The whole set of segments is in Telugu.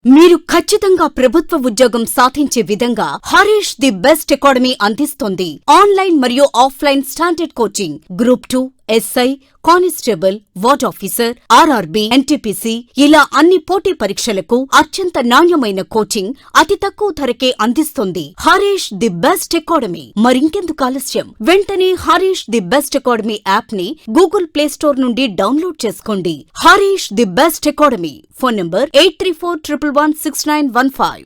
మీరు ఖచ్చితంగా ప్రభుత్వ ఉద్యోగం సాధించే విధంగా హరీష్ ది బెస్ట్ అకాడమీ అందిస్తోంది. ఆన్లైన్ మరియు offline standard coaching, group 2, SI, constable, ward officer, RRB, NTPC ఇలా అన్ని పోటీ పరీక్షలకు అత్యంత నాణ్యమైన కోచింగ్ అతి తక్కువ ధరకే అందిస్తుంది హరీష్ ది బెస్ట్ అకాడమీ. మరింకెందుకు ఆలస్యం, వెంటనే Harish the best academy app ని గూగుల్ ప్లే స్టోర్ నుండి డౌన్లోడ్ చేసుకోండి. Harish the best academy. Phone number 8341116915.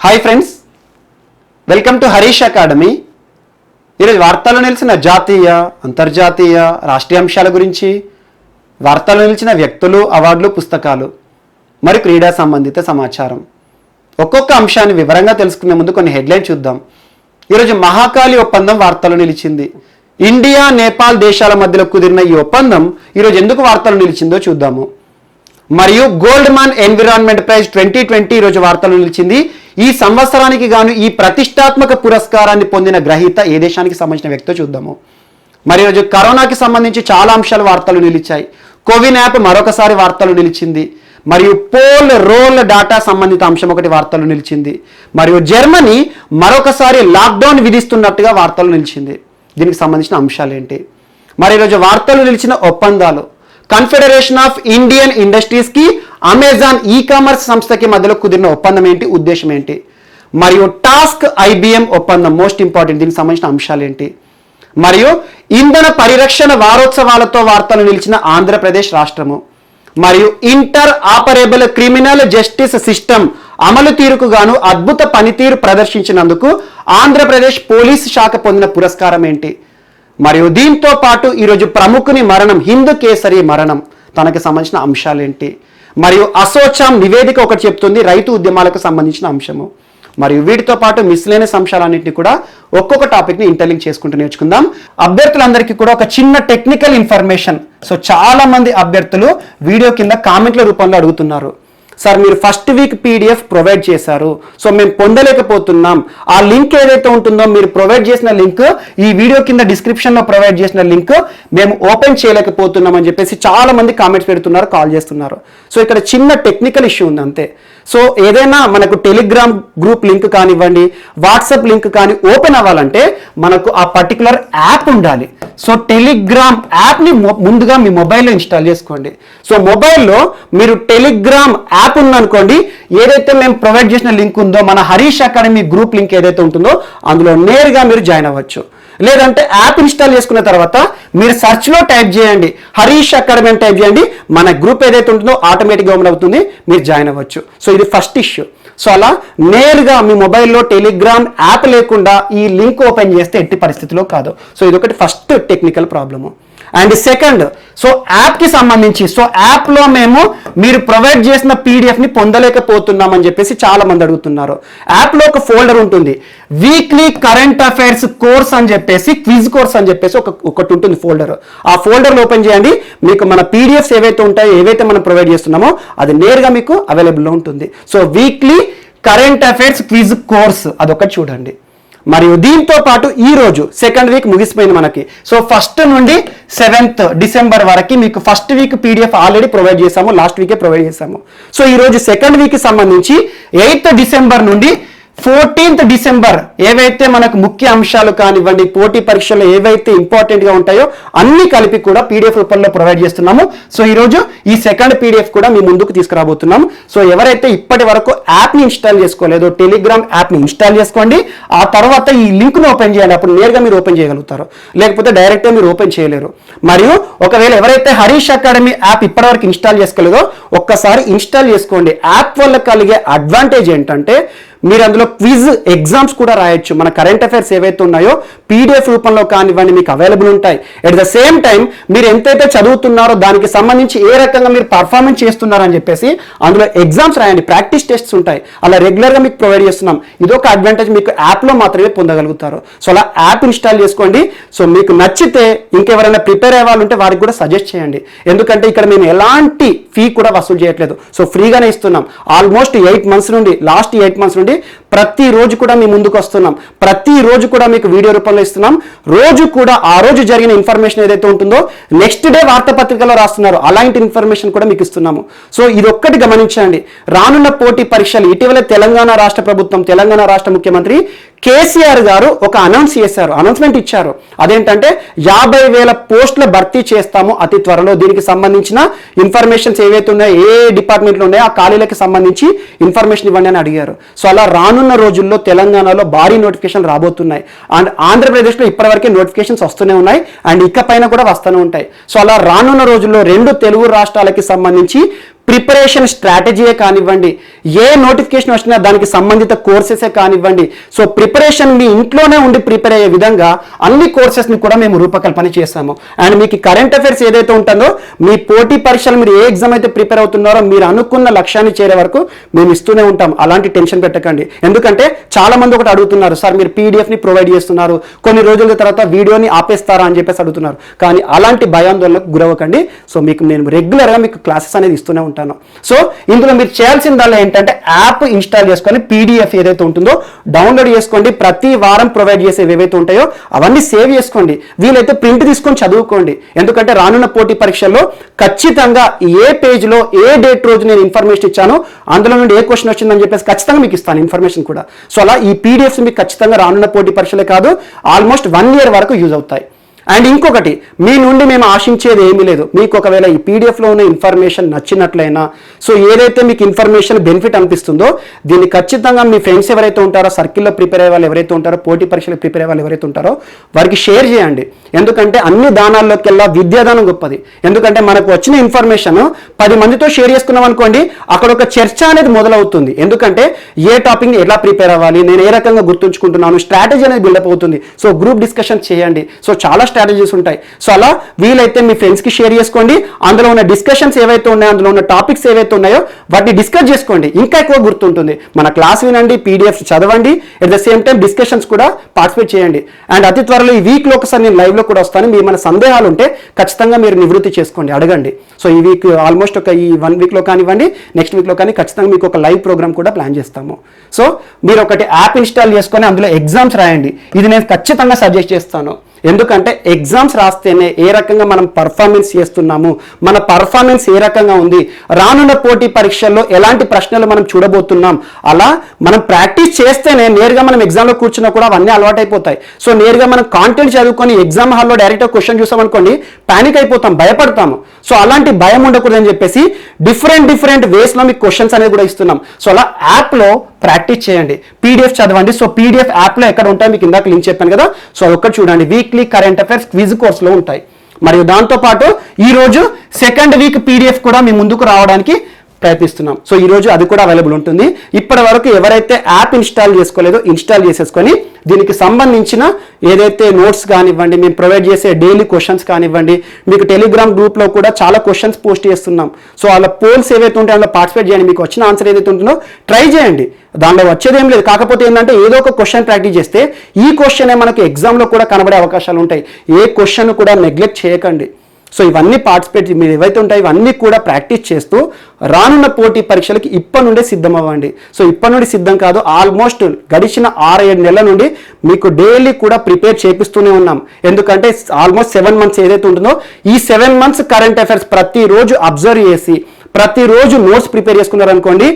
Hi friends, welcome to Harish academy. ఈరోజు వార్తల్లో నిలిచిన జాతీయ, అంతర్జాతీయ, రాష్ట్రీయ అంశాల గురించి, వార్తల్లో నిలిచిన వ్యక్తులు, అవార్డులు, పుస్తకాలు మరియు క్రీడా సంబంధిత సమాచారం, ఒక్కొక్క అంశాన్ని వివరంగా తెలుసుకునే ముందు కొన్ని హెడ్లైన్ చూద్దాం. ఈరోజు మహాకాళి ఒప్పందం వార్తల్లో నిలిచింది. ఇండియా, నేపాల్ దేశాల మధ్యలో కుదిరిన ఈ ఒప్పందం ఈరోజు ఎందుకు వార్తల్లో నిలిచిందో చూద్దాము. మరియు గోల్డ్ మాన్ ఎన్విరాన్మెంట్ ప్రైజ్ 2020 ఈరోజు వార్తలు నిలిచింది. ఈ సంవత్సరానికి గాను ఈ ప్రతిష్టాత్మక పురస్కారాన్ని పొందిన గ్రహీత ఏ దేశానికి సంబంధించిన వ్యక్తో చూద్దాము. మరి ఈరోజు కరోనాకి సంబంధించి చాలా అంశాలు వార్తలు నిలిచాయి. కోవిన్ యాప్ మరొకసారి వార్తలు నిలిచింది. మరియు పోల్ రోల్ డాటా సంబంధిత అంశం ఒకటి వార్తలు నిలిచింది. మరియు జర్మనీ మరొకసారి లాక్డౌన్ విధిస్తున్నట్టుగా వార్తలు నిలిచింది. దీనికి సంబంధించిన అంశాలు ఏంటి? మరి ఈరోజు వార్తలు నిలిచిన ఒప్పందాలు, కన్ఫెడరేషన్ ఆఫ్ ఇండియన్ ఇండస్ట్రీస్ కి అమెజాన్ ఈ కామర్స్ సంస్థకి మధ్యలో కుదిరిన ఒప్పందం ఏంటి, ఉద్దేశం ఏంటి? మరియు టాస్క్ ఐబిఎం ఒప్పందం మోస్ట్ ఇంపార్టెంట్, దీనికి సంబంధించిన అంశాలు ఏంటి? మరియు ఇంధన పరిరక్షణ వారోత్సవాలతో వార్తలు నిలిచిన ఆంధ్రప్రదేశ్ రాష్ట్రము. మరియు inter operable criminal justice system అమలు తీరుకు గాను అద్భుత పనితీరు ప్రదర్శించినందుకు ఆంధ్రప్రదేశ్ పోలీస్ శాఖ పొందిన పురస్కారం ఏంటి? మరియు దీంతో పాటు ఈరోజు ప్రముఖుని మరణం, హిందూ కేసరి మరణం, తనకు సంబంధించిన అంశాలు ఏంటి? మరియు అసోచాం నివేదిక ఒకటి చెప్తుంది రైతు ఉద్యమాలకు సంబంధించిన అంశము. మరియు వీటితో పాటు మిస్లేనియస్ అంశాలన్నింటినీ కూడా ఒక్కొక్క టాపిక్ని ఇంటర్లింక్ చేసుకుంటూ నేర్చుకుందాం. అభ్యర్థులందరికీ కూడా ఒక చిన్న టెక్నికల్ ఇన్ఫర్మేషన్. సో చాలా మంది అభ్యర్థులు వీడియో కింద కామెంట్ల రూపంలో అడుగుతున్నారు, సార్ మీరు ఫస్ట్ వీక్ పీడిఎఫ్ ప్రొవైడ్ చేశారు, సో మేము పొందలేకపోతున్నాం, ఆ లింక్ ఏదైతే ఉంటుందో మీరు ప్రొవైడ్ చేసిన లింక్ ఈ వీడియో కింద డిస్క్రిప్షన్లో ప్రొవైడ్ చేసిన లింక్ మేము ఓపెన్ చేయలేకపోతున్నాం అని చెప్పేసి చాలా మంది కామెంట్స్ పెడుతున్నారు, కాల్ చేస్తున్నారు. సో ఇక్కడ చిన్న టెక్నికల్ ఇష్యూ ఉంది అంతే. సో ఏదైనా మనకు టెలిగ్రామ్ గ్రూప్ లింక్ కానివ్వండి, వాట్సాప్ లింక్ కానీ ఓపెన్ అవ్వాలంటే మనకు ఆ పర్టికులర్ యాప్ ఉండాలి. సో టెలిగ్రామ్ యాప్ని ముందుగా మీ మొబైల్లో ఇన్స్టాల్ చేసుకోండి. సో మొబైల్లో మీరు టెలిగ్రామ్ యాప్ ఉందనుకోండి, ఏదైతే మేము ప్రొవైడ్ చేసిన లింక్ ఉందో మన హరీష్ అకాడమీ గ్రూప్ లింక్ ఏదైతే ఉంటుందో అందులో నేరుగా మీరు జాయిన్ అవ్వచ్చు. లేదంటే యాప్ ఇన్స్టాల్ చేసుకున్న తర్వాత మీరు సెర్చ్లో టైప్ చేయండి హరీష్ అకాడమీ అని టైప్ చేయండి, మన గ్రూప్ ఏదైతే ఉంటుందో ఆటోమేటిక్గా ఓపెన్ అవుతుంది, మీరు జాయిన్ అవ్వచ్చు. సో ఇది ఫస్ట్ ఇష్యూ. సో అలా నేరుగా మీ మొబైల్లో టెలిగ్రామ్ యాప్ లేకుండా ఈ లింక్ ఓపెన్ చేస్తే ఎట్టి పరిస్థితిలో కాదు. సో ఇది ఒకటి first technical problem. And second, so యాప్కి సంబంధించి, సో యాప్లో మేము మీరు ప్రొవైడ్ చేసిన పీడిఎఫ్ని పొందలేకపోతున్నాం అని చెప్పేసి చాలా మంది అడుగుతున్నారు. యాప్లో ఒక ఫోల్డర్ ఉంటుంది, వీక్లీ కరెంట్ అఫైర్స్ కోర్స్ అని చెప్పేసి, క్విజ్ కోర్స్ అని చెప్పేసి ఒకటి ఉంటుంది ఫోల్డర్. ఆ ఫోల్డర్లో ఓపెన్ చేయండి, మీకు మన పీడిఎఫ్స్ ఏవైతే ఉంటాయో, ఏవైతే మనం ప్రొవైడ్ చేస్తున్నామో అది నేరుగా మీకు అవైలబుల్లో ఉంటుంది. So weekly current affairs quiz course అదొకటి చూడండి. మరియు దీంతో పాటు ఈ రోజు సెకండ్ వీక్ ముగిసిపోయింది మనకి. సో 1st నుండి 7th డిసెంబర్ వరకు మీకు first week PDF already provide చేశాము, లాస్ట్ వీకే ప్రొవైడ్ చేశాము. సో ఈ రోజు సెకండ్ వీక్ సంబంధించి 8th డిసెంబర్ నుండి 14th డిసెంబర్ ఏవైతే మనకు ముఖ్య అంశాలు కానివ్వండి, పోటీ పరీక్షలు ఏవైతే ఇంపార్టెంట్గా ఉంటాయో అన్ని కలిపి కూడా పీడిఎఫ్ రూపంలో ప్రొవైడ్ చేస్తున్నాము. సో ఈరోజు ఈ సెకండ్ పీడిఎఫ్ కూడా మీ ముందుకు తీసుకురాబోతున్నాం. సో ఎవరైతే ఇప్పటి వరకు యాప్ని ఇన్స్టాల్ చేసుకోలేదో టెలిగ్రామ్ యాప్ని ఇన్స్టాల్ చేసుకోండి. ఆ తర్వాత ఈ లింక్ను ఓపెన్ చేయండి, అప్పుడు నేరుగా మీరు ఓపెన్ చేయగలుగుతారు, లేకపోతే డైరెక్ట్గా మీరు ఓపెన్ చేయలేరు. మరియు ఒకవేళ ఎవరైతే హరీష్ అకాడమీ యాప్ ఇప్పటివరకు ఇన్స్టాల్ చేసుకోలేదో ఒక్కసారి ఇన్స్టాల్ చేసుకోండి. యాప్ వల్ల కలిగే అడ్వాంటేజ్ ఏంటంటే మీరు అందులో క్విజ్ ఎగ్జామ్స్ కూడా రాయొచ్చు. మన కరెంట్ అఫైర్స్ ఏవైతే ఉన్నాయో పీడిఎఫ్ రూపంలో కానివ్వండి మీకు అవైలబుల్ ఉంటాయి. ఎట్ ద సేమ్ టైం మీరు ఎంతైతే చదువుతున్నారో దానికి సంబంధించి ఏ రకంగా మీరు పర్ఫార్మెన్స్ చేస్తున్నారని చెప్పేసి అందులో ఎగ్జామ్స్ రాయండి. ప్రాక్టీస్ టెస్ట్స్ ఉంటాయి, అలా రెగ్యులర్గా మీకు ప్రొవైడ్ చేస్తున్నాం. ఇదొక అడ్వాంటేజ్ మీకు యాప్లో మాత్రమే పొందగలుగుతారు. సో అలా యాప్ ఇన్స్టాల్ చేసుకోండి. సో మీకు నచ్చితే ఇంకెవరైనా ప్రిపేర్ అయ్యే వాళ్ళు ఉంటే వారికి కూడా సజెస్ట్ చేయండి. ఎందుకంటే ఇక్కడ మేము ఎలాంటి ఫీ కూడా వసూలు చేయట్లేదు. సో ఫ్రీగానే ఇస్తున్నాం. ఆల్మోస్ట్ 8 months నుండి, లాస్ట్ 8 months నుండి ప్రతిరోజు కూడా మీ ముందుకు వస్తున్నాం. ప్రతిరోజు కూడా మీకు వీడియో రూపంలో ఇస్తున్నాం. రోజు కూడా ఆ రోజు జరిగిన ఇన్ఫర్మేషన్ ఏదైతే ఉంటుందో నెక్స్ట్ డే వార్తాపత్రికలో రాస్తున్నారు, అలాంటి ఇన్ఫర్మేషన్ కూడా మీకు ఇస్తున్నాము. సో ఇది ఒక్కటి గమనించండి. రానున్న పోటీ పరీక్షలు ఇటీవల తెలంగాణ రాష్ట్ర ప్రభుత్వం, తెలంగాణ రాష్ట్ర ముఖ్యమంత్రి కేసీఆర్ గారు ఒక అనౌన్స్మెంట్ ఇచ్చారు. అదేంటంటే 50,000 పోస్టుల భర్తీ చేస్తాము అతి త్వరలో. దీనికి సంబంధించిన ఇన్ఫర్మేషన్స్ ఏవైతే ఉన్నాయో, ఏ డిపార్ట్మెంట్లో ఉన్నాయో ఆ ఖాళీలకి సంబంధించి ఇన్ఫర్మేషన్ ఇవ్వండి అని అడిగారు. సో అలా రానున్న రోజుల్లో తెలంగాణలో భారీ నోటిఫికేషన్ రాబోతున్నాయి. అండ్ ఆంధ్రప్రదేశ్లో ఇప్పటివరకే నోటిఫికేషన్స్ వస్తూనే ఉన్నాయి అండ్ ఇకపైన కూడా వస్తూనే ఉంటాయి. సో అలా రానున్న రోజుల్లో 2 తెలుగు రాష్ట్రాలకి సంబంధించి ప్రిపరేషన్ స్ట్రాటజీయే కానివ్వండి, ఏ నోటిఫికేషన్ వచ్చినా దానికి సంబంధిత కోర్సెసే కానివ్వండి, సో ప్రిపరేషన్ మీ ఇంట్లోనే ఉండి ప్రిపేర్ అయ్యే విధంగా అన్ని కోర్సెస్ని కూడా మేము రూపకల్పన చేస్తాము. అండ్ మీకు కరెంట్ అఫైర్స్ ఏదైతే ఉంటుందో మీ పోటీ పరీక్షలు మీరు ఏ ఎగ్జామ్ అయితే ప్రిపేర్ అవుతున్నారో మీరు అనుకున్న లక్ష్యాన్ని చేరే వరకు మేము ఇస్తూనే ఉంటాం. అలాంటి టెన్షన్ పెట్టకండి. ఎందుకంటే చాలా మంది ఒకటి అడుగుతున్నారు, సార్ మీరు పీడిఎఫ్ని ప్రొవైడ్ చేస్తున్నారు, కొన్ని రోజుల తర్వాత వీడియోని ఆపేస్తారా అని చెప్పేసి అడుగుతున్నారు. కానీ అలాంటి భయాందోళనకు గురవ్వకండి. సో మీకు నేను రెగ్యులర్గా మీకు క్లాసెస్ అనేది ఇస్తూనే ఉంటాను. సో ఇందులో మీరు చేయాల్సిందల్లా ఏంటంటే యాప్ ఇన్స్టాల్ చేసుకొని పీడిఎఫ్ ఏదైతే ఉంటుందో డౌన్లోడ్ చేసుకోండి. ప్రతి వారం ప్రొవైడ్ చేసేవి ఏవైతే ఉంటాయో అవన్నీ సేవ్ చేసుకోండి. వీలైతే ప్రింట్ తీసుకొని చదువుకోండి. ఎందుకంటే రానున్న పోటీ పరీక్షల్లో ఖచ్చితంగా ఏ పేజ్లో ఏ డేట్ రోజు నేను ఇన్ఫర్మేషన్ ఇచ్చానో అందులో నుండి ఏ క్వశ్చన్ వచ్చిందని చెప్పేసి ఖచ్చితంగా మీకు ఇస్తాను ఇన్ఫర్మేషన్ కూడా. సో అలా ఈ పీడిఎఫ్స్ మీకు ఖచ్చితంగా రానున్న పోటీ పరీక్షలే కాదు ఆల్మోస్ట్ 1 year వరకు యూజ్ అవుతాయి. అండ్ ఇంకొకటి, మీ నుండి మేము ఆశించేది ఏమీ లేదు. మీకు ఒకవేళ ఈ పీడిఎఫ్లో ఉన్న ఇన్ఫర్మేషన్ నచ్చినట్లయినా, సో ఏదైతే మీకు ఇన్ఫర్మేషన్ బెనిఫిట్ అనిపిస్తుందో దీన్ని ఖచ్చితంగా మీ ఫ్రెండ్స్ ఎవరైతే ఉంటారో, సర్కిల్లో ప్రిపేర్ అయ్యే వాళ్ళు ఎవరైతే ఉంటారో, పోటీ పరీక్షలకు ప్రిపేర్ అయ్యే వాళ్ళు ఎవరైతే ఉంటారో వారికి షేర్ చేయండి. ఎందుకంటే అన్ని దానాల్లోకెల్లా విద్యాదానం గొప్పది. ఎందుకంటే మనకు వచ్చిన ఇన్ఫర్మేషన్ 10 మందితో షేర్ చేసుకున్నాం అనుకోండి, అక్కడ ఒక చర్చ అనేది మొదలవుతుంది. ఎందుకంటే ఏ టాపిక్ ఎలా ప్రిపేర్ అవ్వాలి, నేను ఏ రకంగా గుర్తుంచుకుంటున్నాను, స్ట్రాటజీ అనేది బిల్డప్ అవుతుంది. సో గ్రూప్ డిస్కషన్ చేయండి. సో చాలా స్ట్రాటజీస్ ఉంటాయి. సో అలా వీలైతే మీ ఫ్రెండ్స్కి షేర్ చేసుకోండి. అందులో ఉన్న డిస్కషన్స్ ఏవైతే ఉన్నాయో, అందులో ఉన్న టాపిక్స్ ఏవైతే ఉన్నాయో వాటిని డిస్కస్ చేసుకోండి. ఇంకా ఎక్కువ గుర్తుంటుంది. మన క్లాస్ వినండి, పీడిఎఫ్ చదవండి, at the same time discussions కూడా పార్టిసిపేట్ చేయండి. అండ్ అతి త్వరలో ఈ వీక్లో ఒకసారి నేను లైవ్లో కూడా వస్తాను. మీ మన సందేహాలు ఉంటే ఖచ్చితంగా మీరు నివృత్తి చేసుకోండి, అడగండి. సో ఈ వీక్ ఆల్మోస్ట్ ఈ 1 weekలో కానివ్వండి, నెక్స్ట్ వీక్లో కానీ ఖచ్చితంగా మీకు ఒక లైవ్ ప్రోగ్రామ్ కూడా ప్లాన్ చేస్తాము. సో మీరు ఒకటి యాప్ ఇన్స్టాల్ చేసుకొని అందులో ఎగ్జామ్స్ రాయండి. ఇది నేను ఖచ్చితంగా సజెస్ట్ చేస్తాను. ఎందుకంటే ఎగ్జామ్స్ రాస్తేనే ఏ రకంగా మనం పర్ఫార్మెన్స్ చేస్తున్నాము, మన పర్ఫార్మెన్స్ ఏ రకంగా ఉంది, రానున్న పోటీ పరీక్షల్లో ఎలాంటి ప్రశ్నలు మనం చూడబోతున్నాం, అలా మనం ప్రాక్టీస్ చేస్తేనే నేరుగా మనం ఎగ్జామ్లో కూర్చున్నా కూడా అవన్నీ అలవాటు అయిపోతాయి. సో నేరుగా మనం కాంటెంట్ చదువుకొని ఎగ్జామ్ హాల్లో డైరెక్ట్గా క్వశ్చన్ చూసామనుకోండి పానిక్ అయిపోతాం, భయపడతాము. సో అలాంటి భయం ఉండకూడదని చెప్పేసి డిఫరెంట్ వేస్లో మీకు క్వశ్చన్స్ అనేది కూడా ఇస్తున్నాం. సో అలా యాప్లో ప్రాక్టీస్ చేయండి, పీడిఎఫ్ చదవండి. సో పీడిఎఫ్ యాప్లో ఎక్కడ ఉంటాయి మీకు ఇందాక లింక్ చెప్పాను కదా, సో అదొక్కటి చూడండి. వీక్లీ కరెంట్ అఫైర్స్ క్విజ్ కోర్సులో ఉంటాయి. మరియు దాంతోపాటు ఈరోజు 2nd వీక్ పీడిఎఫ్ కూడా మీ ముందుకు రావడానికి ప్రయత్నిస్తున్నాం. సో ఈరోజు అది కూడా అవైలబుల్ ఉంటుంది. ఇప్పటి వరకు ఎవరైతే యాప్ ఇన్స్టాల్ చేసుకోలేదో ఇన్స్టాల్ చేసేసుకొని దీనికి సంబంధించిన ఏదైతే నోట్స్ కానివ్వండి, మేము ప్రొవైడ్ చేసే డైలీ క్వశ్చన్స్ కానివ్వండి, మీకు టెలిగ్రామ్ గ్రూప్లో కూడా చాలా క్వశ్చన్స్ పోస్ట్ చేస్తున్నాం. సో అలా పోల్స్ ఏవైతే ఉంటాయో అందులో పార్టిసిపేట్ చేయండి. మీకు వచ్చిన ఆన్సర్ ఏదైతే ఉంటుందో ట్రై చేయండి. దానిలో వచ్చేది ఏం లేదు. కాకపోతే ఏంటంటే ఏదో ఒక క్వశ్చన్ ప్రాక్టీస్ చేస్తే ఈ క్వశ్చనే మనకు ఎగ్జామ్లో కూడా కనబడే అవకాశాలు ఉంటాయి. ఏ క్వశ్చన్ కూడా నెగ్లెక్ట్ చేయకండి. సో ఇవన్నీ పార్టిసిపేట్ మీరు ఏవైతే ఉంటాయో ఇవన్నీ కూడా ప్రాక్టీస్ చేస్తూ రానున్న పోటీ పరీక్షలకి ఇప్పటి నుండే సిద్ధం అవ్వండి. సో ఇప్పటి నుండి సిద్ధం కాదు, ఆల్మోస్ట్ గడిచిన 6-7 నెలల నుండి మీకు డైలీ కూడా ప్రిపేర్ చేపిస్తూనే ఉన్నాం. ఎందుకంటే ఆల్మోస్ట్ 7 months ఏదైతే ఉంటుందో ఈ 7 months కరెంట్ అఫైర్స్ ప్రతిరోజు అబ్జర్వ్ చేసి ప్రతిరోజు నోట్స్ ప్రిపేర్ చేసుకున్నారనుకోండి,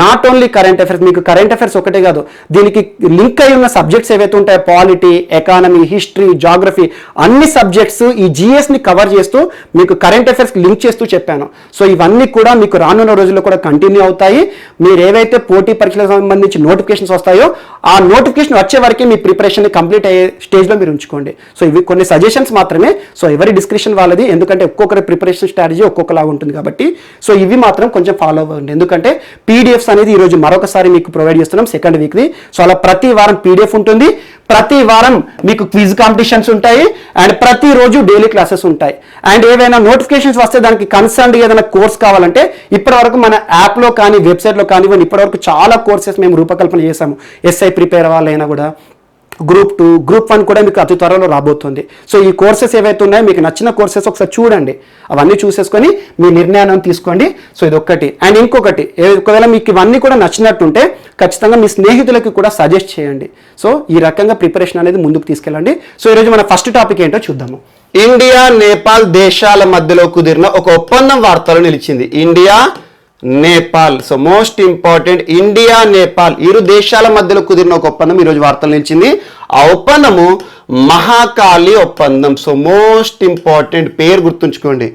నాట్ ఓన్లీ కరెంట్ అఫైర్స్, మీకు కరెంట్ అఫైర్స్ ఒకటే కాదు, దీనికి లింక్ అయి ఉన్న సబ్జెక్ట్స్ ఏవైతే ఉంటాయో పాలిటీ, ఎకానమీ, హిస్టరీ, జాగ్రఫీ అన్ని సబ్జెక్ట్స్ ఈ జిఎస్ని కవర్ చేస్తూ మీకు కరెంట్ అఫైర్స్ లింక్ చేస్తూ చెప్పాను. సో ఇవన్నీ కూడా మీకు రానున్న రోజుల్లో కూడా కంటిన్యూ అవుతాయి. మీరు ఏవైతే పోటీ పరీక్షలకు సంబంధించి నోటిఫికేషన్స్ వస్తాయో ఆ నోటిఫికేషన్ వచ్చే వరకే మీ ప్రిపరేషన్ కంప్లీట్ అయ్యే స్టేజ్లో మీరు ఉంచుకోండి. సో ఇవి కొన్ని సజెషన్స్ మాత్రమే. సో ఎవరి డిస్క్రిప్షన్ వాళ్ళది, ఎందుకంటే ఒక్కొక్కరి ప్రిపరేషన్ స్ట్రాటజీ ఒక్కొక్కలాగా ఉంటుంది కాబట్టి. సో ఇవి మాత్రం కొంచెం ఫాలో అవ్వండి, ఎందుకంటే పీడిఎఫ్స్ అనేది ఈరోజు మరొకసారి మీకు ప్రొవైడ్ చేస్తున్నాం సెకండ్ వీక్ది. సో అలా ప్రతి వారం పీడిఎఫ్ ఉంటుంది, ప్రతి వారం మీకు క్విజ్ కాంపిటీషన్స్ ఉంటాయి, అండ్ ప్రతిరోజు డైలీ క్లాసెస్ ఉంటాయి. అండ్ ఏవైనా నోటిఫికేషన్స్ వస్తే దానికి కన్సర్న్ ఏదైనా కోర్స్ కావాలంటే ఇప్పటివరకు మన యాప్లో కానీ వెబ్సైట్లో కానివ్వండి ఇప్పటివరకు చాలా కోర్సెస్ మేము రూపకల్పన చేశాము. ఎస్ఐ ప్రిపేర్ వాళ్ళైనా కూడా, గ్రూప్ 2, గ్రూప్ 1 కూడా మీకు అతి త్వరలో రాబోతుంది. సో ఈ కోర్సెస్ ఏవైతే ఉన్నాయో మీకు నచ్చిన కోర్సెస్ ఒకసారి చూడండి, అవన్నీ చూసేసుకొని మీ నిర్ణయాన్ని తీసుకోండి. సో ఇది ఒక్కటి. అండ్ ఇంకొకటి, ఒకవేళ మీకు ఇవన్నీ కూడా నచ్చినట్టుంటే ఖచ్చితంగా మీ స్నేహితులకి కూడా సజెస్ట్ చేయండి. సో ఈ రకంగా ప్రిపరేషన్ అనేది ముందుకు తీసుకెళ్ళండి. సో ఈరోజు మన ఫస్ట్ టాపిక్ ఏంటో చూద్దాము. ఇండియా నేపాల్ దేశాల మధ్యలో కుదిరిన ఒక ఒప్పందం వార్తలు నిలిచింది. India Nepal. So most important, India Nepal ఇరు దేశాల మధ్యలో కుదిరిన ఒక ఒప్పందం ఈరోజు వార్తలు నిలిచింది. ఆ ఒప్పందము మహాకాళి ఒప్పందం. సో మోస్ట్ ఇంపార్టెంట్, పేరు గుర్తుంచుకోండి,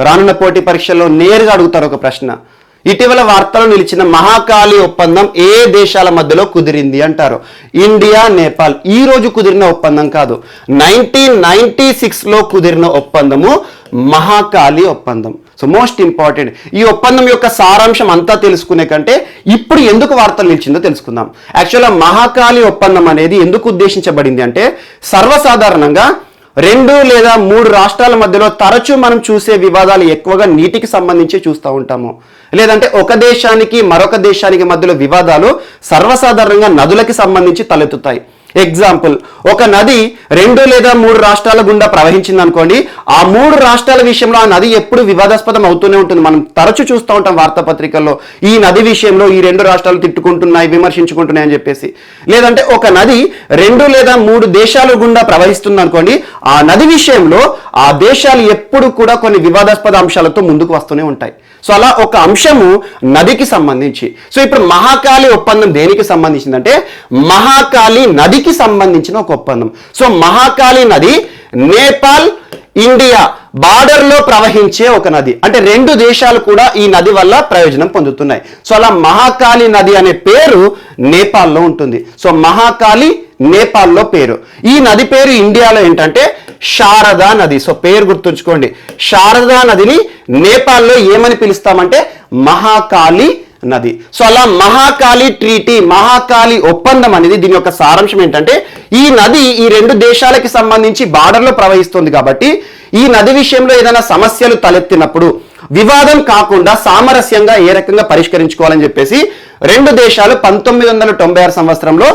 రానున్న పోటీ పరీక్షల్లో నేరుగా అడుగుతారు ఒక ప్రశ్న. ఇటీవల వార్తలు నిలిచిన మహాకాళి ఒప్పందం ఏ దేశాల మధ్యలో కుదిరింది అంటారు. ఇండియా నేపాల్. ఈ రోజు కుదిరిన ఒప్పందం కాదు, 1996లో కుదిరిన ఒప్పందము మహాకాళి ఒప్పందం. So most important. ఈ ఒప్పందం యొక్క సారాంశం అంతా తెలుసుకునే కంటే ఇప్పుడు ఎందుకు వార్తలు నిలిచిందో తెలుసుకుందాం. యాక్చువల్గా మహాకాళి ఒప్పందం అనేది ఎందుకు ఉద్దేశించబడింది అంటే, సర్వసాధారణంగా 2 లేదా 3 రాష్ట్రాల మధ్యలో తరచూ మనం చూసే వివాదాలు ఎక్కువగా నీటికి సంబంధించి చూస్తూ ఉంటాము, లేదంటే ఒక దేశానికి మరొక దేశానికి మధ్యలో వివాదాలు సర్వసాధారణంగా నదులకి సంబంధించి తలెత్తుతాయి. ఎగ్జాంపుల్, ఒక నది 2 లేదా 3 రాష్ట్రాల గుండా ప్రవహించింది అనుకోండి, ఆ 3 రాష్ట్రాల విషయంలో ఆ నది ఎప్పుడు వివాదాస్పదం అవుతూనే ఉంటుంది. మనం తరచూ చూస్తూ ఉంటాం వార్తాపత్రికల్లో, ఈ నది విషయంలో ఈ 2 రాష్ట్రాలు తిట్టుకుంటున్నాయి, విమర్శించుకుంటున్నాయి అని చెప్పేసి. లేదంటే ఒక నది 2 లేదా 3 దేశాల గుండా ప్రవహిస్తుంది అనుకోండి, ఆ నది విషయంలో ఆ దేశాలు ఎప్పుడు కూడా కొన్ని వివాదాస్పద అంశాలతో ముందుకు వస్తూనే ఉంటాయి. సో అలా ఒక అంశము నదికి సంబంధించి. సో ఇప్పుడు మహాకాళి ఒప్పందం దేనికి సంబంధించిందంటే, మహాకాళి నదికి సంబంధించిన ఒక ఒప్పందం. సో మహాకాళి నది నేపాల్ ఇండియా బార్డర్లో ప్రవహించే ఒక నది, అంటే 2 దేశాలు కూడా ఈ నది వల్ల ప్రయోజనం పొందుతున్నాయి. సో అలా మహాకాళి నది అనే పేరు నేపాల్లో ఉంటుంది. సో మహాకాళి నేపాల్లో పేరు. ఈ నది పేరు ఇండియాలో ఏంటంటే శారదా నది. సో పేరు గుర్తుంచుకోండి, శారదా నదిని నేపాల్లో ఏమని పిలుస్తామంటే మహాకాళి నది. సో అలా మహాకాళి ట్రీటీ, మహాకాళి ఒప్పందం అనేది దీని యొక్క సారాంశం ఏంటంటే, ఈ నది ఈ 2 దేశాలకి సంబంధించి బార్డర్లో ప్రవహిస్తుంది కాబట్టి ఈ నది విషయంలో ఏదైనా సమస్యలు తలెత్తినప్పుడు వివాదం కాకుండా సామరస్యంగా ఏ రకంగా పరిష్కరించుకోవాలని చెప్పేసి 2 దేశాలు 1996 సంవత్సరంలో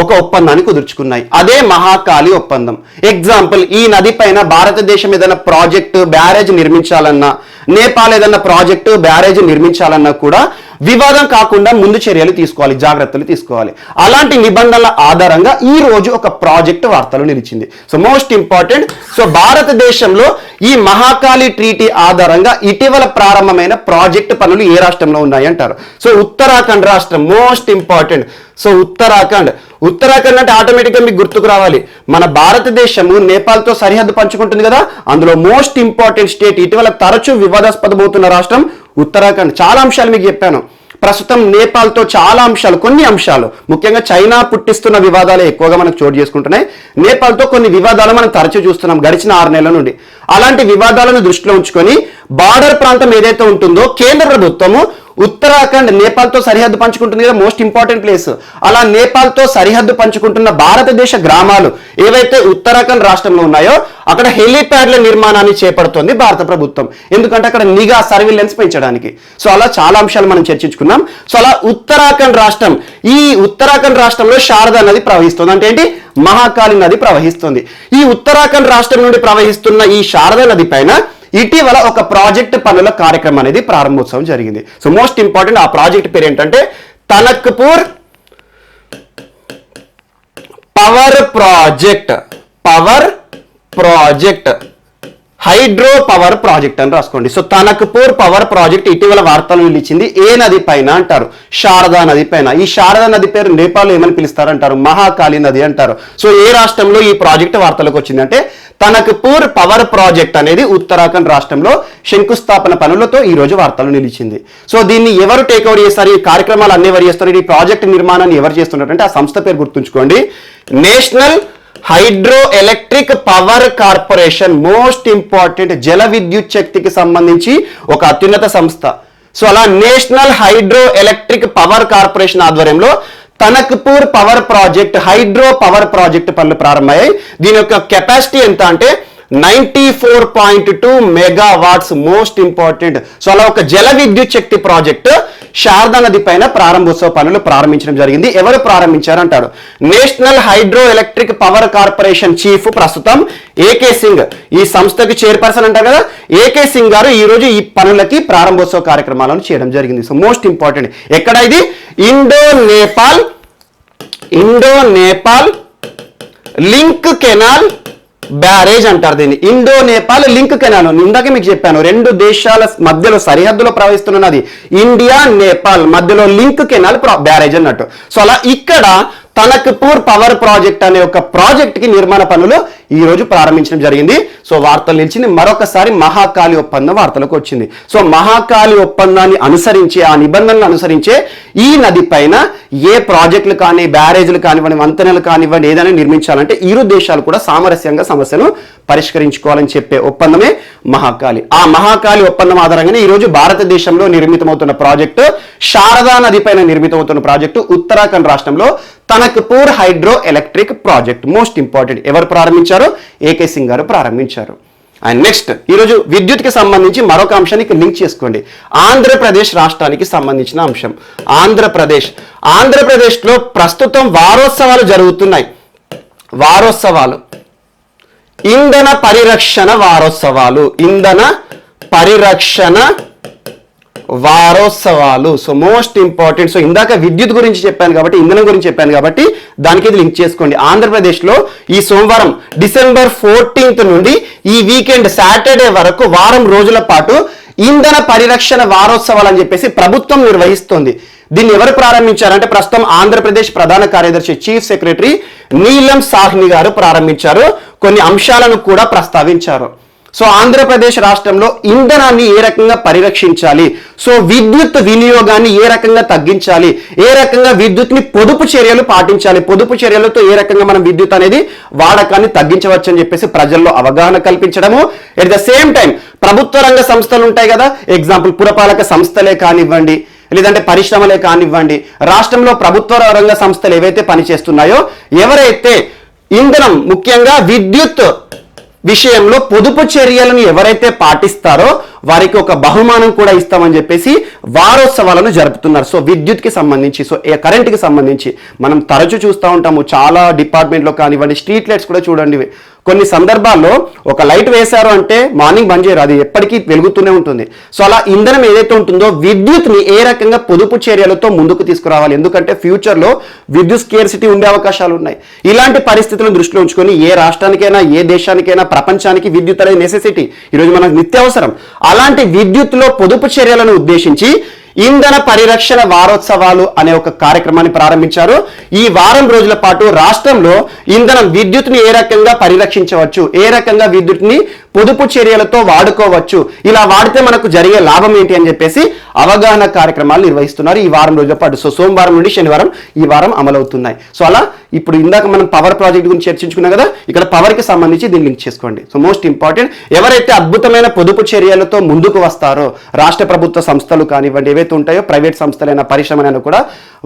ఒక ఒప్పందాన్ని కుదుర్చుకున్నాయి. అదే మహాకాళి ఒప్పందం. ఎగ్జాంపుల్, ఈ నది పైన భారతదేశం ఏదైనా ప్రాజెక్టు బ్యారేజ్ నిర్మించాలన్నా, నేపాల్ ఏదైనా ప్రాజెక్టు బ్యారేజ్ నిర్మించాలన్నా కూడా వివాదం కాకుండా ముందు చర్యలు తీసుకోవాలి, జాగ్రత్తలు తీసుకోవాలి. అలాంటి నిబంధనల ఆధారంగా ఈ రోజు ఒక ప్రాజెక్టు వార్తలు నిలిచింది. So most important. సో భారతదేశంలో ఈ మహాకాళి ట్రీటీ ఆధారంగా ఇటీవల ప్రారంభమైన ప్రాజెక్టు పనులు ఏ రాష్ట్రంలో ఉన్నాయి అంటారు. సో ఉత్తరాఖండ్ రాష్ట్రం. Most important. సో ఉత్తరాఖండ్ అంటే ఆటోమేటిక్గా మీకు గుర్తుకు రావాలి, మన భారతదేశము నేపాల్తో సరిహద్దు పంచుకుంటుంది కదా, అందులో మోస్ట్ ఇంపార్టెంట్ స్టేట్, ఇటీవల తరచూ వివాదాస్పదమవుతున్న రాష్ట్రం ఉత్తరాఖండ్. చాలా అంశాలు మీకు చెప్పాను. ప్రస్తుతం నేపాల్తో చాలా అంశాలు, కొన్ని అంశాలు ముఖ్యంగా చైనా పుట్టిస్తున్న వివాదాలు ఎక్కువగా మనకు చోటు చేసుకుంటున్నాయి. నేపాల్తో కొన్ని వివాదాలు మనం తరచూ చూస్తున్నాం గడిచిన 6 నెలల నుండి. అలాంటి వివాదాలను దృష్టిలో ఉంచుకొని బార్డర్ ప్రాంతం ఏదైతే ఉంటుందో కేంద్ర ప్రభుత్వము ఉత్తరాఖండ్ నేపాల్తో సరిహద్దు పంచుకుంటుంది కదా, మోస్ట్ ఇంపార్టెంట్ ప్లేస్. అలా నేపాల్తో సరిహద్దు పంచుకుంటున్న భారతదేశ గ్రామాలు ఏవైతే ఉత్తరాఖండ్ రాష్ట్రంలో ఉన్నాయో అక్కడ హెలిప్యాడ్ల నిర్మాణాన్ని చేపడుతోంది భారత ప్రభుత్వం. ఎందుకంటే అక్కడ నిఘా సర్విలెన్స్ పెంచడానికి. సో అలా చాలా అంశాలు మనం చర్చించుకున్నాం. సో అలా ఉత్తరాఖండ్ రాష్ట్రం, ఈ ఉత్తరాఖండ్ రాష్ట్రంలో శారదా నది ప్రవహిస్తుంది. అంటే ఏంటి? మహాకాళి నది ప్రవహిస్తుంది. ఈ ఉత్తరాఖండ్ రాష్ట్రం నుండి ప్రవహిస్తున్న ఈ శారదా నది పైన ఇటీవల ఒక ప్రాజెక్ట్ పనుల కార్యక్రమం అనేది ప్రారంభోత్సవం జరిగింది. సో మోస్ట్ ఇంపార్టెంట్, ఆ ప్రాజెక్ట్ పేరు ఏంటంటే Tanakpur power project hydro power project అని రాసుకోండి. సో తనక్పూర్ పవర్ ప్రాజెక్ట్ ఇటీవల వార్తలు నిలిచింది. ఏ నది పైన అంటారు? శారదా నది పైన. ఈ శారదా నది పేరు నేపాల్ ఏమని పిలుస్తారంటారు? మహాకాళి నది అంటారు. సో ఏ రాష్ట్రంలో ఈ ప్రాజెక్ట్ వార్తలకు వచ్చిందంటే తనక్పూర్ పవర్ ప్రాజెక్ట్ అనేది ఉత్తరాఖండ్ రాష్ట్రంలో శంకుస్థాపన పనులతో ఈ రోజు వార్తలు నిలిచింది. సో దీన్ని ఎవరు టేక్ ఓవర్ చేస్తారు? ఈ కార్యక్రమాలు అన్ని ఎవరు చేస్తారు? ఈ ప్రాజెక్ట్ నిర్మాణాన్ని ఎవరు చేస్తున్నారంటే ఆ సంస్థ పేరు గుర్తుంచుకోండి, national hydro electric power corporation. Most important, జల విద్యుత్ శక్తికి సంబంధించి ఒక అత్యున్నత సంస్థ. సో అలా national hydro electric power corporation ఆధ్వర్యంలో Tanakpur power project hydro power project పనులు ప్రారంభమయ్యాయి. దీని యొక్క కెపాసిటీ ఎంత అంటే 94.2 మెగావాట్స్. Most important. సో అలా ఒక జల విద్యుత్ శక్తి ప్రాజెక్ట్ శారదా నది పైన ప్రారంభోత్సవ పనులు ప్రారంభించడం జరిగింది. ఎవరు ప్రారంభించారు అంటాడు. National hydro electric power corporation chief ప్రస్తుతం ఏకే సింగ్, ఈ సంస్థకి చైర్పర్సన్ అంటారు కదా, ఏకే సింగ్ గారు ఈ రోజు ఈ పనులకి ప్రారంభోత్సవ కార్యక్రమాలను చేయడం జరిగింది. So most important. ఎక్కడ ఇది? Indo Nepal link canal barrage అంటారు దీన్ని. Indo Nepal link canal. ఇందాక మీకు చెప్పాను, రెండు దేశాల మధ్యలో సరిహద్దులో ప్రవహిస్తున్నది ఇండియా నేపాల్ మధ్యలో లింక్ కెనాల్ బ్యారేజ్ అన్నట్టు. సో అలా ఇక్కడ తనక్పూర్ పవర్ ప్రాజెక్ట్ అనే ఒక ప్రాజెక్ట్ కి నిర్మాణ పనులు ఈ రోజు ప్రారంభించడం జరిగింది. సో వార్తలు నిలిచింది. మరొకసారి మహాకాళి ఒప్పందం వార్తలకు వచ్చింది. సో మహాకాళి ఒప్పందాన్ని అనుసరించి, ఆ నిబంధనలు అనుసరించే ఈ నది పైన ఏ ప్రాజెక్టులు కానీ, బ్యారేజ్లు కానివ్వండి, వంతెనలు కానివ్వండి, ఏదైనా నిర్మించాలంటే ఇరు దేశాలు కూడా సామరస్యంగా సమస్యను పరిష్కరించుకోవాలని చెప్పే ఒప్పందమే మహాకాళి. ఆ మహాకాళి ఒప్పందం ఆధారంగానే ఈ రోజు భారతదేశంలో నిర్మితమవుతున్న ప్రాజెక్టు, శారదా నది పైన నిర్మితమవుతున్న ప్రాజెక్టు ఉత్తరాఖండ్ రాష్ట్రంలో Tanakpur hydro electric project. Most important. ఎవరు ప్రారంభించారు? ఏకే సింగ్ గారు ప్రారంభించారు. అండ్ నెక్స్ట్ ఈరోజు విద్యుత్కి సంబంధించి మరొక అంశానికి లింక్ చేసుకోండి. ఆంధ్రప్రదేశ్ రాష్ట్రానికి సంబంధించిన అంశం. ఆంధ్రప్రదేశ్లో ప్రస్తుతం వారోత్సవాలు జరుగుతున్నాయి. ఇంధన పరిరక్షణ వారోత్సవాలు. So most important. సో ఇందాక విద్యుత్ గురించి చెప్పాను కాబట్టి, ఇంధనం గురించి చెప్పాను కాబట్టి దానికి ఇది లింక్ చేసుకోండి. ఆంధ్రప్రదేశ్లో ఈ సోమవారం డిసెంబర్ 14 నుండి ఈ వీకెండ్ సాటర్డే వరకు వారం రోజుల పాటు ఇంధన పరిరక్షణ వారోత్సవాలు అని చెప్పేసి ప్రభుత్వం నిర్వహిస్తోంది. దీన్ని ఎవరు ప్రారంభించారంటే ప్రస్తుతం ఆంధ్రప్రదేశ్ ప్రధాన కార్యదర్శి చీఫ్ సెక్రటరీ నీలం సాహ్ని గారు ప్రారంభించారు. కొన్ని అంశాలను కూడా ప్రస్తావించారు. సో ఆంధ్రప్రదేశ్ రాష్ట్రంలో ఇంధనాన్ని ఏ రకంగా పరిరక్షించాలి, సో విద్యుత్ వినియోగాన్ని ఏ రకంగా తగ్గించాలి, ఏ రకంగా విద్యుత్ని పొదుపు చర్యలు పాటించాలి, పొదుపు చర్యలతో ఏ రకంగా మనం విద్యుత్ అనేది వాడకాన్ని తగ్గించవచ్చు అని చెప్పేసి ప్రజల్లో అవగాహన కల్పించడము. ఎట్ ద సేమ్ టైం ప్రభుత్వ రంగ సంస్థలు ఉంటాయి కదా, ఎగ్జాంపుల్ పురపాలక సంస్థలే కానివ్వండి, లేదంటే పరిశ్రమలే కానివ్వండి, రాష్ట్రంలో ప్రభుత్వ రంగ సంస్థలు ఏవైతే పనిచేస్తున్నాయో, ఎవరైతే ఇంధనం ముఖ్యంగా విద్యుత్ విషయంలో పొదుపు చర్యలను ఎవరైతే పాటిస్తారో వారికి ఒక బహుమానం కూడా ఇస్తామని చెప్పేసి వారోత్సవాలను జరుపుతున్నారు. సో విద్యుత్కి సంబంధించి, సో కరెంట్కి సంబంధించి మనం తరచూ చూస్తూ ఉంటాము. చాలా డిపార్ట్మెంట్లో కానివ్వండి, స్ట్రీట్ లైట్స్ కూడా చూడండి, కొన్ని సందర్భాల్లో ఒక లైట్ వేశారు అంటే మార్నింగ్ బంద్ చేయరు, అది ఎప్పటికీ వెలుగుతూనే ఉంటుంది. సో అలా ఇంధనం ఏదైతే ఉంటుందో విద్యుత్ని ఏ రకంగా పొదుపు చర్యలతో ముందుకు తీసుకురావాలి, ఎందుకంటే ఫ్యూచర్లో విద్యుత్ స్కేర్సిటీ ఉండే అవకాశాలు ఉన్నాయి. ఇలాంటి పరిస్థితులను దృష్టిలో ఉంచుకొని ఏ రాష్ట్రానికైనా, ఏ దేశానికైనా, ప్రపంచానికి విద్యుత్ అనేది నెసెసిటీ, ఈరోజు మనకు నిత్యావసరం. అలాంటి విద్యుత్లో పొదుపు చర్యలను ఉద్దేశించి ఇంధన పరిరక్షణ వారోత్సవాలు అనే ఒక కార్యక్రమాన్ని ప్రారంభించారు. ఈ వారం రోజుల పాటు రాష్ట్రంలో ఇంధనం విద్యుత్ని ఏ రకంగా పరిరక్షించవచ్చు, ఏ రకంగా విద్యుత్ని పొదుపు చర్యలతో వాడుకోవచ్చు, ఇలా వాడితే మనకు జరిగే లాభం ఏంటి అని చెప్పేసి అవగాహన కార్యక్రమాలు నిర్వహిస్తున్నారు ఈ వారం రోజుల పాటు. సో సోమవారం నుండి శనివారం ఈ వారం అమలవుతున్నాయి. సో అలా ఇప్పుడు ఇందాక మనం పవర్ ప్రాజెక్ట్ గురించి చర్చించుకున్నాం కదా, ఇక్కడ పవర్కి సంబంధించి దీన్ని లింక్ చేసుకోండి. So most important. ఎవరైతే అద్భుతమైన పొదుపు చర్యలతో ముందుకు వస్తారో, రాష్ట్ర ప్రభుత్వ సంస్థలు కానివ్వండి, ఏవైతే ఉంటాయో ప్రైవేట్ సంస్థలైనా పరిశ్రమలైనా కూడా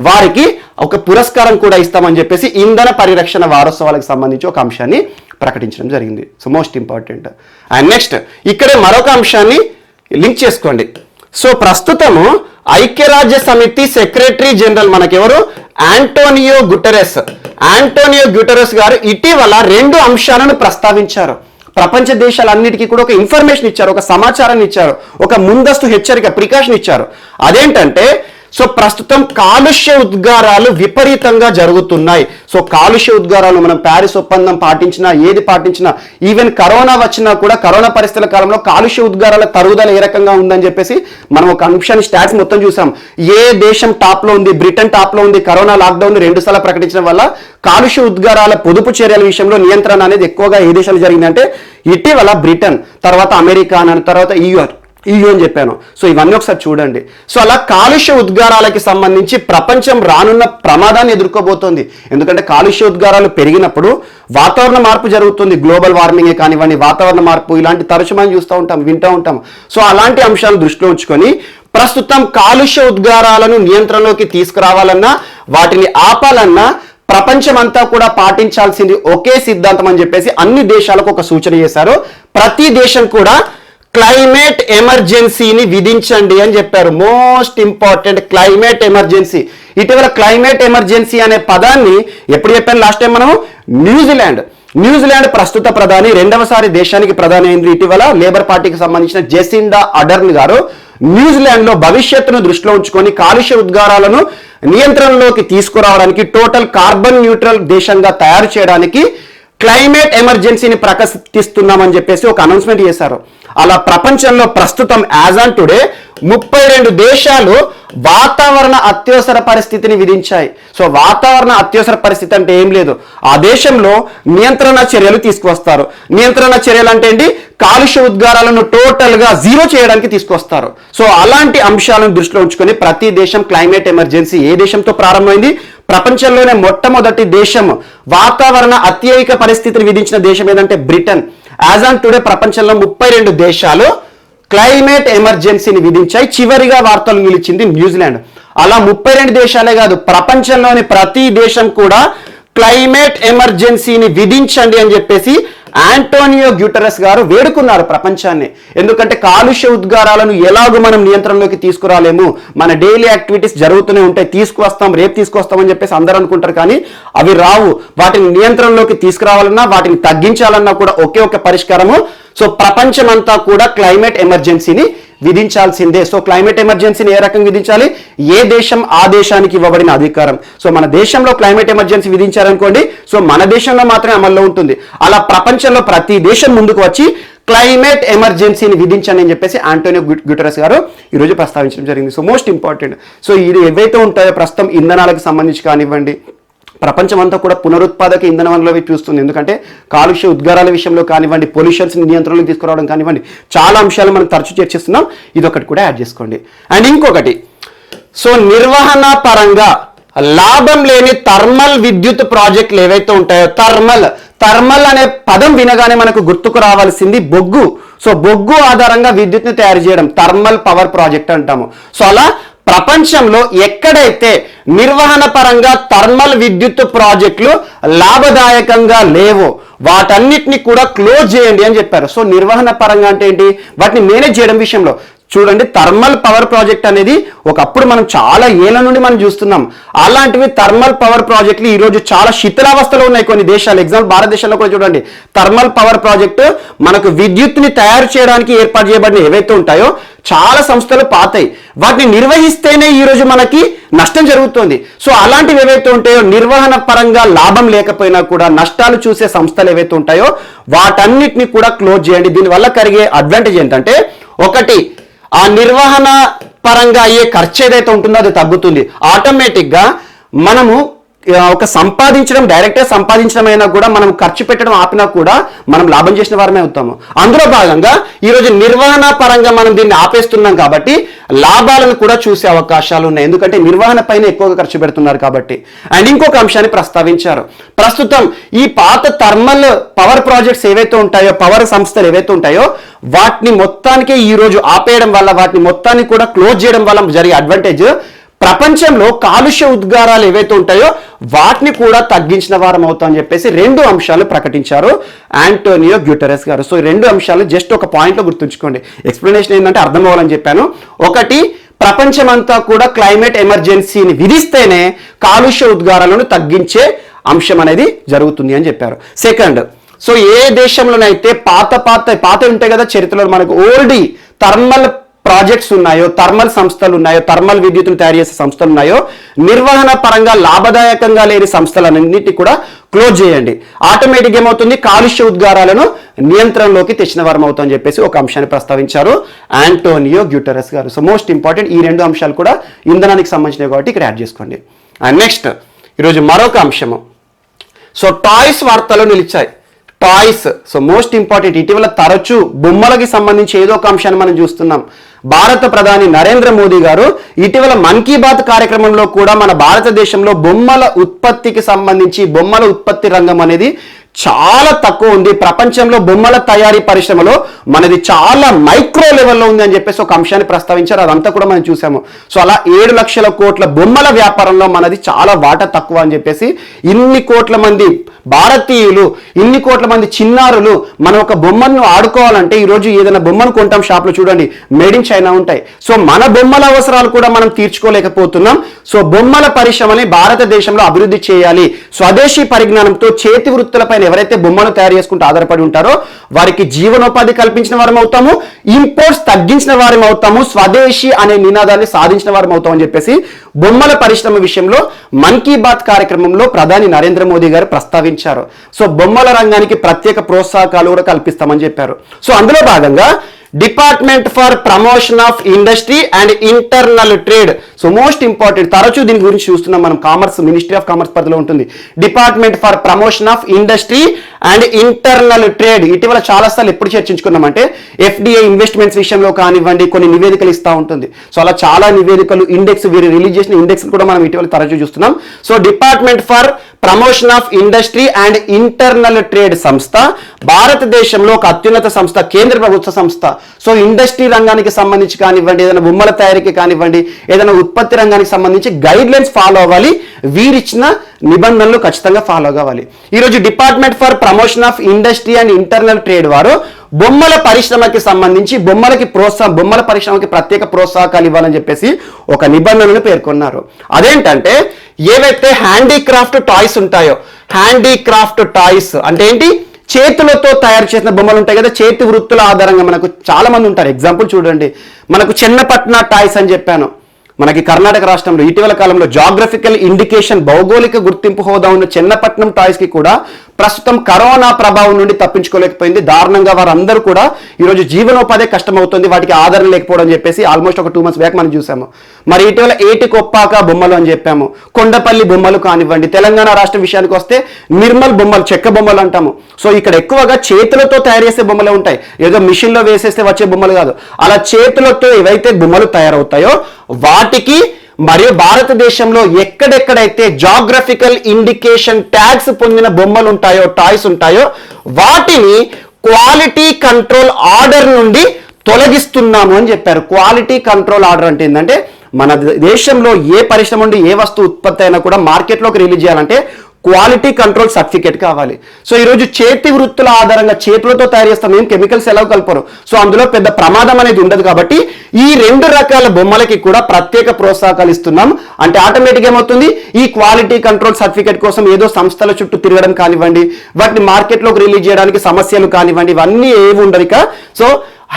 వారికి ఒక పురస్కారం కూడా ఇస్తామని చెప్పేసి ఇంధన పరిరక్షణ వారోత్సవాలకు సంబంధించి ఒక అంశాన్ని ప్రకటించడం జరిగింది. So most important. And next ఇక్కడే మరొక అంశాన్ని లింక్ చేసుకోండి. సో ప్రస్తుతము ఐక్యరాజ్య సమితి సెక్రటరీ జనరల్ మనకెవరు? ఆంటోనియో గుటెరస్ గారు ఇటీవల 2 అంశాలను ప్రస్తావించారు. ప్రపంచ దేశాలన్నిటికీ కూడా ఒక ఇన్ఫర్మేషన్ ఇచ్చారు, ఒక సమాచారాన్ని ఇచ్చారు, ఒక ముందస్తు హెచ్చరిక, ప్రికాషన్ ఇచ్చారు. అదేంటంటే సో ప్రస్తుతం కాలుష్య ఉద్గారాలు విపరీతంగా జరుగుతున్నాయి. సో కాలుష్య ఉద్గారాలు మనం ప్యారిస్ ఒప్పందం పాటించినా, ఏది పాటించినా, ఈవెన్ కరోనా వచ్చినా కూడా కరోనా పరిస్థితుల కాలంలో కాలుష్య ఉద్గారాల తరుగుదల ఏ రకంగా ఉందని చెప్పేసి మనం ఒక అంశాన్ని స్టాట్స్ మొత్తం చూసాం. ఏ దేశం టాప్ లో ఉంది? బ్రిటన్ టాప్ లో ఉంది. కరోనా లాక్డౌన్ 2 సార్లు ప్రకటించడం వల్ల కాలుష్య ఉద్గారాల పొదుపు చర్యల విషయంలో నియంత్రణ అనేది ఎక్కువగా ఏ దేశాలు జరిగిందంటే ఇటీవల బ్రిటన్, తర్వాత అమెరికా, తర్వాత EU అని చెప్పాను. సో ఇవన్నీ ఒకసారి చూడండి. సో అలా కాలుష్య ఉద్గారాలకి సంబంధించి ప్రపంచం రానున్న ప్రమాదాన్ని ఎదుర్కోబోతోంది. ఎందుకంటే కాలుష్య ఉద్గారాలు పెరిగినప్పుడు వాతావరణ మార్పు జరుగుతుంది. గ్లోబల్ వార్మింగే కానివ్వండి, వాతావరణ మార్పు, ఇలాంటి తరచు మనం చూస్తూ ఉంటాం, వింటూ ఉంటాం. సో అలాంటి అంశాలను దృష్టిలో ఉంచుకొని ప్రస్తుతం కాలుష్య ఉద్గారాలను నియంత్రణలోకి తీసుకురావాలన్నా వాటిని ఆపాలన్నా ప్రపంచమంతా కూడా పాటించాల్సింది ఒకే సిద్ధాంతం అని చెప్పేసి అన్ని దేశాలకు ఒక సూచన చేశారు. ప్రతి దేశం కూడా క్లైమేట్ ఎమర్జెన్సీని విధించండి అని చెప్పారు. Most important climate emergency. ఇటీవల క్లైమేట్ ఎమర్జెన్సీ అనే పదాన్ని ఎప్పుడు చెప్పాను లాస్ట్ టైం మనం, న్యూజిలాండ్ ప్రస్తుత ప్రధాని రెండవసారి దేశానికి ప్రధాని అయింది ఇటీవల లేబర్ పార్టీకి సంబంధించిన జెసిండా అడర్న్ గారు న్యూజిలాండ్ లో భవిష్యత్తును దృష్టిలో ఉంచుకొని కాలుష్య ఉద్గారాలను నియంత్రణలోకి తీసుకురావడానికి టోటల్ కార్బన్ న్యూట్రల్ దేశంగా తయారు చేయడానికి క్లైమేట్ ఎమర్జెన్సీని ప్రకటిస్తున్నామని చెప్పేసి ఒక అనౌన్స్మెంట్ చేశారు. అలా ప్రపంచంలో ప్రస్తుతం యాజ్ ఆన్ టుడే 32 దేశాలు వాతావరణ అత్యవసర పరిస్థితిని విధించాయి. సో వాతావరణ అత్యవసర పరిస్థితి అంటే ఏం లేదు, ఆ దేశంలో నియంత్రణ చర్యలు తీసుకొస్తారు. నియంత్రణ చర్యలు అంటే ఏంటి, కాలుష్య ఉద్గారాలను టోటల్ గా జీరో చేయడానికి తీసుకొస్తారు. సో అలాంటి అంశాలను దృష్టిలో ఉంచుకొని ప్రతి దేశం క్లైమేట్ ఎమర్జెన్సీ ఏ దేశంతో ప్రారంభమైంది, ప్రపంచంలోనే మొట్టమొదటి దేశం వాతావరణ అత్యయిక పరిస్థితిని విధించిన దేశం ఏదంటే బ్రిటన్. యాజ్ ఆన్ టుడే ప్రపంచంలో 32 దేశాలు క్లైమేట్ ఎమర్జెన్సీని విధించాయి. చివరిగా వార్తలు నిలిచింది న్యూజిలాండ్. అలా 32 దేశాలే కాదు, ప్రపంచంలోని ప్రతి దేశం కూడా క్లైమేట్ ఎమర్జెన్సీని విధించండి అని చెప్పేసి ఆంటోనియో గ్యూటెరస్ గారు వేడుకున్నారు ప్రపంచాన్ని. ఎందుకంటే కాలుష్య ఉద్గారాలను ఎలాగో మనం నియంత్రణలోకి తీసుకురాలేము, మన డైలీ యాక్టివిటీస్ జరుగుతూనే ఉంటాయి, రేపు తీసుకొస్తామని చెప్పేసి అందరూ అనుకుంటారు, కానీ అవి రావు. వాటిని నియంత్రణలోకి తీసుకురావాలన్నా వాటిని తగ్గించాలన్నా కూడా ఒకే ఒక పరిష్కారము. సో ప్రపంచమంతా కూడా క్లైమేట్ ఎమర్జెన్సీని విధించాల్సిందే. సో క్లైమేట్ ఎమర్జెన్సీని ఏ రకంగా విధించాలి, ఏ దేశం ఆ దేశానికి ఇవ్వబడిన అధికారం. సో మన దేశంలో క్లైమేట్ ఎమర్జెన్సీ విధించారనుకోండి, సో మన దేశంలో మాత్రమే అమల్లో ఉంటుంది. అలా ప్రపంచంలో ప్రతి దేశం ముందుకు వచ్చి క్లైమేట్ ఎమర్జెన్సీని విధించండి అని చెప్పేసి ఆంటోనియో గ్యూటెరస్ గారు ఈరోజు ప్రస్తావించడం జరిగింది. So most important. సో ఇది ఏవైతే ఉంటాయో ప్రస్తుతం ఇంధనాలకు సంబంధించి కానివ్వండి, ప్రపంచమంతా కూడా పునరుత్పాదక ఇంధన వనరులవి చూస్తుంది. ఎందుకంటే కాలుష్య ఉద్గారాల విషయంలో కానివ్వండి, పొల్యూషన్స్ నియంత్రణలోకి తీసుకురావడం కానివ్వండి, చాలా అంశాలు మనం తరచూ చర్చిస్తున్నాం. ఇదొకటి కూడా యాడ్ చేసుకోండి. అండ్ ఇంకొకటి, సో నిర్వహణ పరంగా లాభం లేని థర్మల్ విద్యుత్ ప్రాజెక్టులు ఏవైతే ఉంటాయో, థర్మల్ అనే పదం వినగానే మనకు గుర్తుకు రావాల్సింది బొగ్గు. సో బొగ్గు ఆధారంగా విద్యుత్ని తయారు చేయడం థర్మల్ పవర్ ప్రాజెక్ట్ అంటాము. సో అలా ప్రపంచంలో ఎక్కడైతే నిర్వహణ పరంగా థర్మల్ విద్యుత్ ప్రాజెక్టులు లాభదాయకంగా లేవో వాటన్నిటిని కూడా క్లోజ్ చేయండి అని చెప్పారు. సో నిర్వహణ పరంగా అంటే ఏంటి, వాటిని మేనేజ్ చేయడం విషయంలో చూడండి, థర్మల్ పవర్ ప్రాజెక్ట్ అనేది ఒకప్పుడు మనం చాలా ఏళ్ల నుండి మనం చూస్తున్నాం. అలాంటివి థర్మల్ పవర్ ప్రాజెక్టులు ఈ రోజు చాలా శిథిలావస్థలో ఉన్నాయి కొన్ని దేశాలు. ఎగ్జాంపుల్ భారతదేశంలో కూడా చూడండి, థర్మల్ పవర్ ప్రాజెక్టు మనకు విద్యుత్ని తయారు చేయడానికి ఏర్పాటు చేయబడిన ఏవైతే ఉంటాయో చాలా సంస్థలు పాతాయి, వాటిని నిర్వహిస్తేనే ఈ రోజు మనకి నష్టం జరుగుతుంది. సో అలాంటివి ఏవైతే ఉంటాయో, నిర్వహణ పరంగా లాభం లేకపోయినా కూడా నష్టాలు చూసే సంస్థలు ఏవైతే ఉంటాయో వాటన్నిటిని కూడా క్లోజ్ చేయండి. దీనివల్ల కలిగే అడ్వాంటేజ్ ఏంటంటే, ఒకటి, ఆ నిర్వహణ పరంగా అయ్యే ఖర్చు ఏదైతే ఉంటుందో అది తగ్గుతుంది. ఆటోమేటిక్గా మనము ఒక డైరెక్ట్గా సంపాదించడం అయినా కూడా మనం ఖర్చు పెట్టడం ఆపినా కూడా మనం లాభం చేసిన వారమే అవుతాము. అందులో భాగంగా ఈరోజు నిర్వహణ పరంగా మనం దీన్ని ఆపేస్తున్నాం కాబట్టి లాభాలను కూడా చూసే అవకాశాలు ఉన్నాయి. ఎందుకంటే నిర్వహణ పైన ఎక్కువగా ఖర్చు పెడుతున్నారు కాబట్టి. అండ్ ఇంకొక అంశాన్ని ప్రస్తావించారు, ప్రస్తుతం ఈ పాత థర్మల్ పవర్ ప్రాజెక్ట్స్ ఏవైతే ఉంటాయో, పవర్ సంస్థలు ఏవైతే ఉంటాయో వాటిని మొత్తానికి ఈ రోజు ఆపేయడం వల్ల, వాటిని మొత్తాన్ని కూడా క్లోజ్ చేయడం వల్ల జరిగే అడ్వాంటేజ్, ప్రపంచంలో కాలుష్య ఉద్గారాలు ఏవైతే ఉంటాయో వాటిని కూడా తగ్గించిన వారం అవుతామని చెప్పేసి 2 అంశాలు ప్రకటించారు ఆంటోనియో గ్యూటెరస్ గారు. సో 2 అంశాలు జస్ట్ ఒక పాయింట్లో గుర్తుంచుకోండి. ఎక్స్ప్లెనేషన్ ఏంటంటే అర్థం అవ్వాలని చెప్పాను. ఒకటి, ప్రపంచమంతా కూడా క్లైమేట్ ఎమర్జెన్సీని విధిస్తేనే కాలుష్య ఉద్గారాలను తగ్గించే అంశం అనేది జరుగుతుంది అని చెప్పారు. సెకండ్, సో ఏ దేశంలోనైతే పాత ఉంటాయి కదా చరిత్రలో మనకు ఓల్డ్ థర్మల్ ప్రాజెక్ట్స్ ఉన్నాయో, థర్మల్ సంస్థలు ఉన్నాయో, థర్మల్ విద్యుత్తును తయారు చేసే సంస్థలు ఉన్నాయో, నిర్వహణ పరంగా లాభదాయకంగా లేని సంస్థలన్నింటినీ కూడా క్లోజ్ చేయండి. ఆటోమేటిక్ ఏమవుతుంది, కాలుష్య ఉద్గారాలను నియంత్రణలోకి తెచ్చిన వారం అవుతామని చెప్పేసి ఒక అంశాన్ని ప్రస్తావించారు ఆంటోనియో గ్యూటెరస్ గారు. సో మోస్ట్ ఇంపార్టెంట్, ఈ 2 అంశాలు కూడా ఇంధనానికి సంబంధించినవి కాబట్టి ఇక్కడ యాడ్ చేసుకోండి. అండ్ నెక్స్ట్ ఈరోజు మరొక అంశము, సో టాయ్స్ వార్తలు నిలిచాయి. టాయ్స్, సో మోస్ట్ ఇంపార్టెంట్, ఇటీవల తరచూ బొమ్మలకి సంబంధించి ఏదో ఒక అంశాన్ని మనం చూస్తున్నాం. భారత ప్రధాని నరేంద్ర మోదీ గారు ఇటీవల మన్ కీ బాత్ కార్యక్రమంలో కూడా మన భారతదేశంలో బొమ్మల ఉత్పత్తికి సంబంధించి, బొమ్మల ఉత్పత్తి రంగం అనేది చాలా తక్కువ ఉంది. ప్రపంచంలో బొమ్మల తయారీ పరిశ్రమలో మనది చాలా మైక్రో లెవెల్లో ఉంది అని చెప్పేసి ఒక అంశాన్ని ప్రస్తావించారు. అదంతా కూడా మనం చూసాము. సో అలా 7 లక్షల కోట్ల బొమ్మల వ్యాపారంలో మనది చాలా వాటా తక్కువ అని చెప్పేసి, ఇన్ని కోట్ల మంది భారతీయులు, ఇన్ని కోట్ల మంది చిన్నారులు మనం ఒక బొమ్మను ఆడుకోవాలంటే ఈరోజు ఏదైనా బొమ్మను కొంటాం షాప్లో, చూడండి మేడ్ ఇన్ చైనా ఉంటాయి. సో మన బొమ్మల అవసరాలు కూడా మనం తీర్చుకోలేకపోతున్నాం. సో బొమ్మల పరిశ్రమని భారతదేశంలో అభివృద్ధి చేయాలి. స్వదేశీ పరిజ్ఞానంతో చేతి వృత్తులపై ఎవరైతే బొమ్మలు తయారు చేసుకుంటూ ఆధారపడి ఉంటారో వారికి జీవనోపాధి కల్పించిన వారం అవుతాము, ఇంపోర్ట్స్ తగ్గించిన వారం అవుతాము, స్వదేశీ అనే నినాదాన్ని సాధించిన వారం అవుతాం అని చెప్పేసి బొమ్మల పరిశ్రమ విషయంలో మన్ కీ బాత్ కార్యక్రమంలో ప్రధాని నరేంద్ర మోదీ గారు ప్రస్తావించారు. సో బొమ్మల రంగానికి ప్రత్యేక ప్రోత్సాహకాలు కూడా కల్పిస్తామని చెప్పారు. సో అందులో భాగంగా department for promotion of industry and internal trade. So most important, తరచూ దీని గురించి చూస్తున్నాం మనం, కామర్స్, మినిస్ట్రీ ఆఫ్ కామర్స్ పరిధిలో ఉంటుంది. Department for promotion of industry and internal trade ఇటీవల చాలాసార్లు ఎప్పుడు చర్చించుకున్నామంటే ఎఫ్డిఐ ఇన్వెస్ట్మెంట్స్ విషయంలో కానివ్వండి కొన్ని నివేదికలు ఇస్తూ ఉంటుంది. సో అలా చాలా నివేదికలు, ఇండెక్స్, వీరు రిలీజ్ చేసిన ఇండెక్స్ కూడా మనం ఇటీవల తరచూ చూస్తున్నాం. So department for promotion of industry and internal trade సంస్థ భారతదేశంలో ఒక అత్యున్నత సంస్థ, కేంద్ర ప్రభుత్వ సంస్థ. సో ఇండస్ట్రీ రంగానికి సంబంధించి కానివ్వండి, ఏదైనా బొమ్మల తయారీకి కానివ్వండి, ఏదైనా ఉత్పత్తి రంగానికి సంబంధించి గైడ్ లైన్స్ ఫాలో అవ్వాలి. వీరిచ్చిన నిబంధనలు ఖచ్చితంగా ఫాలో కావాలి. ఈరోజు department for promotion of industry and internal trade వారు బొమ్మల పరిశ్రమకి సంబంధించి బొమ్మల పరిశ్రమకి ప్రత్యేక ప్రోత్సాహకాలు ఇవ్వాలని చెప్పేసి ఒక నిబంధనను పేర్కొన్నారు. అదేంటంటే ఏవైతే హ్యాండీక్రాఫ్ట్ టాయ్స్ ఉంటాయో, హ్యాండీక్రాఫ్ట్ టాయ్స్ అంటే ఏంటి, చేతులతో తయారు చేసిన బొమ్మలు ఉంటాయి కదా, చేతి వృత్తుల ఆధారంగా మనకు చాలా మంది ఉంటారు. ఎగ్జాంపుల్ చూడండి, మనకు చెన్నపట్న టాయ్స్ అని చెప్పాను, మనకి కర్ణాటక రాష్ట్రంలో ఇటీవల కాలంలో జాగ్రఫికల్ ఇండికేషన్ భౌగోళిక గుర్తింపు హోదా ఉన్న చెన్నపట్నం టాయ్స్ కి కూడా ప్రస్తుతం కరోనా ప్రభావం నుండి తప్పించుకోలేకపోయింది. దారుణంగా వారందరూ కూడా ఈరోజు జీవనోపాధి కష్టమవుతుంది, వాటికి ఆదరణ లేకపోవడం అని చెప్పేసి ఆల్మోస్ట్ ఒక 2 months బ్యాక్ మనం చూసాము. మరి ఇటీవల ఏటికొప్పాక బొమ్మలు అని చెప్పాము, కొండపల్లి బొమ్మలు కానివ్వండి, తెలంగాణ రాష్ట్రం విషయానికి వస్తే నిర్మల్ బొమ్మలు, చెక్క బొమ్మలు అంటాము. సో ఇక్కడ ఎక్కువగా చేతులతో తయారు చేసే బొమ్మలే ఉంటాయి, ఏదో మిషన్లో వేసేస్తే వచ్చే బొమ్మలు కాదు. అలా చేతులతో ఏవైతే బొమ్మలు తయారవుతాయో వాటికి మరియు భారతదేశంలో ఎక్కడెక్కడైతే జాగ్రఫికల్ ఇండికేషన్ ట్యాగ్స్ పొందిన బొమ్మలు ఉంటాయో, టాయ్స్ ఉంటాయో, వాటిని క్వాలిటీ కంట్రోల్ ఆర్డర్ నుండి తొలగిస్తున్నాము అని చెప్పారు. క్వాలిటీ కంట్రోల్ ఆర్డర్ అంటే ఏంటంటే మన దేశంలో ఏ పరిశ్రమ నుండి ఏ వస్తువు ఉత్పత్తి అయినా కూడా మార్కెట్లోకి రిలీజ్ చేయాలంటే క్వాలిటీ కంట్రోల్ సర్టిఫికేట్ కావాలి. సో ఈరోజు చేతి వృత్తుల ఆధారంగా చేతులతో తయారు చేస్తాం, ఏం కెమికల్స్ ఎలా కలపరు. సో అందులో పెద్ద ప్రమాదం అనేది ఉండదు. కాబట్టి ఈ 2 రకాల బొమ్మలకి కూడా ప్రత్యేక ప్రోత్సాహకాలు ఇస్తున్నాం. అంటే ఆటోమేటిక్ ఏమవుతుంది, ఈ క్వాలిటీ కంట్రోల్ సర్టిఫికేట్ కోసం ఏదో సంస్థల చుట్టూ తిరగడం కానివ్వండి, వాటిని మార్కెట్లోకి రిలీజ్ చేయడానికి సమస్యలు కానివ్వండి, ఇవన్నీ ఏవి ఉండవు. సో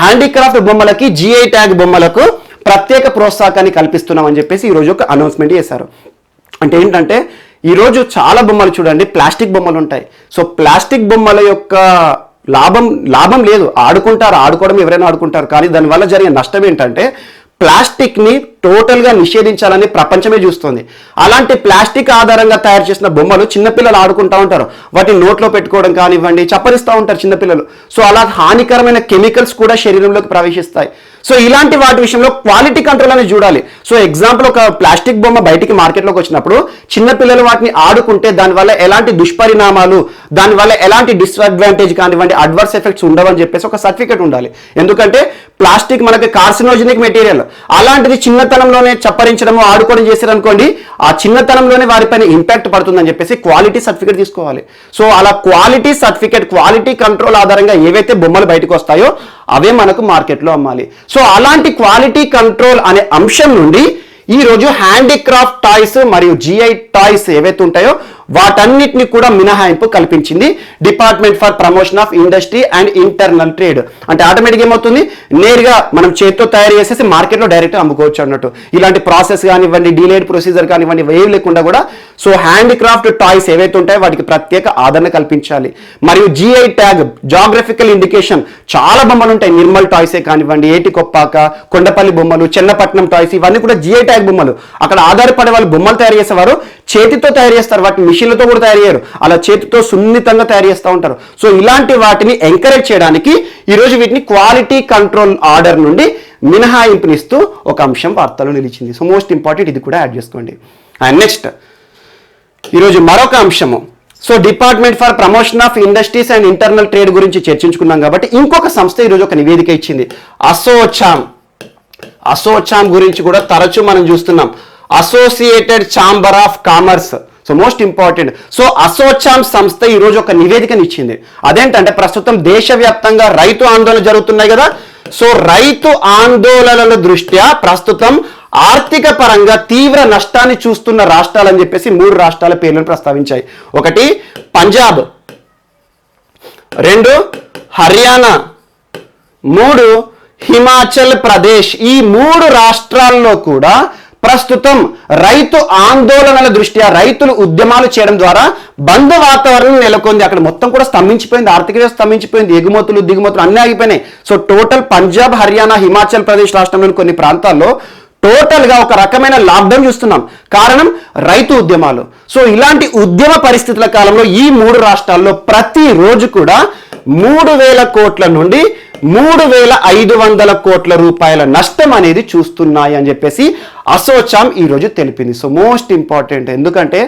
హ్యాండీక్రాఫ్ట్ బొమ్మలకి, జిఐ ట్యాగ్ బొమ్మలకు ప్రత్యేక ప్రోత్సాహకాన్ని కల్పిస్తున్నాం అని చెప్పేసి ఈరోజు ఒక అనౌన్స్మెంట్ చేశారు. అంటే ఏంటంటే ఈరోజు చాలా బొమ్మలు చూడండి, ప్లాస్టిక్ బొమ్మలు ఉంటాయి. సో ప్లాస్టిక్ బొమ్మల యొక్క లాభం లేదు, ఆడుకోవడం ఎవరైనా ఆడుకుంటారు. కానీ దానివల్ల జరిగే నష్టం ఏంటంటే ప్లాస్టిక్ని టోటల్గా నిషేధించాలని ప్రపంచమే చూస్తుంది. అలాంటి ప్లాస్టిక్ ఆధారంగా తయారు చేసిన బొమ్మలు చిన్నపిల్లలు ఆడుకుంటూ ఉంటారు, వాటిని నోట్లో పెట్టుకోవడం కానివ్వండి, చప్పరిస్తూ ఉంటారు చిన్నపిల్లలు. సో అలా హానికరమైన కెమికల్స్ కూడా శరీరంలోకి ప్రవేశిస్తాయి. సో ఇలాంటి వాటి విషయంలో క్వాలిటీ కంట్రోల్ అనేది చూడాలి. సో ఎగ్జాంపుల్, ఒక ప్లాస్టిక్ బొమ్మ బయటికి మార్కెట్లోకి వచ్చినప్పుడు చిన్నపిల్లలు వాటిని ఆడుకుంటే దానివల్ల ఎలాంటి దుష్పరిణామాలు, దానివల్ల ఎలాంటి డిస్అడ్వాంటేజ్ కానివ్వండి, అడ్వర్స్ ఎఫెక్ట్స్ ఉండవని చెప్పేసి ఒక సర్టిఫికేట్ ఉండాలి. ఎందుకంటే ప్లాస్టిక్ మనకి కార్సినోజెనిక్ మెటీరియల్, అలాంటిది చిన్నతనంలోనే చప్పరించడము, ఆడుకోవడం చేశారనుకోండి, ఆ చిన్నతనంలోనే వారిపైన ఇంపాక్ట్ పడుతుందని చెప్పేసి క్వాలిటీ సర్టిఫికేట్ తీసుకోవాలి. సో అలా క్వాలిటీ సర్టిఫికేట్, క్వాలిటీ కంట్రోల్ ఆధారంగా ఏవైతే బొమ్మలు బయటకు వస్తాయో అవే మనకు మార్కెట్లో అమ్మాలి. సో అలాంటి క్వాలిటీ కంట్రోల్ అనే అంశం నుండి ఈరోజు హ్యాండీక్రాఫ్ట్ టాయ్స్ మరియు జిఐ టాయ్స్ ఏవైతే ఉంటాయో వాటన్నిటిని కూడా మినహాయింపు కల్పించింది department for promotion of industry and internal trade. అంటే ఆటోమేటిక్ ఏమవుతుంది, నేరుగా మనం చేతితో తయారు చేసేసి మార్కెట్లో డైరెక్ట్ అమ్ముకోవచ్చు అన్నట్టు. ఇలాంటి ప్రాసెస్ కానివ్వండి, డిలేడ్ ప్రొసీజర్ కానివ్వండి, ఏవి లేకుండా కూడా సో హ్యాండీక్రాఫ్ట్ టాయ్స్ ఏవైతే ఉంటాయో వాటికి ప్రత్యేక ఆదరణ కల్పించాలి. మరియు జిఐ ట్యాగ్, జాగ్రఫికల్ ఇండికేషన్, చాలా బొమ్మలు ఉంటాయి, నిర్మల్ టాయ్సే కానివ్వండి, ఏటికొప్పాక, కొండపల్లి బొమ్మలు, చెన్నపట్నం టాయ్స్, ఇవన్నీ కూడా జిఐ ట్యాగ్ బొమ్మలు. అక్కడ ఆధారపడే వాళ్ళు బొమ్మలు తయారు చేసేవారు చేతితో తయారు చేస్తారు, వాటిని మిషన్లతో కూడా తయారు చేయరు, అలా చేతితో సున్నితంగా తయారు చేస్తూ ఉంటారు. సో ఇలాంటి వాటిని ఎంకరేజ్ చేయడానికి ఈరోజు వీటిని క్వాలిటీ కంట్రోల్ ఆర్డర్ నుండి మినహాయింపునిస్తూ ఒక అంశం వార్తలో నిలిచింది. సో మోస్ట్ ఇంపార్టెంట్, ఇది కూడా యాడ్ చేసుకోండి. అండ్ నెక్స్ట్ ఈరోజు మరొక అంశము, so department for promotion of industries and internal trade గురించి చర్చించుకున్నాం కాబట్టి ఇంకొక సంస్థ ఈరోజు ఒక నివేదిక ఇచ్చింది. అసోచామ్ గురించి కూడా తరచూ మనం చూస్తున్నాం. Associated chamber of commerce. So most important. So ASSOCHAM సంస్థ ఈరోజు ఒక నివేదికను ఇచ్చింది. అదేంటంటే ప్రస్తుతం దేశవ్యాప్తంగా రైతు ఆందోళనలు జరుగుతున్నాయి కదా. సో రైతు ఆందోళనల దృష్ట్యా ప్రస్తుతం ఆర్థిక పరంగా తీవ్ర నష్టాన్ని చూస్తున్న రాష్ట్రాలని చెప్పేసి 3 రాష్ట్రాల పేర్లను ప్రస్తావించాయి. 1 పంజాబ్, 2 హర్యానా, 3 హిమాచల్ ప్రదేశ్. ఈ 3 రాష్ట్రాల్లో కూడా ప్రస్తుతం రైతు ఆందోళనల దృష్ట్యా రైతులు ఉద్యమాలు చేయడం ద్వారా బంద్ వాతావరణం నెలకొంది. అక్కడ మొత్తం కూడా స్తంభించిపోయింది, ఆర్థిక వ్యవస్థ స్తంభించిపోయింది, ఎగుమతులు దిగుమతులు అన్నీ ఆగిపోయినాయి. సో టోటల్ పంజాబ్, హర్యానా, హిమాచల్ ప్రదేశ్ రాష్ట్రంలోని కొన్ని ప్రాంతాల్లో టోటల్ గా ఒక రకమైన లాక్డౌన్ చూస్తున్నాం. కారణం రైతు ఉద్యమాలు. సో ఇలాంటి ఉద్యమ పరిస్థితుల కాలంలో ఈ 3 రాష్ట్రాల్లో ప్రతిరోజు కూడా 3,000 కోట్ల నుండి 3,500 కోట్ల రూపాయల నష్టం అనేది చూస్తున్నాయి అని చెప్పేసి అసోచామ్ ఈరోజు తెలిపింది. So most important. ఎందుకంటే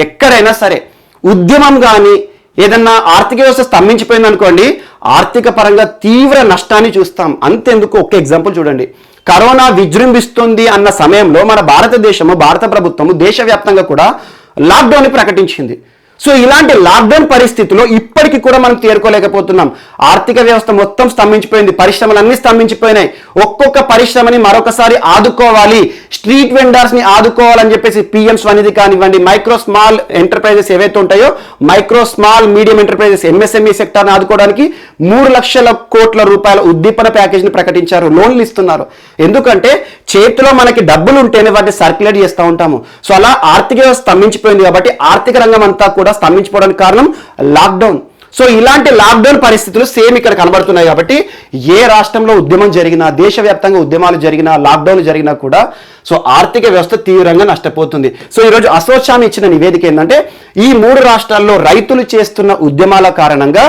ఎక్కడైనా సరే ఉద్యమం కానీ ఏదన్నా ఆర్థిక వ్యవస్థ స్తంభించిపోయింది అనుకోండి, ఆర్థిక పరంగా తీవ్ర నష్టాన్ని చూస్తాం. అంతెందుకు ఒక ఎగ్జాంపుల్ చూడండి. కరోనా విజృంభిస్తుంది అన్న సమయంలో మన భారతదేశము, భారత ప్రభుత్వము దేశవ్యాప్తంగా కూడా లాక్డౌన్ ప్రకటించింది. సో ఇలాంటి లాక్డౌన్ పరిస్థితుల్లో ఇప్పటికీ కూడా మనం తేరుకోలేకపోతున్నాం. ఆర్థిక వ్యవస్థ మొత్తం స్తంభించిపోయింది, పరిశ్రమలన్నీ స్తంభించిపోయినాయి. ఒక్కొక్క పరిశ్రమని మరొకసారి ఆదుకోవాలి, స్ట్రీట్ వెండర్స్ ని ఆదుకోవాలని చెప్పేసి పిఎం స్వనిధి కానివ్వండి, మైక్రో స్మాల్ ఎంటర్ప్రైజెస్ ఏవైతే ఉంటాయో micro small medium enterprises MSME సెక్టార్ని ఆదుకోవడానికి 3 లక్షల కోట్ల రూపాయల ఉద్దీపన ప్యాకేజీని ప్రకటించారు. లోన్లు ఇస్తున్నారు. ఎందుకంటే చేతిలో మనకి డబ్బులు ఉంటేనే వాటిని సర్క్యులేట్ చేస్తూ ఉంటాము. సో అలా ఆర్థిక వ్యవస్థ స్తంభించిపోయింది కాబట్టి ఆర్థిక రంగం అంతా కూడా స్తంభించిపోవడానికి కారణం లాక్డౌన్. సో ఇలాంటి లాక్డౌన్ పరిస్థితులు సేమ్ ఇక్కడ కనబడుతున్నాయి కాబట్టి ఏ రాష్ట్రంలో ఉద్యమం జరిగినా, దేశవ్యాప్తంగా ఉద్యమాలు జరిగినా, లాక్డౌన్ జరిగినా కూడా సో ఆర్థిక వ్యవస్థ తీవ్రంగా నష్టపోతుంది. సో ఈరోజు అసోచామ్ ఇచ్చిన నివేదిక ఏంటంటే ఈ 3 రాష్ట్రాల్లో రైతులు చేస్తున్న ఉద్యమాల కారణంగా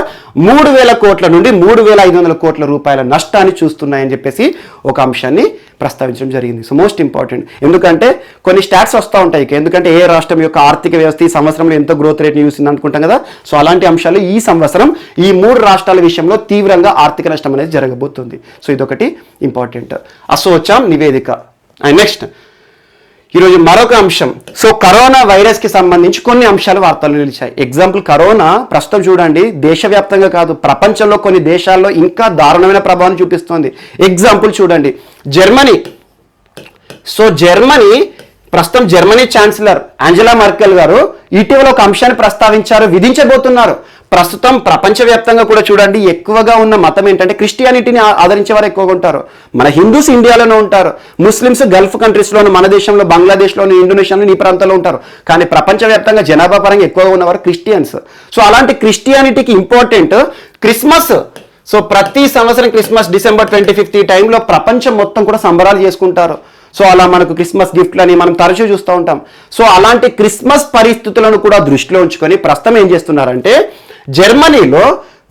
3,000 కోట్ల నుండి 3,500 కోట్ల రూపాయల నష్టాన్ని చూస్తున్నాయని చెప్పేసి ఒక అంశాన్ని ప్రస్తావించడం జరిగింది. So most important. ఎందుకంటే కొన్ని స్టాట్స్ వస్తూ ఉంటాయి. ఎందుకంటే ఏ రాష్ట్రం యొక్క ఆర్థిక వ్యవస్థ ఈ సంవత్సరంలో ఎంత గ్రోత్ రేట్ని చూసింది అనుకుంటాం కదా. సో అలాంటి అంశాలు ఈ సంవత్సరం ఈ 3 రాష్ట్రాల విషయంలో తీవ్రంగా ఆర్థిక నష్టం అనేది జరగబోతుంది. సో ఇదొకటి ఇంపార్టెంట్ అసోచామ్ నివేదిక. అండ్ నెక్స్ట్ ఈరోజు మరొక అంశం. సో కరోనా వైరస్ కి సంబంధించి కొన్ని అంశాలు వార్తలు నిలిచాయి. ఎగ్జాంపుల్ కరోనా ప్రస్తుతం చూడండి దేశవ్యాప్తంగా కాదు ప్రపంచంలో కొన్ని దేశాల్లో ఇంకా దారుణమైన ప్రభావం చూపిస్తోంది. ఎగ్జాంపుల్ చూడండి జర్మనీ. సో జర్మనీ ప్రస్తుతం జర్మనీ ఛాన్సలర్ యాంజెలా మర్కెల్ గారు ఇటీవల ఒక అంశాన్ని ప్రస్తావించారు, విధించబోతున్నారు. ప్రస్తుతం ప్రపంచవ్యాప్తంగా కూడా చూడండి ఎక్కువగా ఉన్న మతం ఏంటంటే క్రిస్టియానిటీని ఆదరించే వారు ఎక్కువగా ఉంటారు. మన హిందూస్ ఇండియాలోనే ఉంటారు, ముస్లిమ్స్ గల్ఫ్ కంట్రీస్లోను, మన దేశంలో బంగ్లాదేశ్లోను, ఇండోనేషియాలో ఈ ప్రాంతాల్లో ఉంటారు. కానీ ప్రపంచవ్యాప్తంగా జనాభా పరంగా ఎక్కువగా ఉన్నవారు క్రిస్టియన్స్. సో అలాంటి క్రిస్టియానిటీకి ఇంపార్టెంట్ క్రిస్మస్. సో ప్రతి సంవత్సరం క్రిస్మస్ డిసెంబర్ 25 ఈ టైంలో ప్రపంచం మొత్తం కూడా సంబరాలు చేసుకుంటారు. సో అలా మనకు క్రిస్మస్ గిఫ్ట్లని మనం తరచూ చూస్తూ ఉంటాం. సో అలాంటి క్రిస్మస్ పరిస్థితులను కూడా దృష్టిలో ఉంచుకొని ప్రస్తుతం ఏం చేస్తున్నారంటే జర్మనీలో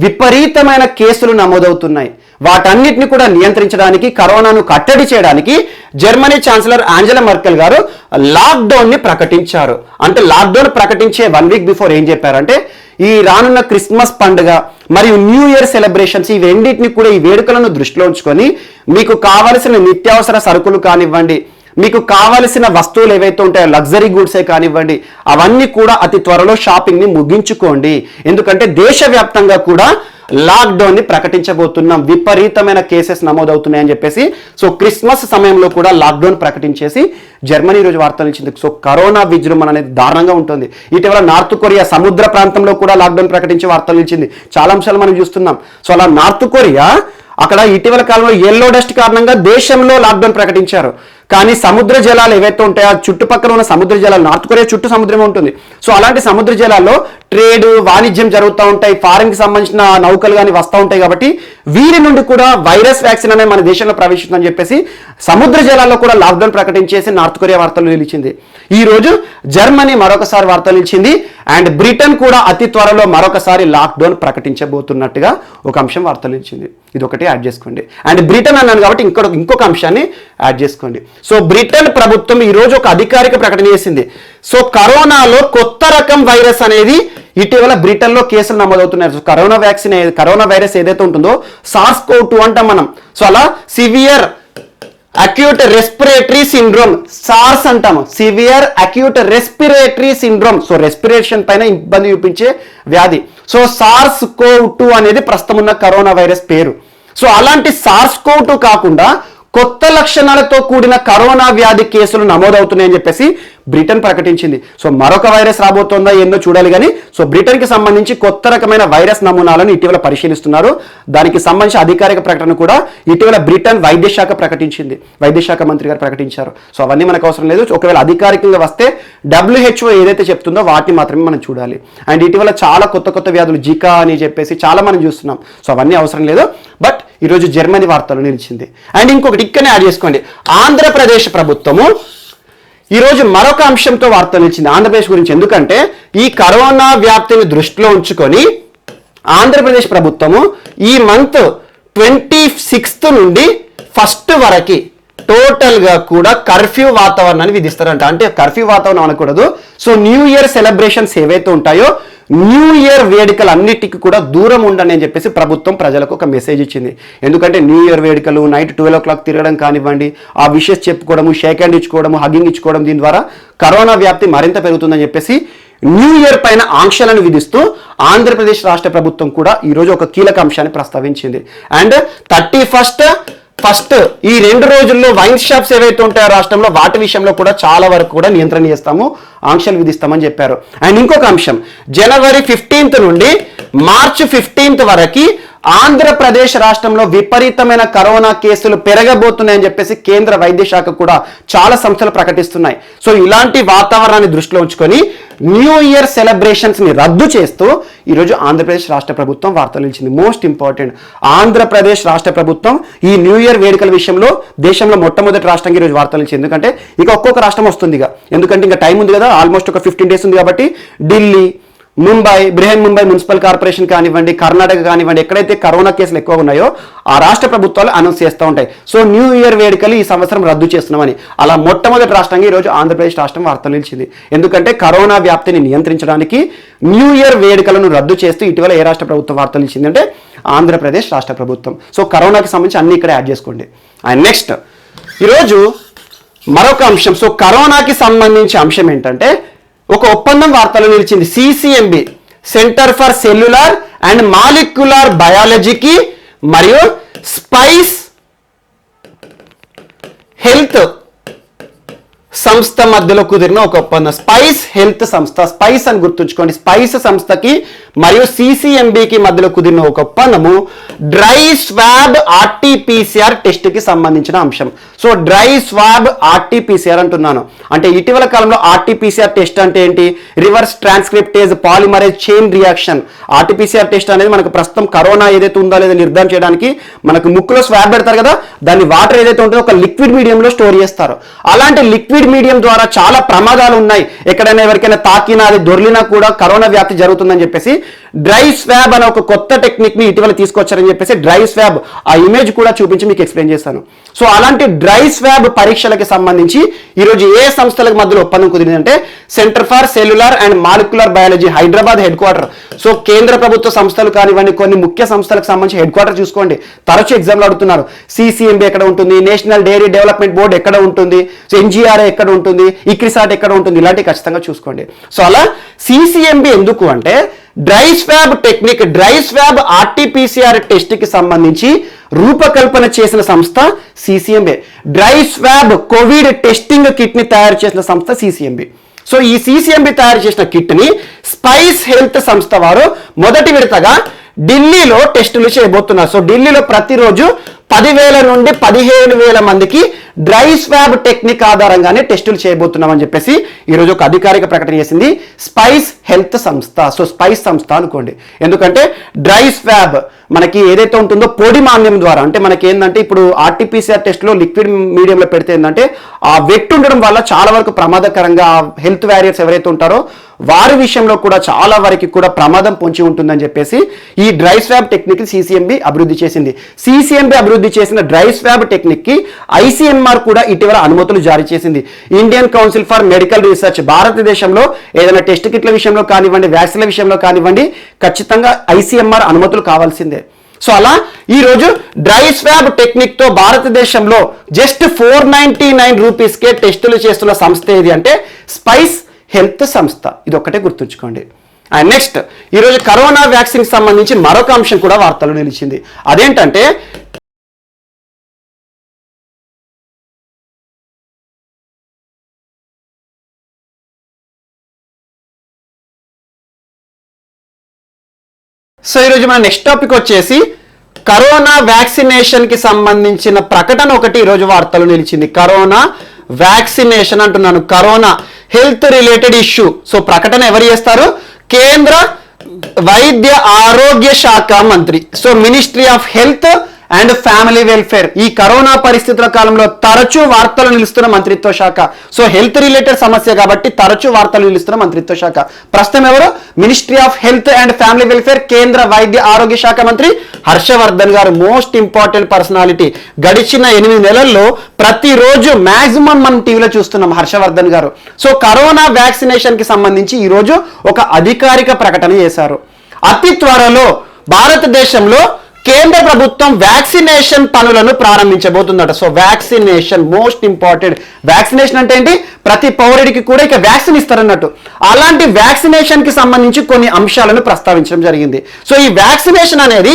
విపరీతమైన కేసులు నమోదవుతున్నాయి. వాటన్నిటిని కూడా నియంత్రించడానికి, కరోనాను కట్టడి చేయడానికి జర్మనీ ఛాన్సలర్ యాంజెలా మర్కెల్ గారు లాక్డౌన్ ని ప్రకటించారు. అంటే లాక్డౌన్ ప్రకటించే 1 వీక్ బిఫోర్ ఏం చెప్పారంటే ఈ రానున్న క్రిస్మస్ పండుగ మరియు న్యూ ఇయర్ సెలబ్రేషన్స్ ఈ రెండింటిని కూడా ఈ వేడుకలను దృష్టిలో ఉంచుకొని మీకు కావలసిన నిత్యావసర సరుకులు కానివ్వండి, మీకు కావలసిన వస్తువులు ఏవైతే ఉంటాయో లగ్జరీ గూడ్సే కానివ్వండి, అవన్నీ కూడా అతి త్వరలో షాపింగ్ ని ముగించుకోండి. ఎందుకంటే దేశవ్యాప్తంగా కూడా లాక్డౌన్ ని ప్రకటించబోతున్నాం, విపరీతమైన కేసెస్ నమోదవుతున్నాయని చెప్పేసి. సో క్రిస్మస్ సమయంలో కూడా లాక్డౌన్ ప్రకటించేసి జర్మనీ రోజు వార్తలు ఇచ్చింది. సో కరోనా విజృంభణ అనేది దారుణంగా ఉంటుంది. ఇటీవల నార్త్ కొరియా సముద్ర ప్రాంతంలో కూడా లాక్డౌన్ ప్రకటించి వార్తలు ఇచ్చింది. చాలా అంశాలు మనం చూస్తున్నాం. సో అలా నార్త్ కొరియా అక్కడ ఇటీవల కాలంలో ఎల్లో డస్ట్ కారణంగా దేశంలో లాక్డౌన్ ప్రకటించారు. కానీ సముద్ర జలాలు ఏవైతే ఉంటాయో చుట్టుపక్కల ఉన్న సముద్ర జలాలు, నార్త్ కొరియా చుట్టూ సముద్రమే ఉంటుంది. సో అలాంటి సముద్ర జలాల్లో ట్రేడ్ వాణిజ్యం జరుగుతూ ఉంటాయి, ఫారెన్ కి సంబంధించిన నౌకలు కానీ వస్తూ ఉంటాయి. కాబట్టి వీరి నుండి కూడా వైరస్ వ్యాక్సిన్ అనేది మన దేశంలో ప్రవేశిస్తుందని చెప్పేసి సముద్ర జలాల్లో కూడా లాక్డౌన్ ప్రకటించేసి నార్త్ కొరియా వార్తలు నిలిచింది. ఈ రోజు జర్మనీ మరొకసారి వార్తలు నిలిచింది. అండ్ బ్రిటన్ కూడా అతి త్వరలో మరొకసారి లాక్డౌన్ ప్రకటించబోతున్నట్టుగా ఒక అంశం వార్తలు నిలిచింది. ఇది ఒకటి యాడ్ చేసుకోండి. అండ్ బ్రిటన్ అన్నాను కాబట్టి ఇంకొక అంశాన్ని యాడ్ చేసుకోండి. సో బ్రిటన్ ప్రభుత్వం ఈ రోజు ఒక అధికారిక ప్రకటన చేసింది. సో కరోనాలో కొత్త రకం వైరస్ అనేది ఇటీవల బ్రిటన్లో కేసులు నమోదవుతున్నాయి. సో కరోనా వైరస్ ఏదైతే ఉంటుందో SARS-CoV-2 అంటాం మనం. సో అలా severe acute respiratory syndrome, SARS అంటాము, severe acute respiratory syndrome. So respiration పైన ఇబ్బంది చూపించే వ్యాధి. సో SARS-CoV-2 అనేది ప్రస్తుతం ఉన్న కరోనా వైరస్ పేరు. సో అలాంటి SARS-CoV-2 కాకుండా కొత్త లక్షణాలతో కూడిన కరోనా వ్యాధి కేసులు నమోదవుతున్నాయని చెప్పేసి బ్రిటన్ ప్రకటించింది. సో మరొక వైరస్ రాబోతోందా ఎన్నో చూడాలి కానీ సో బ్రిటన్కి సంబంధించి కొత్త రకమైన వైరస్ నమూనాలను ఇటీవల పరిశీలిస్తున్నారు. దానికి సంబంధించి అధికారిక ప్రకటన కూడా ఇటీవల బ్రిటన్ వైద్య శాఖ ప్రకటించింది, వైద్య శాఖ మంత్రి గారు ప్రకటించారు. సో అవన్నీ మనకు అవసరం లేదు. ఒకవేళ అధికారికంగా వస్తే WHO ఏదైతే చెప్తుందో వాటిని మాత్రమే మనం చూడాలి. అండ్ ఇటీవల చాలా కొత్త వ్యాధులు, జికా అని చెప్పేసి చాలా మనం చూస్తున్నాం. సో అవన్నీ అవసరం లేదు. బట్ ఈరోజు జర్మనీ వార్తలు నిలిచింది. అండ్ ఇంకొకటి ఇక్కడనే యాడ్ చేసుకోండి, ఆంధ్రప్రదేశ్ ప్రభుత్వము ఈరోజు మరొక అంశంతో వార్తలు ఇచ్చింది ఆంధ్రప్రదేశ్ గురించి. ఎందుకంటే ఈ కరోనా వ్యాప్తిని దృష్టిలో ఉంచుకొని ఆంధ్రప్రదేశ్ ప్రభుత్వము ఈ మంత్ 26th నుండి 1st వరకు టోటల్గా కూడా కర్ఫ్యూ వాతావరణాన్ని విధిస్తారంట. అంటే కర్ఫ్యూ వాతావరణం అనకూడదు. సో న్యూ ఇయర్ సెలబ్రేషన్స్ ఏవైతే ఉంటాయో న్యూ ఇయర్ వేడుకలు అన్నిటికీ కూడా దూరం ఉండండి అని చెప్పేసి ప్రభుత్వం ప్రజలకు ఒక మెసేజ్ ఇచ్చింది. ఎందుకంటే న్యూ ఇయర్ వేడుకలు నైట్ 12 o'clock తిరగడం కానివ్వండి, ఆ విషెస్ చెప్పుకోవడము, షేక్ హ్యాండ్ ఇచ్చుకోవడము, హగ్గింగ్ ఇచ్చుకోవడం, దీని ద్వారా కరోనా వ్యాప్తి మరింత పెరుగుతుందని చెప్పేసి న్యూ ఇయర్ పైన ఆంక్షలను విధిస్తూ ఆంధ్రప్రదేశ్ రాష్ట్ర ప్రభుత్వం కూడా ఈరోజు ఒక కీలక అంశాన్ని ప్రస్తావించింది. అండ్ 31st ఈ 2 రోజుల్లో వైన్ షాప్స్ ఏవైతే ఉంటాయో రాష్ట్రంలో వాటి విషయంలో కూడా చాలా వరకు కూడా నియంత్రణ చేస్తాము, ఆంక్షలు విధిస్తామని చెప్పారు. అండ్ ఇంకొక అంశం, జనవరి 15th నుండి మార్చి 15th వరకు ఆంధ్రప్రదేశ్ రాష్ట్రంలో విపరీతమైన కరోనా కేసులు పెరగబోతున్నాయని చెప్పేసి కేంద్ర వైద్య శాఖ కూడా చాలా సంస్థలు ప్రకటిస్తున్నాయి. సో ఇలాంటి వాతావరణాన్ని దృష్టిలో ఉంచుకొని న్యూ ఇయర్ సెలబ్రేషన్స్ ని రద్దు చేస్తూ ఈరోజు ఆంధ్రప్రదేశ్ రాష్ట్ర ప్రభుత్వం వార్తలు ఇచ్చింది. మోస్ట్ ఇంపార్టెంట్, ఆంధ్రప్రదేశ్ రాష్ట్ర ప్రభుత్వం ఈ న్యూ ఇయర్ వేడుకల విషయంలో దేశంలో మొట్టమొదటి రాష్ట్రంగా ఈరోజు వార్తలు ఇచ్చింది. ఎందుకంటే ఇక ఒక్కొక్క రాష్ట్రం వస్తుంది, ఎందుకంటే ఇంకా టైం ఉంది కదా, ఆల్మోస్ట్ ఒక 15 days ఉంది. కాబట్టి ఢిల్లీ, ముంబై, బృహన్ ముంబై మున్సిపల్ కార్పొరేషన్ కానివ్వండి, కర్ణాటక కానివ్వండి, ఎక్కడైతే కరోనా కేసులు ఎక్కువ ఉన్నాయో ఆ రాష్ట్ర ప్రభుత్వాలు అనౌన్స్ చేస్తూ ఉంటాయి. సో న్యూ ఇయర్ వేడుకలు ఈ సంవత్సరం రద్దు చేస్తున్నామని. అలా మొట్టమొదటి రాష్ట్రంగా ఈరోజు ఆంధ్రప్రదేశ్ రాష్ట్రం వార్తలు నిలిచింది. ఎందుకంటే కరోనా వ్యాప్తిని నియంత్రించడానికి న్యూ ఇయర్ వేడుకలను రద్దు చేస్తూ ఇటీవల ఏ రాష్ట్ర ప్రభుత్వం వార్తలు ఇచ్చింది అంటే ఆంధ్రప్రదేశ్ రాష్ట్ర ప్రభుత్వం. సో కరోనాకి సంబంధించి అన్ని ఇక్కడ యాడ్ చేసుకోండి. అండ్ నెక్స్ట్ ఈరోజు మరొక అంశం, సో కరోనాకి సంబంధించి అంశం ఏంటంటే ఒక ఒప్పందం వార్తలు నిలిచింది. CCMB, centre for cellular and molecular బయాలజీకి మరియు స్పైస్ హెల్త్ సంస్థ మధ్యలో కుదిరిన ఒక ఒప్పందం. స్పైస్ హెల్త్ సంస్థ, స్పైస్ అని గుర్తుంచుకోండి, స్పైస్ సంస్థకి మరియు CCMBకి మధ్యలో కుదిరిన ఒక ఒప్పందము డ్రై స్వాబ్ RT-PCR టెస్ట్కి సంబంధించిన అంశం. సో డ్రై స్వాబ్ RT-PCR అంటున్నాను అంటే ఇటీవల కాలంలో RT-PCR టెస్ట్ అంటే ఏంటి, reverse transcriptase polymerase chain reaction. RT-PCR test అనేది మనకు ప్రస్తుతం కరోనా ఏదైతే ఉందో లేదో నిర్ధారణ చేయడానికి మనకు ముక్కులో స్వాబ్ పెడతారు కదా, దాన్ని వాటర్ ఏదైతే ఉంటుందో ఒక లిక్విడ్ మీడియంలో స్టోర్ చేస్తారు. అలాంటి లిక్విడ్ మీడియం ద్వారా చాలా ప్రమాదాలు ఉన్నాయి, ఎక్కడైనా ఎవరికైనా తాకినా అది దొర్లినా కూడా కరోనా వ్యాప్తి జరుగుతుందని చెప్పేసి డ్రై స్వాబ్ అనే ఒక కొత్త టెక్నిక్ ని ఇటీవల తీసుకొచ్చారని చెప్పేసి డ్రై స్వాబ్ ఆ ఇమేజ్ కూడా చూపించి మీకు ఎక్స్ప్లెయిన్ చేశాను. సో అలాంటి డ్రై స్వాబ్ పరీక్షలకి సంబంధించి ఈరోజు ఏ సంస్థలకు మధ్యలో ఒప్పందం కుదిరిందంటే centre for cellular and molecular biology, Hyderabad head quarter. So కేంద్ర ప్రభుత్వ సంస్థలు కానివ్వండి, కొన్ని ముఖ్య సంస్థలకు సంబంధించి హెడ్ క్వార్టర్ చూసుకోండి. తరచూ ఎగ్జామ్లు అడుగుతున్నారు. CCMB ఎక్కడ ఉంటుంది, నేషనల్ డైరీ డెవలప్మెంట్ బోర్డు ఎక్కడ ఉంటుంది, సో NGRA ఎక్కడ ఉంటుంది, ICRISAT ఎక్కడ ఉంటుంది, ఇలాంటివి ఖచ్చితంగా చూసుకోండి. సో అలా CCMB ఎందుకు అంటే dry swab technique, dry swab RT-PCR test కి సంబంధించి రూపకల్పన చేసిన సంస్థ CCMB. Dry swab Covid testing kit ని తయారు చేసిన సంస్థ CCMB. సో ఈ CCMB తయారు చేసిన కిట్ ని స్పైస్ హెల్త్ సంస్థ వారు మొదటి విడతగా ఢిల్లీలో టెస్టులు చేయబోతున్నారు. సో ఢిల్లీలో ప్రతిరోజు 10,000 నుండి 15,000 మందికి డ్రై స్వాబ్ టెక్నిక్ ఆధారంగానే టెస్టులు చేయబోతున్నామని చెప్పేసి ఈరోజు ఒక అధికారిక ప్రకటన చేసింది స్పైస్ హెల్త్ సంస్థ. సో స్పైస్ సంస్థ అనుకోండి, ఎందుకంటే డ్రై స్వాబ్ మనకి ఏదైతే ఉంటుందో పొడి మాంద్యం ద్వారా, అంటే మనకి ఏంటంటే ఇప్పుడు RT-PCR టెస్ట్లో లిక్విడ్ మీడియంలో పెడితే ఏంటంటే ఆ వెట్ ఉండడం వల్ల చాలా వరకు ప్రమాదకరంగా హెల్త్ వ్యారియర్స్ ఎవరైతే ఉంటారో వారి విషయంలో కూడా చాలా వరకు కూడా ప్రమాదం పొంచి ఉంటుందని చెప్పేసి ఈ డ్రై స్వాబ్ టెక్నిక్ సిసిఎంబి అభివృద్ధి చేసింది. సిసిఎంబి అభివృద్ధి చేసిన డ్రై స్వాబ్ టెక్నిక్ కి ఐసిఎంఆర్ కూడా ఇటీవల అనుమతులు జారీ చేసింది. Indian council for medical research భారతదేశంలో ఏదైనా టెస్ట్ కిట్ల విషయంలో కానివ్వండి, వ్యాక్సిన్ల విషయంలో కానివ్వండి, ఖచ్చితంగా ఐసిఎంఆర్ అనుమతులు కావాల్సిందే. సో అలా ఈ రోజు డ్రై స్వాబ్ టెక్నిక్ తో భారతదేశంలో జస్ట్ 499 రూపీస్కే టెస్టులు చేస్తున్న సంస్థ ఏది అంటే స్పైస్ హెల్త్ సంస్థ. ఇది ఒక్కటే గుర్తుంచుకోండి. అండ్ నెక్స్ట్ ఈరోజు కరోనా వ్యాక్సిన్ సంబంధించి మరొక అంశం కూడా వార్తల్లో నిలిచింది. అదేంటంటే సో ఈరోజు మన నెక్స్ట్ టాపిక్ వచ్చేసి కరోనా వ్యాక్సినేషన్ కి సంబంధించిన ప్రకటన ఒకటి ఈరోజు వార్తలు నిలిచింది. కరోనా వ్యాక్సినేషన్ అంటున్నాను, corona health related issue. So ప్రకటన ఎవరు చేస్తారు? కేంద్ర వైద్య ఆరోగ్య శాఖ మంత్రి. So ministry of health and family welfare. ఈ కరోనా పరిస్థితుల కాలంలో తరచూ వార్తలు నిలుస్తున్న మంత్రిత్వ శాఖ. సో హెల్త్ రిలేటెడ్ సమస్య కాబట్టి తరచూ వార్తలు నిలుస్తున్న మంత్రిత్వ శాఖ. ప్రస్తుతం ఎవరు? Ministry of health and family welfare, కేంద్ర వైద్య ఆరోగ్య శాఖ మంత్రి హర్షవర్ధన్ గారు. Most important personality. గడిచిన 8 నెలల్లో ప్రతిరోజు మాక్సిమం మనం టీవీలో చూస్తున్నాం హర్షవర్ధన్ గారు. సో కరోనా వ్యాక్సినేషన్ కి సంబంధించి ఈరోజు ఒక అధికారిక ప్రకటన చేశారు. అతి త్వరలో భారతదేశంలో కేంద్ర ప్రభుత్వం వ్యాక్సినేషన్ పనులను ప్రారంభించబోతుందట. So vaccination most important. Vaccination అంటే ఏంటి? ప్రతి పౌరుడికి కూడా ఇక వ్యాక్సిన్ ఇస్తారన్నట్టు. అలాంటి వ్యాక్సినేషన్ కి సంబంధించి కొన్ని అంశాలను ప్రస్తావించడం జరిగింది. సో ఈ వ్యాక్సినేషన్ అనేది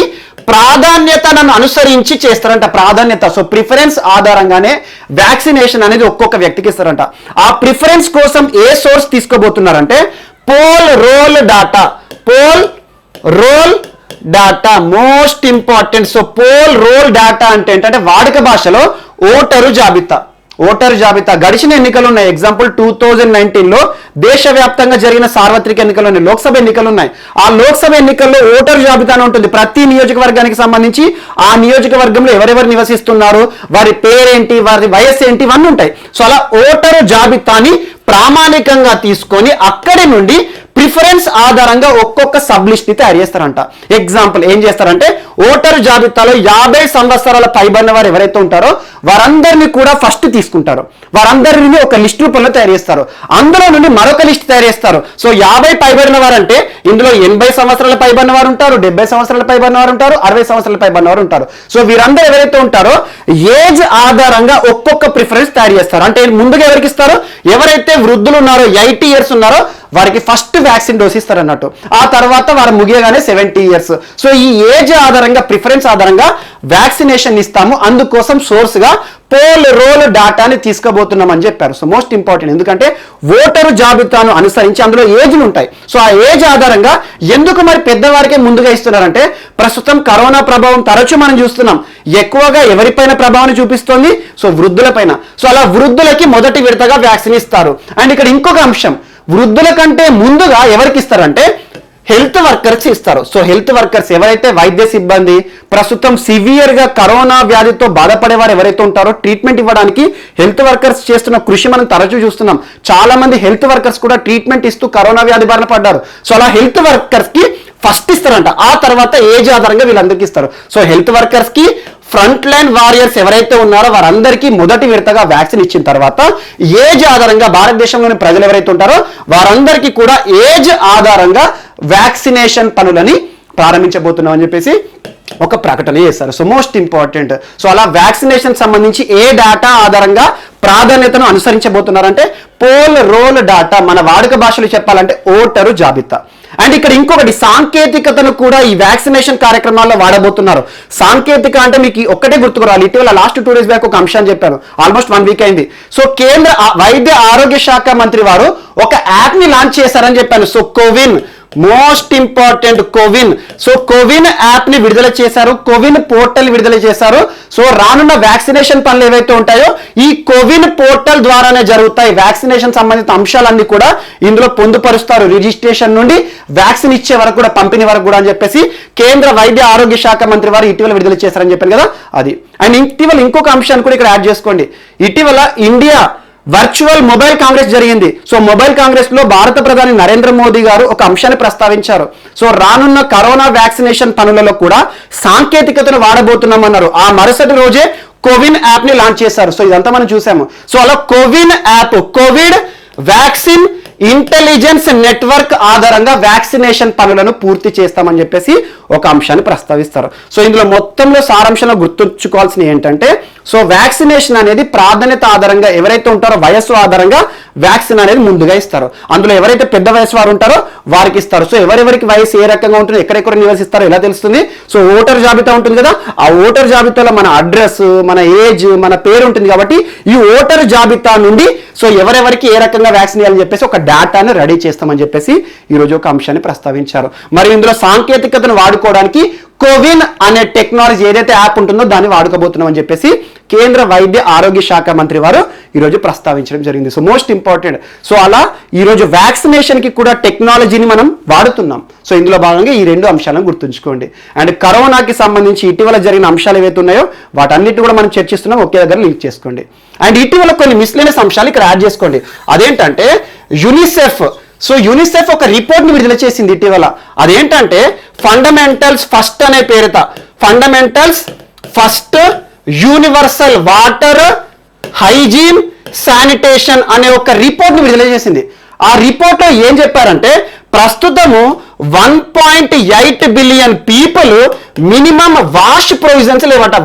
ప్రాధాన్యతను అనుసరించి చేస్తారంట. ప్రాధాన్యత, సో ప్రిఫరెన్స్ ఆధారంగానే వ్యాక్సినేషన్ అనేది ఒక్కొక్క వ్యక్తికి ఇస్తారంట. ఆ ప్రిఫరెన్స్ కోసం ఏ సోర్స్ తీసుకోబోతున్నారంటే poll roll data. Poll roll data most important. So poll roll data అంటే ఏంటంటే వాడుక భాషలో ఓటరు జాబితా. ఓటరు జాబితా గడిచిన ఎన్నికలు ఉన్నాయి. ఎగ్జాంపుల్ 2019లో దేశవ్యాప్తంగా జరిగిన సార్వత్రిక ఎన్నికలు ఉన్నాయి, లోక్సభ ఎన్నికలు ఉన్నాయి. ఆ లోక్సభ ఎన్నికల్లో ఓటరు జాబితా ఉంటుంది. ప్రతి నియోజకవర్గానికి సంబంధించి ఆ నియోజకవర్గంలో ఎవరెవరు నివసిస్తున్నారు, వారి పేరేంటి, వారి వయస్సు ఏంటి, ఇవన్నీ ఉంటాయి. సో అలా ఓటరు జాబితాని ప్రామాణికంగా తీసుకొని అక్కడి నుండి ప్రిఫరెన్స్ ఆధారంగా ఒక్కొక్క సబ్ లిస్ట్ ని తయారు చేస్తారంట. ఎగ్జాంపుల్ ఏం చేస్తారంటే ఓటరు జాబితాలో 50 సంవత్సరాల పైబడిన వారు ఎవరైతే ఉంటారో వారందరినీ కూడా ఫస్ట్ తీసుకుంటారు. వారందరినీ ఒక లిస్ట్ రూపంలో తయారు చేస్తారు. అందులో నుండి మరొక లిస్ట్ తయారు చేస్తారు. సో 50 పైబడిన వారు అంటే ఇందులో 80 సంవత్సరాల పైబడిన వారు ఉంటారు, 70 సంవత్సరాల పైబడిన వారు ఉంటారు, 60 సంవత్సరాల పైబడిన వారు ఉంటారు. సో వీరందరూ ఎవరైతే ఉంటారో ఏజ్ ఆధారంగా ఒక్కొక్క ప్రిఫరెన్స్ తయారు చేస్తారు. అంటే ముందుగా ఎవరికి ఇస్తారు? ఎవరైతే వృద్ధులు ఉన్నారో 80 ఇయర్స్ ఉన్నారో వారికి ఫస్ట్ వ్యాక్సిన్ డోస్ ఇస్తారు అన్నట్టు. ఆ తర్వాత వారు ముగియగానే 70 ఇయర్స్. సో ఈ ఏజ్ ఆధారంగా ప్రిఫరెన్స్ ఆధారంగా వ్యాక్సినేషన్ ఇస్తాము. అందుకోసం సోర్స్ గా పోల్ రోల్ డాటాని తీసుకోబోతున్నాం అని చెప్పారు. So most important. ఎందుకంటే ఓటరు జాబితాను అనుసరించి అందులో ఏజ్లు ఉంటాయి. సో ఆ ఏజ్ ఆధారంగా ఎందుకు మరి పెద్దవారికే ముందుగా ఇస్తున్నారంటే ప్రస్తుతం కరోనా ప్రభావం తరచూ మనం చూస్తున్నాం. ఎక్కువగా ఎవరిపైన ప్రభావాన్ని చూపిస్తోంది? సో వృద్ధులపైన. సో అలా వృద్ధులకి మొదటి విడతగా వ్యాక్సిన్ ఇస్తారు. అండ్ ఇక్కడ ఇంకొక అంశం, వృద్ధుల కంటే ముందుగా ఎవరికి ఇస్తారంటే హెల్త్ వర్కర్స్ ఇస్తారు. సో హెల్త్ వర్కర్స్ ఎవరైతే వైద్య సిబ్బంది ప్రస్తుతం సివియర్ గా కరోనా వ్యాధితో బాధపడే వారు ఎవరైతే ఉంటారో ట్రీట్మెంట్ ఇవ్వడానికి హెల్త్ వర్కర్స్ చేస్తున్న కృషి మనం తరచూ చూస్తున్నాం. చాలా మంది హెల్త్ వర్కర్స్ కూడా ట్రీట్మెంట్ ఇస్తూ కరోనా వ్యాధి బారిన పడ్డారు. సో అలా హెల్త్ వర్కర్స్ కి ఫస్ట్ ఇస్తారంట. ఆ తర్వాత ఏజ్ ఆధారంగా వీళ్ళందరికీ ఇస్తారు. సో హెల్త్ వర్కర్స్ కి ఫ్రంట్ లైన్ వారియర్స్ ఎవరైతే ఉన్నారో వారందరికీ మొదటి విడతగా వ్యాక్సిన్ ఇచ్చిన తర్వాత ఏజ్ ఆధారంగా భారతదేశంలోని ప్రజలు ఎవరైతే ఉంటారో వారందరికీ కూడా ఏజ్ ఆధారంగా వ్యాక్సినేషన్ పనులని ప్రారంభించబోతున్నాం అని చెప్పేసి ఒక ప్రకటన చేశారు. So most important. సో అలా వ్యాక్సినేషన్ సంబంధించి ఏ డేటా ఆధారంగా ప్రాధాన్యతను అనుసరించబోతున్నారంటే పోల్ రోల్ డాటా. మన వాడుక భాషలో చెప్పాలంటే ఓటరు జాబితా. అండ్ ఇక్కడ ఇంకొకటి సాంకేతికతను కూడా ఈ వ్యాక్సినేషన్ కార్యక్రమాల్లో వాడబోతున్నారు. సాంకేతిక అంటే మీకు ఒక్కటే గుర్తుకురావాలి. ఇటీవల లాస్ట్ 2 days బ్యాక్ ఒక అంశాన్ని చెప్పాను. ఆల్మోస్ట్ 1 week అయింది. సో కేంద్ర వైద్య ఆరోగ్య శాఖ మంత్రి వారు ఒక యాప్ ని లాంచ్ చేశారని చెప్పాను. So CoWIN most important CoWIN. So CoWIN app ని విడుదల చేశారు, కోవిన్ పోర్టల్ విడుదల చేశారు. సో రానున్న వ్యాక్సినేషన్ పనులు ఏవైతే ఉంటాయో ఈ కోవిన్ పోర్టల్ ద్వారానే జరుగుతాయి. వ్యాక్సినేషన్ సంబంధిత అంశాలన్నీ కూడా ఇందులో పొందుపరుస్తారు. రిజిస్ట్రేషన్ నుండి వ్యాక్సిన్ ఇచ్చే వరకు కూడా, పంపిణీ వరకు కూడా అని చెప్పేసి కేంద్ర వైద్య ఆరోగ్య శాఖ మంత్రి వారు ఇటీవల విడుదల చేశారని చెప్పాను కదా అది. అండ్ ఇటీవల ఇంకొక అంశాన్ని కూడా ఇక్కడ యాడ్ చేసుకోండి. ఇటీవల ఇండియా వర్చువల్ మొబైల్ కాంగ్రెస్ జరిగింది. సో మొబైల్ కాంగ్రెస్ లో భారత ప్రధాని నరేంద్ర మోదీ గారు ఒక అంశాన్ని ప్రస్తావించారు. సో రానున్న కరోనా వ్యాక్సినేషన్ పనులలో కూడా సాంకేతికతను వాడబోతున్నామన్నారు. ఆ మరుసటి రోజే కోవిన్ యాప్ ని లాంచ్ చేశారు. సో ఇదంతా మనం చూసాము. సో అలా CoWIN app Covid vaccine intelligence network ఆధారంగా వ్యాక్సినేషన్ పనులను పూర్తి చేస్తామని చెప్పేసి ఒక అంశాన్ని ప్రస్తావిస్తారు. సో ఇందులో మొత్తంలో సారాంశంలో గుర్తుంచుకోవాల్సిన ఏంటంటే, సో వ్యాక్సినేషన్ అనేది ప్రాధాన్యత ఆధారంగా ఎవరైతే ఉంటారో వయస్సు ఆధారంగా వ్యాక్సిన్ అనేది ముందుగా ఇస్తారు. అందులో ఎవరైతే పెద్ద వయసు వారు ఉంటారో వారికి ఇస్తారు. సో ఎవరెవరికి వయసు ఏ రకంగా ఉంటుందో ఎక్కడెక్కడ నివసిస్తారో ఎలా తెలుస్తుంది? సో ఓటర్ జాబితా ఉంటుంది కదా, ఆ ఓటర్ జాబితాలో మన అడ్రస్, మన ఏజ్, మన పేరు ఉంటుంది. కాబట్టి ఈ ఓటర్ జాబితా నుండి సో ఎవరెవరికి ఏ రకంగా వ్యాక్సిన్ ఇవ్వాలని చెప్పేసి ఒక డేటాను రెడీ చేస్తామని చెప్పేసి ఈరోజు ఒక అంశాన్ని ప్రస్తావించారు. మరి ఇందులో సాంకేతికతను వాడుకోవడానికి కోవిన్ అనే టెక్నాలజీ ఏదైతే యాప్ ఉంటుందో దాన్ని వాడుకోబోతున్నాం అని చెప్పేసి కేంద్ర వైద్య ఆరోగ్య శాఖ మంత్రి వారు ఈరోజు ప్రస్తావించడం జరిగింది. So most important. సో అలా ఈరోజు వ్యాక్సినేషన్కి కూడా టెక్నాలజీని మనం వాడుతున్నాం. సో ఇందులో భాగంగా ఈ రెండు అంశాలను గుర్తుంచుకోండి. అండ్ కరోనాకి సంబంధించి ఇటీవల జరిగిన అంశాలు ఏవైతే ఉన్నాయో వాటన్నిటి కూడా మనం చర్చిస్తున్నాం, ఒకే దగ్గర లింక్ చేసుకోండి. అండ్ ఇటీవల కొన్ని మిస్లేనియస్ అంశాలు ఇక్కడ యాడ్ చేసుకోండి. అదేంటంటే యూనిసెఫ్. సో యూనిసెఫ్ ఒక రిపోర్ట్ని విడుదల చేసింది ఇటీవల. అదేంటంటే ఫండమెంటల్స్ ఫస్ట్ అనే పేరుత fundamentals first universal water hygiene sanitation అనే ఒక రిపోర్ట్ని విడుదల చేసింది. ఆ రిపోర్ట్లో ఏం చెప్పారంటే ప్రస్తుతము 1.8 బిలియన్ పీపుల్ మినిమం వాష్ ప్రొవిజన్స్ లేవట.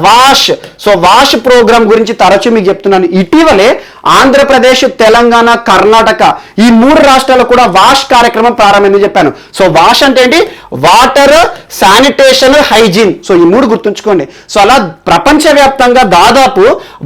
సో వాష్ ప్రోగ్రామ్ గురించి తరచూ మీకు చెప్తున్నాను. ఇటీవలే ఆంధ్రప్రదేశ్, తెలంగాణ, కర్ణాటక ఈ 3 రాష్ట్రాల్లో కూడా వాష్ కార్యక్రమం ప్రారంభమైందని చెప్పాను. సో వాష్ అంటే ఏంటి? Water, sanitation, hygiene. సో ఈ 3 గుర్తుంచుకోండి. సో అలా ప్రపంచవ్యాప్తంగా దాదాపు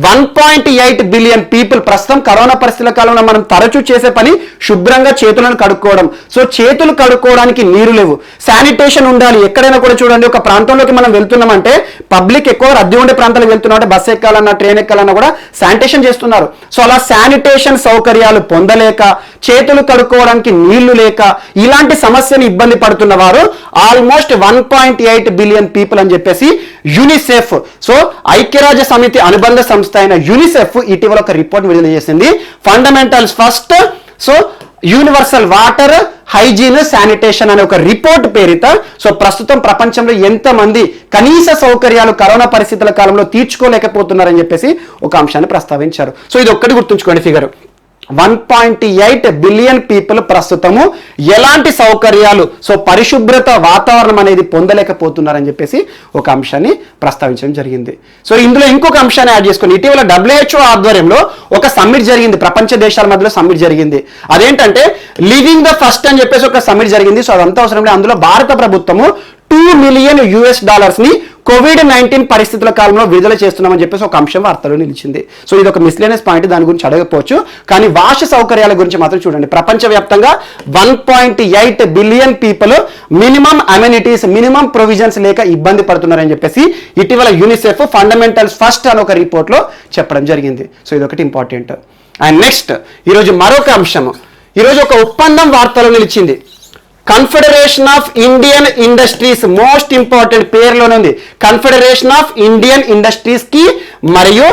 1.8 బిలియన్ పీపుల్ ప్రస్తుతం కరోనా పరిస్థితుల కాలంలో మనం తరచూ చేసే పని శుభ్రంగా చేతులను కడుక్కోవడం. సో చేతులు కడుక్కోవడానికి నీరు లేవు, శానిటేషన్ ఉండాలి. ఎక్కడైనా కూడా చూడండి, ఒక ప్రాంతంలోకి మనం వెళ్తున్నామంటే పబ్లిక్ ఎక్కువ రద్దీ ఉండే ప్రాంతాలకు వెళ్తున్నామంటే బస్ ఎక్కాలన్నా ట్రైన్ ఎక్కాలన్నా కూడా శానిటేషన్ చేస్తున్నారు. సో అలా శానిటేషన్ సౌకర్యాలు పొందలేక, చేతులు కడుక్కోవడానికి నీళ్లు లేక ఇలాంటి సమస్యను ఇబ్బంది పడుతున్న వారు ఆల్మోస్ట్ 1.8 బిలియన్ పీపుల్ అని చెప్పేసి యూనిసెఫ్, సో ఐక్యరాజ్య సమితి అనుబంధ సంస్థ అయిన యూనిసెఫ్ ఇటీవల ఒక రిపోర్ట్ విడుదల చేసింది. Fundamentals first, so universal water hygiene sanitation అనే ఒక రిపోర్ట్ పేరిట సో ప్రస్తుతం ప్రపంచంలో ఎంతమంది కనీస సౌకర్యాలు కరోనా పరిస్థితుల కాలంలో తీర్చుకోలేకపోతున్నారని చెప్పేసి ఒక అంశాన్ని ప్రస్తావించారు. సో ఇది ఒక్కటి గుర్తుంచుకోండి ఫిగర్. 1.8 బిలియన్ పీపుల్ ప్రస్తుతము ఎలాంటి సౌకర్యాలు, సో పరిశుభ్రత వాతావరణం అనేది పొందలేకపోతున్నారని చెప్పేసి ఒక అంశాన్ని ప్రస్తావించడం జరిగింది. సో ఇందులో ఇంకొక అంశాన్ని యాడ్ చేసుకుని ఇటీవల WHO ఆధ్వర్యంలో ఒక సమ్మిట్ జరిగింది. ప్రపంచ దేశాల మధ్యలో సమ్మిట్ జరిగింది. అదేంటంటే లివింగ్ ద ఫస్ట్ అని చెప్పేసి ఒక సమ్మిట్ జరిగింది. సో అదంతా అవసరం లేదు. అందులో భారత ప్రభుత్వము $2 మిలియన్ ని COVID-19 పరిస్థితుల కాలంలో విడుదల చేస్తున్నామని చెప్పేసి ఒక అంశం వార్తలో నిలిచింది. సో ఇది ఒక మిస్లేనియస్ పాయింట్, దాని గురించి అడగకపోవచ్చు. కానీ వాష్ సౌకర్యాల గురించి మాత్రం చూడండి. ప్రపంచవ్యాప్తంగా 1.8 billion people minimum amenities, minimum provisions లేక ఇబ్బంది పడుతున్నారని చెప్పేసి ఇటీవల యూనిసెఫ్ ఫండమెంటల్స్ ఫస్ట్ అని ఒక రిపోర్ట్లో చెప్పడం జరిగింది. సో ఇది ఒకటి ఇంపార్టెంట్. అండ్ నెక్స్ట్ ఈరోజు మరొక అంశము. ఈరోజు ఒక ఒప్పందం వార్తలో నిలిచింది. Confederation of Indian industries, most important, పేరులోనే ఉంది. కన్ఫెడరేషన్ ఆఫ్ ఇండియన్ ఇండస్ట్రీస్ కి మరియు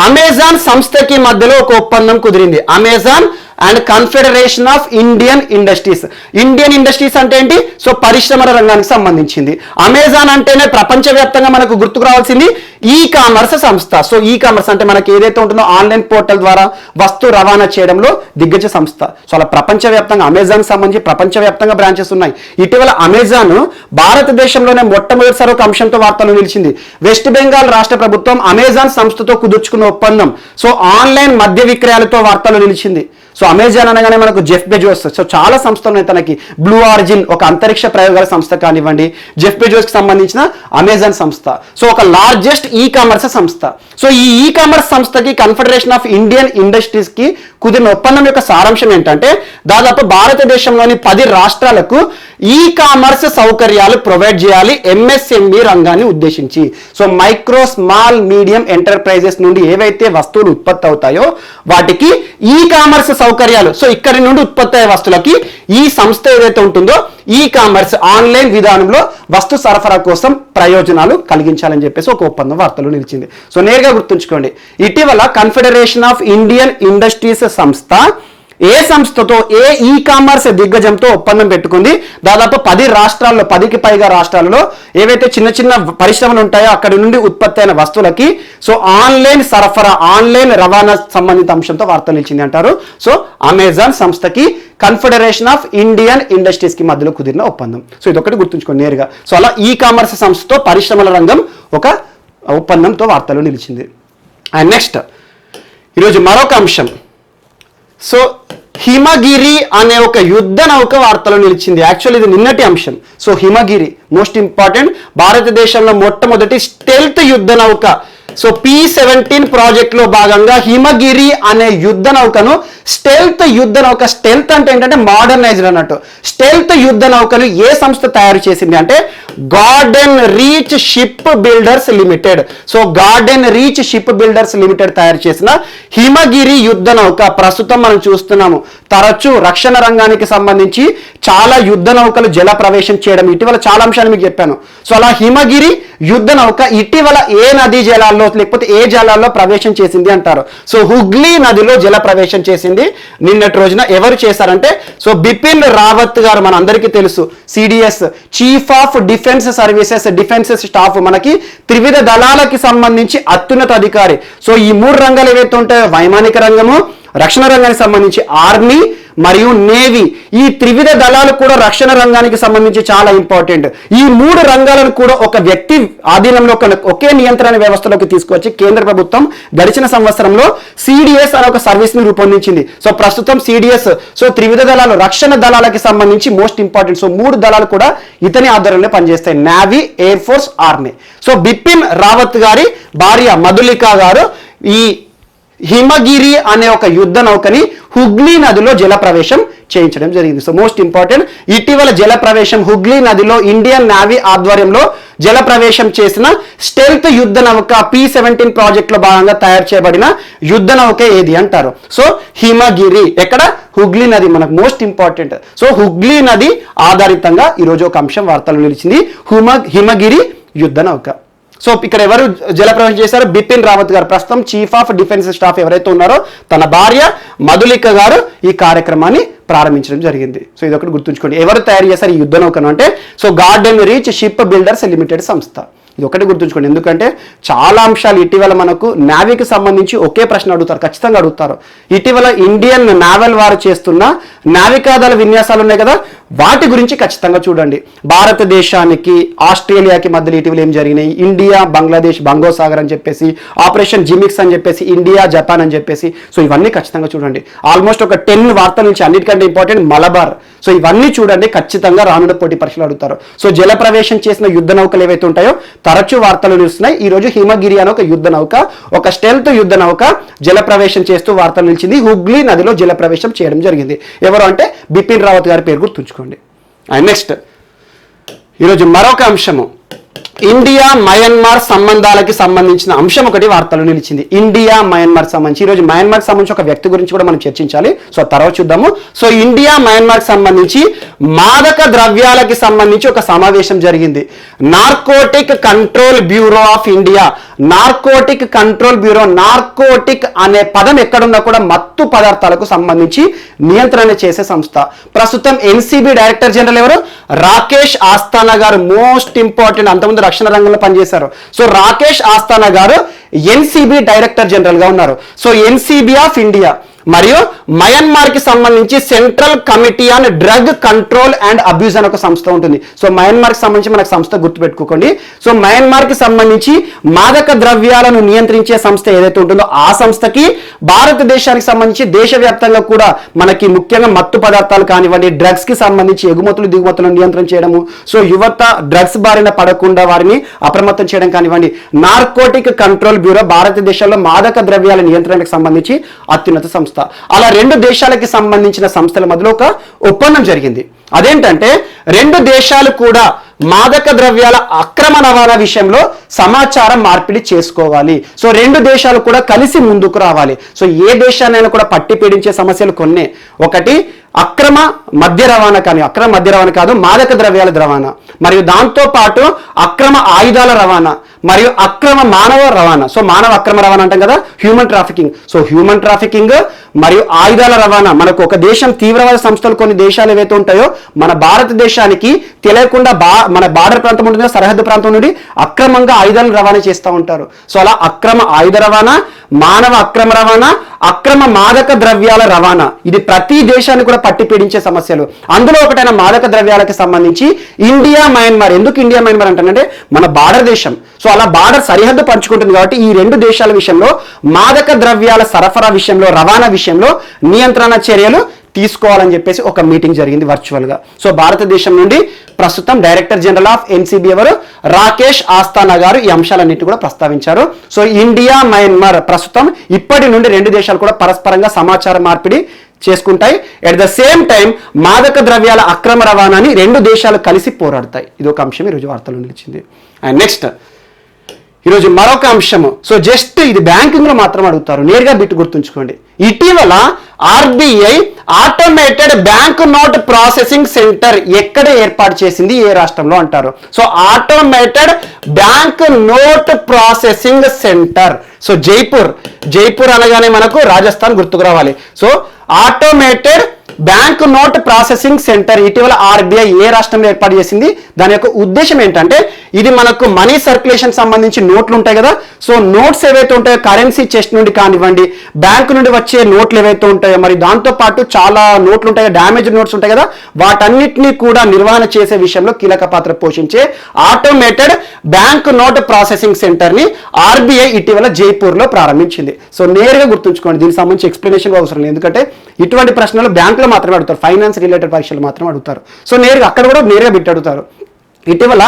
అమెజాన్ సంస్థకి మధ్యలో ఒక ఒప్పందం కుదిరింది. Amazon and confederation of Indian industries. Indian industries అంటే ఏంటి? సో పరిశ్రమల రంగానికి సంబంధించింది. అమెజాన్ అంటేనే ప్రపంచవ్యాప్తంగా మనకు గుర్తుకు రావాల్సింది ఈ కామర్స్ సంస్థ. సో ఈ కామర్స్ అంటే మనకి ఏదైతే ఉంటుందో ఆన్లైన్ పోర్టల్ ద్వారా వస్తు రవాణా చేయడంలో దిగ్గజ సంస్థ. సో అలా ప్రపంచవ్యాప్తంగా అమెజాన్ సంబంధించి ప్రపంచవ్యాప్తంగా బ్రాంచెస్ ఉన్నాయి. ఇటీవల అమెజాన్ భారతదేశంలోనే మొట్టమొదటిసారి ఒక అంశంతో వార్తలు నిలిచింది. వెస్ట్ బెంగాల్ రాష్ట్ర ప్రభుత్వం అమెజాన్ సంస్థతో కుదుర్చుకున్న ఒప్పందం సో ఆన్లైన్ మద్య విక్రయాలతో వార్తలు నిలిచింది. సో అమెజాన్ అనగానే మనకు జెఫ్ బెజోస్, సో చాలా సంస్థలు ఉన్నాయి తనకి. బ్లూ ఆరిజిన్ ఒక అంతరిక్ష ప్రయోగాల సంస్థ కానివ్వండి, జెఫ్ బెజోస్కి సంబంధించిన అమెజాన్ సంస్థ, సో ఒక లార్జెస్ట్ ఈ కామర్స్ సంస్థ. సో ఈ కామర్స్ సంస్థకి కన్ఫెడరేషన్ ఆఫ్ ఇండియన్ ఇండస్ట్రీస్కి కుదిరిన ఒప్పందం యొక్క సారాంశం ఏంటంటే దాదాపు భారతదేశంలోని 10 రాష్ట్రాలకు ఈ కామర్స్ సౌకర్యాలు ప్రొవైడ్ చేయాలి ఎంఎస్ఎంఈ రంగాన్ని ఉద్దేశించి. So micro small medium enterprises నుండి ఏవైతే వస్తువులు ఉత్పత్తి అవుతాయో వాటికి ఈ కామర్స్ సౌకర్యాలు, సో ఇక్కడి నుండి ఉత్పత్తి అయ్యే వస్తువులకి ఈ సంస్థ ఏదైతే ఉంటుందో ఈ కామర్స్ ఆన్లైన్ విధానంలో వస్తు సరఫరా కోసం ప్రయోజనాలు కలిగించాలని చెప్పేసి ఒక ఒప్పందం వార్తలు నిలిచింది. సో నేరుగా గుర్తుంచుకోండి, ఇటీవల కన్ఫెడరేషన్ ఆఫ్ ఇండియన్ ఇండస్ట్రీస్ సంస్థ ఏ సంస్థతో ఏ ఈ కామర్స్ దిగ్గజంతో ఒప్పందం పెట్టుకుంది. దాదాపు 10 రాష్ట్రాల్లో 10కి పైగా రాష్ట్రాల్లో ఏవైతే చిన్న చిన్న పరిశ్రమలు ఉంటాయో అక్కడి నుండి ఉత్పత్తి అయిన వస్తువులకి సో ఆన్లైన్ సరఫరా, ఆన్లైన్ రవాణా సంబంధిత అంశంతో వార్తలు నిలిచింది అంటారు. సో అమెజాన్ సంస్థకి కన్ఫెడరేషన్ ఆఫ్ ఇండియన్ ఇండస్ట్రీస్ కి మధ్యలో కుదిరిన ఒప్పందం. సో ఇదొకటి గుర్తుంచుకోండి నేరుగా. సో అలా ఈ కామర్స్ సంస్థతో పరిశ్రమల రంగం ఒక ఒప్పందంతో వార్తలు నిలిచింది. అండ్ నెక్స్ట్ ఈరోజు మరొక అంశం, సో హిమగిరి అనే ఒక యుద్ధ నౌక వార్తలో నిలిచింది. యాక్చువల్లీ ఇది నిన్నటి అంశం. సో హిమగిరి మోస్ట్ ఇంపార్టెంట్, భారతదేశంలో మొట్టమొదటి స్టెల్త్ యుద్ధ నౌక. సో P-17 ప్రాజెక్ట్ లో భాగంగా హిమగిరి అనే యుద్ధ నౌకను స్టెల్త్ యుద్ధ నౌక, స్టెల్త్ అంటే ఏంటంటే మోడర్నైజ్డ్ అన్నట్టు, స్టెల్త్ యుద్ధ నౌకను ఏ సంస్థ తయారు చేసింది అంటే garden reach ship builders limited. So garden reach ship builders limited తయారు చేసిన హిమగిరి యుద్ధ నౌక ప్రస్తుతం మనం చూస్తున్నాము. తరచూ రక్షణ రంగానికి సంబంధించి చాలా యుద్ధ నౌకలు జల ప్రవేశం చేయడం, ఇటీవల చాలా అంశాలు మీకు చెప్పాను. సో అలా హిమగిరి యుద్ధ నౌక ఇటీవల ఏ నదీ జలాల్లో లేకపోతే ఏ జలాల్లో ప్రవేశం చేసింది అంటారు. సో హుగ్లీ నదిలో జల ప్రవేశం చేసింది నిన్నటి రోజున. ఎవరు చేశారంటే సో బిపిన్ రావత్ గారు, మన అందరికీ తెలుసు, CDS chief of defence services, defence staff, మనకి త్రివిధ దళాలకి సంబంధించి అత్యున్నత అధికారి. సో ఈ 3 రంగాలు ఏవైతే ఉంటాయో వైమానిక రంగము, రక్షణ రంగానికి సంబంధించి ఆర్మీ మరియు నేవీ, ఈ త్రివిధ దళాలు కూడా రక్షణ రంగానికి సంబంధించి చాలా ఇంపార్టెంట్. ఈ 3 రంగాలను కూడా ఒక వ్యక్తి ఆధీనంలో ఒకే నియంత్రణ వ్యవస్థలోకి తీసుకొచ్చి కేంద్ర ప్రభుత్వం గడిచిన సంవత్సరంలో సిడిఎస్ అనే ఒక సర్వీస్ ని రూపొందించింది. సో ప్రస్తుతం సిడిఎస్ సో త్రివిధ దళాలు, రక్షణ దళాలకి సంబంధించి మోస్ట్ ఇంపార్టెంట్. సో 3 దళాలు కూడా ఇతని ఆధ్వర్యంలో పనిచేస్తాయి, navy, air force, army. So Bipin Rawat గారి భార్య మధులిక గారు ఈ హిమగిరి అనే ఒక యుద్ధ నౌకని హుగ్లీ నదిలో జల ప్రవేశం చేయించడం జరిగింది. సో మోస్ట్ ఇంపార్టెంట్, ఇటీవల జల ప్రవేశం హుగ్లీ నదిలో ఇండియన్ నేవీ ఆధ్వర్యంలో జల ప్రవేశం చేసిన స్టెల్త్ యుద్ధ నౌక P-17 ప్రాజెక్ట్ లో భాగంగా తయారు చేయబడిన యుద్ధ నౌక ఏది అంటారు. సో హిమగిరి, ఎక్కడ? హుగ్లీ నది, మనకు మోస్ట్ ఇంపార్టెంట్. సో హుగ్లీ నది ఆధారితంగా ఈరోజు ఒక అంశం వార్తలు నిలిచింది, హిమగిరి యుద్ధ నౌక. సో ఇక్కడ ఎవరు జలప్రవేశం చేశారు? బిపిన్ రావత్ గారు, ప్రస్తుతం చీఫ్ ఆఫ్ డిఫెన్స్ స్టాఫ్ ఎవరైతే ఉన్నారో తన భార్య మధులిక గారు ఈ కార్యక్రమాన్ని ప్రారంభించడం జరిగింది. సో ఇది ఒకటి గుర్తుంచుకోండి. ఎవరు తయారు చేశారు ఈ యుద్ధ నౌకను అంటే so garden reach ship builders limited సంస్థ. ఇది ఒకటి గుర్తుంచుకోండి, ఎందుకంటే చాలా అంశాలు ఇటీవల మనకు నేవీకి సంబంధించి ఒకే ప్రశ్న అడుగుతారు, ఖచ్చితంగా అడుగుతారు. ఇటీవల ఇండియన్ నేవల్ వారు చేస్తున్న నావికాదళ విన్యాసాలు ఉన్నాయి కదా, వాటి గురించి ఖచ్చితంగా చూడండి. భారతదేశానికి ఆస్ట్రేలియాకి మధ్యలో ఇటీవల ఏం జరిగినాయి, ఇండియా బంగ్లాదేశ్ బంగోసాగర్ అని చెప్పేసి, ఆపరేషన్ జిమిక్స్ అని చెప్పేసి, ఇండియా జపాన్ అని చెప్పేసి, సో ఇవన్నీ ఖచ్చితంగా చూడండి. ఆల్మోస్ట్ ఒక 10 వార్తల నుంచి అన్నిటికంటే ఇంపార్టెంట్ మలబార్. సో ఇవన్నీ చూడండి, ఖచ్చితంగా రానున్న పోటీ పరీక్షలు అడుగుతారు. సో జల ప్రవేశం చేసిన యుద్ధ నౌకలు ఏవైతే ఉంటాయో తరచూ వార్తలు నిలుస్తున్నాయి. ఈ రోజు హిమగిరి అనే ఒక యుద్ధ నౌక, ఒక స్టెల్త్ యుద్ధ నౌక జల ప్రవేశం చేస్తూ వార్తలు నిలిచింది. హుగ్లీ నదిలో జల ప్రవేశం చేయడం జరిగింది. ఎవరు అంటే బిపిన్ రావత్ గారి పేరు గుర్తుంచుకోండి. అండ్ నెక్స్ట్ ఈరోజు మరొక అంశము, ఇండియా మయన్మార్ సంబంధాలకి సంబంధించిన అంశం ఒకటి వార్తలు నిలిచింది. ఇండియా మయన్మార్ సంబంధించి ఈరోజు మయన్మార్ సంబంధించి ఒక వ్యక్తి గురించి కూడా మనం చర్చించాలి. సో తర్వాత చూద్దాము. సో ఇండియా మయన్మార్ సంబంధించి మాదక ద్రవ్యాలకి సంబంధించి ఒక సమావేశం జరిగింది. Narcotic control bureau of India, narcotic control bureau, narcotic అనే పదం ఎక్కడున్నా కూడా మత్తు పదార్థాలకు సంబంధించి నియంత్రణ చేసే సంస్థ. ప్రస్తుతం ఎన్సిబి డైరెక్టర్ జనరల్ ఎవరు? రాకేష్ ఆస్థానా గారు, మోస్ట్ ఇంపార్టెంట్, అంతకుముందు రక్షణ రంగంలో పనిచేశారు. సో రాకేష్ ఆస్థానా గారు ఎన్సిబి డైరెక్టర్ జనరల్ గా ఉన్నారు. సో ఎన్సిబి ఆఫ్ ఇండియా మరియు మయన్మార్ కి సంబంధించి central committee on drug control and abuse అనే ఒక సంస్థ ఉంటుంది. సో మయన్మార్ కి సంబంధించి మనకు సంస్థ గుర్తుపెట్టుకోండి. సో మయన్మార్ కి సంబంధించి మాదక ద్రవ్యాలను నియంత్రించే సంస్థ ఏదైతే ఉంటుందో ఆ సంస్థకి భారతదేశానికి సంబంధించి దేశవ్యాప్తంగా కూడా మనకి ముఖ్యంగా మత్తు పదార్థాలు కానివ్వండి, డ్రగ్స్ కి సంబంధించి ఎగుమతులు దిగుమతులను నియంత్రణ చేయడము, సో యువత డ్రగ్స్ బారిన పడకుండా వారిని అప్రమత్తం చేయడం కానివ్వండి, నార్కోటిక్ కంట్రోల్ బ్యూరో భారతదేశంలో మాదక ద్రవ్యాల నియంత్రణకు సంబంధించి అత్యున్నత సంస్థ. సంస్థ. అలా 2 దేశాలకి సంబంధించిన సంస్థల మధ్యలో ఒక ఒప్పందం జరిగింది. అదేంటంటే 2 దేశాలు కూడా మాదక ద్రవ్యాల అక్రమ రవాణా విషయంలో సమాచారం మార్పిడి చేసుకోవాలి. సో 2 దేశాలు కూడా కలిసి ముందుకు రావాలి. సో ఏ దేశాన్నైనా కూడా పట్టి పీడించే సమస్యలు కొన్నే. ఒకటి అక్రమ మద్య రవాణా కాదు, మాదక ద్రవ్యాల రవాణా, మరియు దాంతో పాటు అక్రమ ఆయుధాల రవాణా, మరియు అక్రమ మానవ రవాణా. సో మానవ అక్రమ రవాణా అంటాం కదా, human trafficking. So human trafficking మరియు ఆయుధాల రవాణా. మనకు ఒక దేశం తీవ్రవాద సంస్థలు కొన్ని దేశాలు ఏవైతే ఉంటాయో మన భారతదేశానికి తెలియకుండా మన బార్డర్ ప్రాంతం ఉంటుంది, సరిహద్దు ప్రాంతం నుండి అక్రమంగా ఆయుధాలను రవాణా చేస్తూ ఉంటారు. సో అలా అక్రమ ఆయుధ రవాణా, మానవ అక్రమ రవాణా, అక్రమ మాదక ద్రవ్యాల రవాణా, ఇది ప్రతి దేశాన్ని కూడా పట్టి పీడించే సమస్యలు. అందులో ఒకటైన మాదక ద్రవ్యాలకు సంబంధించి ఇండియా మయన్మార్. ఎందుకు ఇండియా మయన్మార్ అంటానంటే మన బార్డర్ దేశం. సో అలా బార్డర్ సరిహద్దు పంచుకుంటుంది కాబట్టి ఈ 2 దేశాల విషయంలో మాదక ద్రవ్యాల సరఫరా విషయంలో, రవాణా విషయంలో నియంత్రణ చర్యలు తీసుకోవాలని చెప్పేసి ఒక మీటింగ్ జరిగింది వర్చువల్గా. సో భారతదేశం నుండి ప్రస్తుతం డైరెక్టర్ జనరల్ ఆఫ్ ఎన్సిబి ఎవరు, రాకేష్ ఆస్థానా గారు ఈ అంశాలన్నింటి కూడా ప్రస్తావించారు. సో ఇండియా మయన్మార్ ప్రస్తుతం ఇప్పటి నుండి 2 దేశాలు కూడా పరస్పరంగా సమాచార మార్పిడి చేసుకుంటాయి. ఎట్ ద సేమ్ టైం మాదక ద్రవ్యాల అక్రమ రవాణాని 2 దేశాలు కలిసి పోరాడతాయి. ఇది ఒక అంశం ఈరోజు వార్తల్లో నిలిచింది. అండ్ నెక్స్ట్ ఈరోజు మరొక అంశము. సో జస్ట్ ఇది బ్యాంకింగ్ లో మాత్రం అడుగుతారు, నేరుగా బిట్టు గుర్తుంచుకోండి. ఇటీవల RBI automated bank note processing centre ఎక్కడ ఏర్పాటు చేసింది, ఏ రాష్ట్రంలో అంటారు. So automated bank note processing centre. So Jaipur అనగానే మనకు రాజస్థాన్ గుర్తుకు రావాలి. So automated bank note processing centre ఇటీవల ఆర్బీఐ ఏ రాష్ట్రంలో ఏర్పాటు చేసింది, దాని యొక్క ఉద్దేశం ఏంటంటే ఇది మనకు మనీ సర్క్యులేషన్ సంబంధించి నోట్లు ఉంటాయి కదా. సో నోట్స్ ఏవైతే ఉంటాయో కరెన్సీ చెస్ట్ నుండి కానివ్వండి, బ్యాంకు నుండి వచ్చే నోట్లు ఏవైతే ఉంటాయో, మరి దాంతో పాటు చాలా నోట్లు ఉంటాయి, డ్యామేజ్ నోట్స్ ఉంటాయి కదా, వాటన్నిటిని కూడా నిర్వహణ చేసే విషయంలో కీలక పాత్ర పోషించే automated bank note processing centre ని ఆర్బీఐ ఇటీవల జైపూర్ లో ప్రారంభించింది. సో నేరుగా గుర్తుంచుకోండి, దీనికి సంబంధించి ఎక్స్ప్లెనేషన్ అవసరం లేదు, ఎందుకంటే ఇటువంటి ప్రశ్నలు బ్యాంకులో మాత్రమే అడుగుతారు, ఫైనాన్స్ రిలేటెడ్ పరీక్షలు మాత్రమే అడుగుతారు. సో నేరుగా అక్కడ కూడా నేరుగా బిట్ అడుగుతారు. ఇటీవల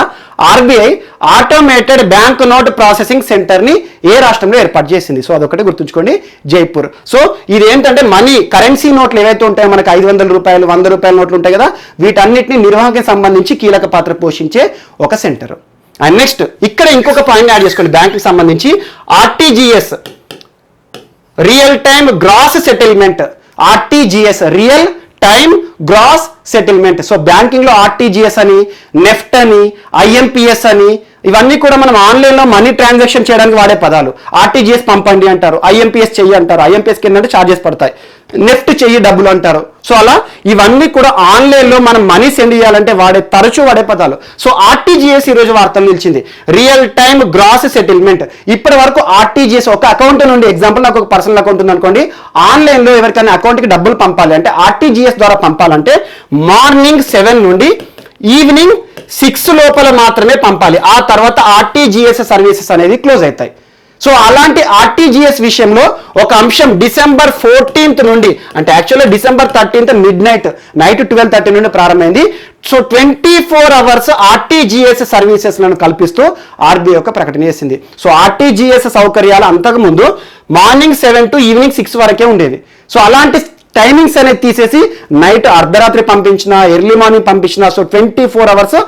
RBI automated bank note processing centre ని ఏ రాష్ట్రంలో ఏర్పాటు చేసింది. సో అదొకటి గుర్తుంచుకోండి, జైపూర్. సో ఇది ఏంటంటే మనీ కరెన్సీ నోట్లు ఏవైతే ఉంటాయో మనకు 500 రూపాయలు 100 రూపాయల నోట్లు ఉంటాయి కదా, వీటన్నిటిని నిర్వహణకి సంబంధించి కీలక పాత్ర పోషించే ఒక సెంటర్. అండ్ నెక్స్ట్ ఇక్కడ ఇంకొక పాయింట్ యాడ్ చేసుకోండి బ్యాంకుకి సంబంధించి, RTGS real time gross settlement. RTGS real time gross settlement. So banking లో ఆర్టీజీఎస్ అని, నెఫ్ట్ అని, ఐఎంపిఎస్ అని, ఇవన్నీ కూడా మనం ఆన్లైన్లో మనీ ట్రాన్సాక్షన్ చేయడానికి వాడే పదాలు. ఆర్టీజీఎస్ పంపండి అంటారు, ఐఎంపిఎస్ చెయ్యి అంటారు, ఐఎంపిఎస్కి ఏంటంటే ఛార్జెస్ పడతాయి, నెఫ్ట్ చెయ్యి డబ్బులు అంటారు. సో అలా ఇవన్నీ కూడా ఆన్లైన్లో మనం మనీ సెండ్ చేయాలంటే తరచూ వాడే పదాలు. సో ఆర్టీజీఎస్ ఈరోజు వార్తలు నిలిచింది, రియల్ టైమ్ గ్రాస్ సెటిల్మెంట్. ఇప్పటి వరకు ఆర్టీజీఎస్ ఒక అకౌంట్ నుండి, ఎగ్జాంపుల్ నాకు ఒక పర్సనల్ అకౌంట్ ఉంది అనుకోండి, ఆన్లైన్లో ఎవరికైనా అకౌంట్కి డబ్బులు పంపాలి అంటే ఆర్టీజీఎస్ ద్వారా పంపాలంటే మార్నింగ్ 7 నుండి ఈవినింగ్ 6 లోపల మాత్రమే పంపాలి. ఆ తర్వాత ఆర్టీజీఎస్ సర్వీసెస్ అనేది క్లోజ్ అవుతాయి. సో అలాంటి ఆర్టీజీఎస్ విషయంలో ఒక అంశం డిసెంబర్ 14th నుండి, అంటే యాక్చువల్గా డిసెంబర్ 13th నైట్ 12:30 నుండి ప్రారంభమైంది. సో 24 అవర్స్ ఆర్టీజీఎస్ సర్వీసెస్లను కల్పిస్తూ ఆర్బీఐ ఒక ప్రకటన చేసింది. సో ఆర్టీజీఎస్ సౌకర్యాలు అంతకుముందు మార్నింగ్ 7 to ఈవినింగ్ 6 వరకే ఉండేది. సో అలాంటి టైమింగ్స్ అనేది తీసేసి నైట్ అర్ధరాత్రి పంపించినా, ఎర్లీ మార్నింగ్ పంపించినా, సో 24 అవర్స్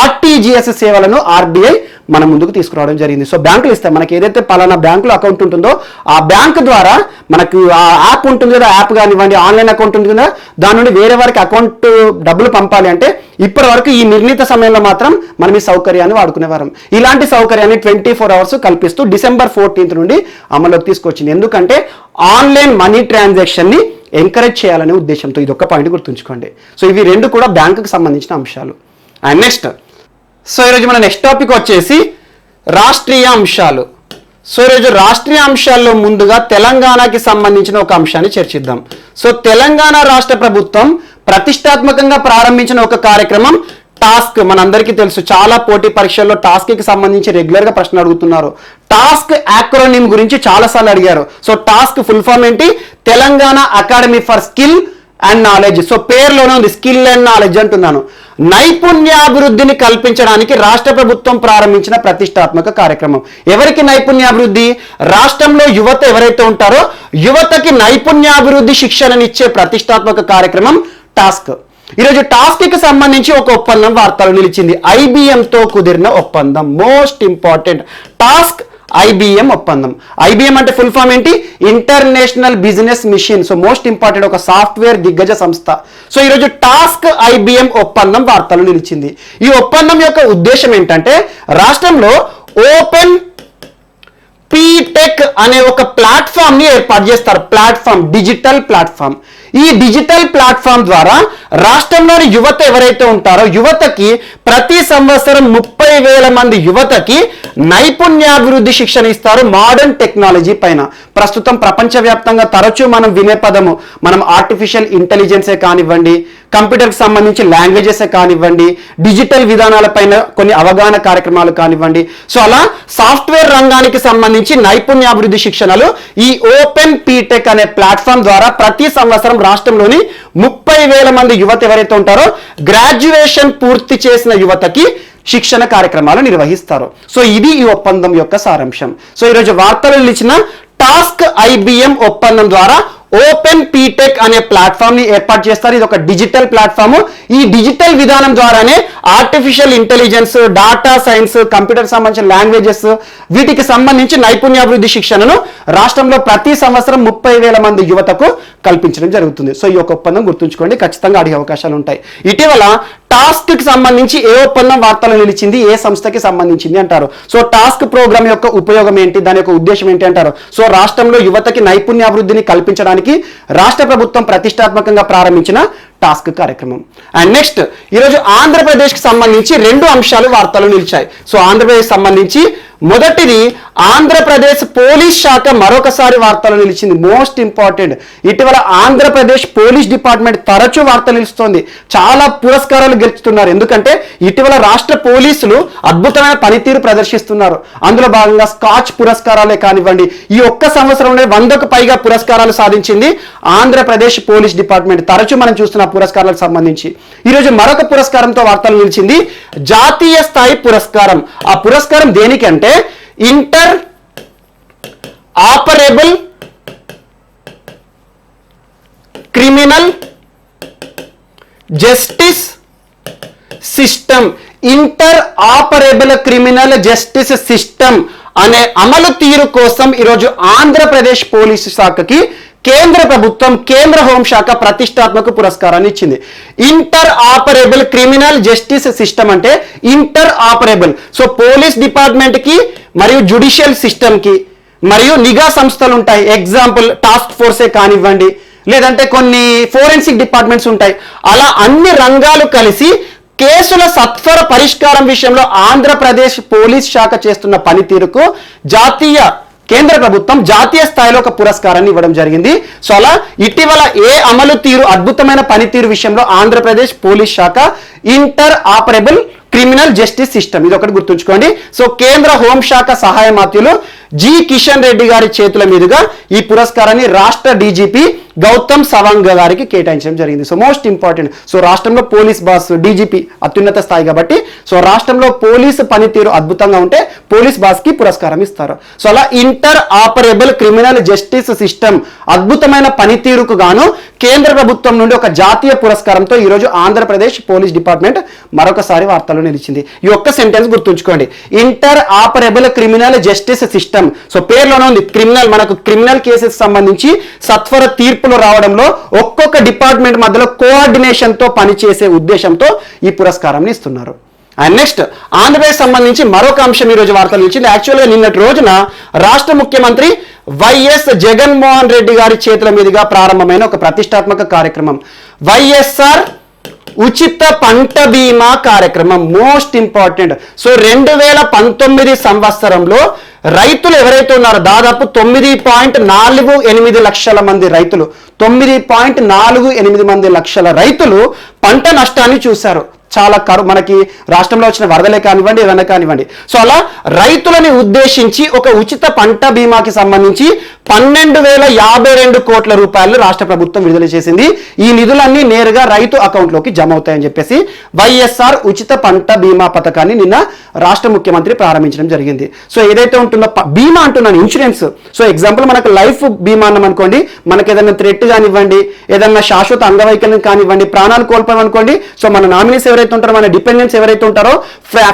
ఆర్టీజీఎస్ సేవలను ఆర్బీఐ మన ముందుకు తీసుకురావడం జరిగింది. సో బ్యాంకులు ఇస్తాయి, మనకి ఏదైతే పలానా బ్యాంకులో అకౌంట్ ఉంటుందో ఆ బ్యాంక్ ద్వారా మనకు ఆ యాప్ ఉంటుంది కదా, యాప్ కానివ్వండి, ఆన్లైన్ అకౌంట్ ఉంటుంది కదా, దాని నుండి వేరే వారికి అకౌంట్ డబ్బులు పంపాలి అంటే ఇప్పటి వరకు ఈ నిర్ణీత సమయంలో మాత్రం మనం ఈ సౌకర్యాన్ని వాడుకునేవారం. ఇలాంటి సౌకర్యాన్ని 24 అవర్స్ కల్పిస్తూ డిసెంబర్ 14th నుండి అమల్లోకి తీసుకొచ్చింది. ఎందుకంటే ఆన్లైన్ మనీ ట్రాన్సాక్షన్ ని ఎంకరేజ్ చేయాలనే ఉద్దేశంతో. ఇది ఒక పాయింట్ గుర్తుంచుకోండి. సో ఇవి 2 కూడా బ్యాంకుకి సంబంధించిన అంశాలు. అండ్ నెక్స్ట్, సో ఈరోజు మన నెక్స్ట్ టాపిక్ వచ్చేసి రాష్ట్రీయ అంశాలు. సో ఈరోజు రాష్ట్రీయ అంశాల్లో ముందుగా తెలంగాణకి సంబంధించిన ఒక అంశాన్ని చర్చిద్దాం. సో తెలంగాణ రాష్ట్ర ప్రభుత్వం ప్రతిష్టాత్మకంగా ప్రారంభించిన ఒక కార్యక్రమం టాస్క్. మనందరికీ తెలుసు, చాలా పోటీ పరీక్షల్లో టాస్క్కి సంబంధించి రెగ్యులర్గా ప్రశ్న అడుగుతున్నారు. టాస్క్ యాక్రోనిమ్ గురించి చాలాసార్లు అడిగారు. సో టాస్క్ ఫుల్ ఫామ్ ఏంటి? Telangana academy for skill and knowledge. So పేరులోనే ఉంది స్కిల్ అండ్ నాలెడ్జ్ అంటున్నాను. నైపుణ్యాభివృద్ధిని కల్పించడానికి రాష్ట్ర ప్రభుత్వం ప్రారంభించిన ప్రతిష్టాత్మక కార్యక్రమం. ఎవరికి నైపుణ్యాభివృద్ధి? రాష్ట్రంలో యువత ఎవరైతే ఉంటారో యువతకి నైపుణ్యాభివృద్ధి శిక్షణనిచ్చే ప్రతిష్టాత్మక కార్యక్రమం టాస్క్. ఈరోజు టాస్క్ కి సంబంధించి ఒక ఒప్పందం వార్తలు నిలిచింది. IBM తో కుదిరిన ఒప్పందం. మోస్ట్ ఇంపార్టెంట్ టాస్క్ IBM ఒప్పందం. IBM అంటే ఫుల్ ఫామ్ ఏంటి? International business mission. So most important ఒక సాఫ్ట్వేర్ దిగ్గజ సంస్థ. సో ఈరోజు టాస్క్ IBM ఒప్పందం వార్తలు నిలిచింది. ఈ ఒప్పందం యొక్క ఉద్దేశం ఏంటంటే రాష్ట్రంలో ఓపెన్ పీటెక్ అనే ఒక ప్లాట్ఫామ్ ని ఏర్పాటు చేస్తారు. Platform, digital platform. ఈ డిజిటల్ ప్లాట్ఫామ్ ద్వారా రాష్ట్రంలోని యువత ఎవరైతే ఉంటారో యువతకి ప్రతి సంవత్సరం 30,000 మంది యువతకి నైపుణ్యాభివృద్ధి శిక్షణ ఇస్తారు మోడర్న్ టెక్నాలజీ పైన. ప్రస్తుతం ప్రపంచవ్యాప్తంగా తరచూ మనం వినే పదము మనం ఆర్టిఫిషియల్ ఇంటెలిజెన్సే కానివ్వండి, కంప్యూటర్కి సంబంధించి లాంగ్వేజెసే కానివ్వండి, డిజిటల్ విధానాలపైన కొన్ని అవగాహన కార్యక్రమాలు కానివ్వండి. సో అలా సాఫ్ట్వేర్ రంగానికి సంబంధించి నైపుణ్యాభివృద్ధి శిక్షణలు ఈ ఓపెన్ పీటెక్ అనే ప్లాట్ఫామ్ ద్వారా ప్రతి సంవత్సరం రాష్ట్రంలోని 30,000 మంది యువత ఎవరైతే ఉంటారో గ్రాడ్యుయేషన్ పూర్తి చేసిన యువతకి శిక్షణ కార్యక్రమాలు నిర్వహిస్తారు. సో ఇది ఈ ఒప్పందం యొక్క సారాంశం. సో ఈరోజు వార్తలు నిలిచిన టాస్క్ IBM ఒప్పందం ద్వారా ఓపెన్ పీటెక్ అనే ప్లాట్ఫామ్ ని ఏర్పాటు చేస్తారు. ఇది ఒక డిజిటల్ ప్లాట్ఫామ్. ఈ డిజిటల్ విధానం ద్వారానే artificial intelligence, data science, computer సంబంధించిన లాంగ్వేజెస్ వీటికి సంబంధించి నైపుణ్యాభివృద్ధి శిక్షణను రాష్ట్రంలో ప్రతి సంవత్సరం 30,000 మంది యువతకు కల్పించడం జరుగుతుంది. సో ఈ యొక్క ఒప్పందం గుర్తుంచుకోండి, ఖచ్చితంగా అడిగే అవకాశాలు ఉంటాయి. ఇటీవల టాస్క్ కి సంబంధించి ఏ ఒప్పందం వార్తలు నిలిచింది, ఏ సంస్థకి సంబంధించింది అంటారు. సో టాస్క్ ప్రోగ్రామ్ యొక్క ఉపయోగం ఏంటి, దాని యొక్క ఉద్దేశం ఏంటి అంటారు. సో రాష్ట్రంలో యువతకి నైపుణ్యాభివృద్ధిని కల్పించడానికి రాష్ట్ర ప్రభుత్వం ప్రతిష్టాత్మకంగా ప్రారంభించిన టాస్క్ కార్యక్రమం. అండ్ నెక్స్ట్ ఈరోజు ఆంధ్రప్రదేశ్కి సంబంధించి 2 అంశాలు వార్తలు నిలిచాయి. సో ఆంధ్రప్రదేశ్ సంబంధించి మొదటిది ఆంధ్రప్రదేశ్ పోలీస్ శాఖ మరొకసారి వార్తలు నిలిచింది. Most important. ఇటీవల ఆంధ్రప్రదేశ్ పోలీస్ డిపార్ట్మెంట్ తరచూ వార్తలు నిలుస్తోంది. చాలా పురస్కారాలు గెలుచుతున్నారు. ఎందుకంటే ఇటీవల రాష్ట్ర పోలీసులు అద్భుతమైన పనితీరు ప్రదర్శిస్తున్నారు. అందులో భాగంగా స్కాచ్ పురస్కారాలే కానివ్వండి, ఈ ఒక్క సంవత్సరంలో 100కు పైగా పురస్కారాలు సాధించింది ఆంధ్రప్రదేశ్ పోలీస్ డిపార్ట్మెంట్. తరచూ మనం చూస్తున్న పురస్కారాలకు సంబంధించి ఈరోజు మరొక పురస్కారంతో వార్తలు నిలిచింది. జాతీయ స్థాయి పురస్కారం. ఆ పురస్కారం దేనికంటే inter operable criminal justice system. Inter operable criminal justice system అనే అమలు తీరు కోసం ఈరోజు ఆంధ్రప్రదేశ్ పోలీసు శాఖకి కేంద్ర ప్రభుత్వం, కేంద్ర హోంశాఖ ప్రతిష్టాత్మక పురస్కారాన్ని ఇచ్చింది. Inter operable criminal justice system అంటే inter operable. So police department కి మరియు జ్యుడిషియల్ సిస్టమ్ కి మరియు నిఘా సంస్థలు ఉంటాయి. ఎగ్జాంపుల్ టాస్క్ ఫోర్సే కానివ్వండి, లేదంటే కొన్ని ఫోరెన్సిక్ డిపార్ట్మెంట్స్ ఉంటాయి. అలా అన్ని రంగాలు కలిసి కేసుల సత్వర పరిష్కారం విషయంలో ఆంధ్రప్రదేశ్ పోలీస్ శాఖ చేస్తున్న పనితీరుకు కేంద్ర ప్రభుత్వం జాతీయ స్థాయిలో ఒక పురస్కారాన్ని ఇవ్వడం జరిగింది. సో అలా ఇటీవల అమలు తీరు, అద్భుతమైన పనితీరు విషయంలో ఆంధ్రప్రదేశ్ పోలీస్ శాఖ inter operable criminal justice system, ఇది ఒకటి గుర్తుంచుకోండి. సో కేంద్ర హోంశాఖ సహాయ మంత్రులు జి కిషన్ రెడ్డి గారి చేతుల మీదుగా ఈ పురస్కారాన్ని రాష్ట్ర డీజీపీ గౌతమ్ సవాంగ్ గారికి కేటాయించడం జరిగింది. So most important. సో రాష్ట్రంలో పోలీస్ బాస్ డీజీపీ అత్యున్నత స్థాయి కాబట్టి, సో రాష్ట్రంలో పోలీసు పనితీరు అద్భుతంగా ఉంటే పోలీస్ బాస్ కి పురస్కారం ఇస్తారు. సో అలా inter operable criminal justice system అద్భుతమైన పనితీరుకు గాను కేంద్ర ప్రభుత్వం నుండి ఒక జాతీయ పురస్కారంతో ఈరోజు ఆంధ్రప్రదేశ్ పోలీస్ డిపార్ట్మెంట్ మరొకసారి వార్తల్లో నిలిచింది. ఈ ఒక్క సెంటెన్స్ గుర్తుంచుకోండి, inter operable criminal justice system. So పేరులోనే ఉంది క్రిమినల్. మనకు క్రిమినల్ కేసెస్ సంబంధించి సత్వర తీర్పులు రావడంలో ఒక్కొక్క డిపార్ట్మెంట్ మధ్యలో కోఆర్డినేషన్ తో పనిచేసే ఉద్దేశంతో ఈ పురస్కారాన్ని ఇస్తున్నారు. అండ్ నెక్స్ట్ ఆంధ్రప్రదేశ్ సంబంధించి మరొక అంశం ఈ రోజు వార్తలు ఇచ్చింది. యాక్చువల్గా నిన్నటి రోజున రాష్ట్ర ముఖ్యమంత్రి వైఎస్ జగన్మోహన్ రెడ్డి గారి చేతుల మీదుగా ప్రారంభమైన ఒక ప్రతిష్టాత్మక కార్యక్రమం వైఎస్ఆర్ ఉచిత పంట బీమా కార్యక్రమం. Most important. సో 2019 సంవత్సరంలో రైతులు ఎవరైతే ఉన్నారో దాదాపు 9.48 లక్షల మంది రైతులు, 9.48 మంది లక్షల రైతులు పంట నష్టాన్ని చూశారు. చాలా మనకి రాష్ట్రంలో వచ్చిన వరదలే కానివ్వండి, ఏదైనా కానివ్వండి. సో అలా రైతులని ఉద్దేశించి ఒక ఉచిత పంట బీమాకి సంబంధించి 12,052 కోట్ల రూపాయలు రాష్ట్ర ప్రభుత్వం విడుదల చేసింది. ఈ నిధులన్నీ నేరుగా రైతు అకౌంట్లోకి జమ అవుతాయని చెప్పేసి వైఎస్ఆర్ ఉచిత పంట బీమా పథకాన్ని నిన్న రాష్ట్ర ముఖ్యమంత్రి ప్రారంభించడం జరిగింది. సో ఏదైతే ఉంటుందో బీమా అంటున్నాను, ఇన్సూరెన్స్. సో ఎగ్జాంపుల్ మనకు లైఫ్ బీమా అన్నాం అనుకోండి, మనకి ఏదైనా థ్రెట్ కానివ్వండి, ఏదైనా శాశ్వత అంగవైకల్యం కానివ్వండి, ప్రాణాలు కోల్పోయాం అనుకోండి, సో మన నామినీస్ ఎవరైతే ఉంటారో, మన డిపెండెంట్స్ ఎవరైతే ఉంటారో,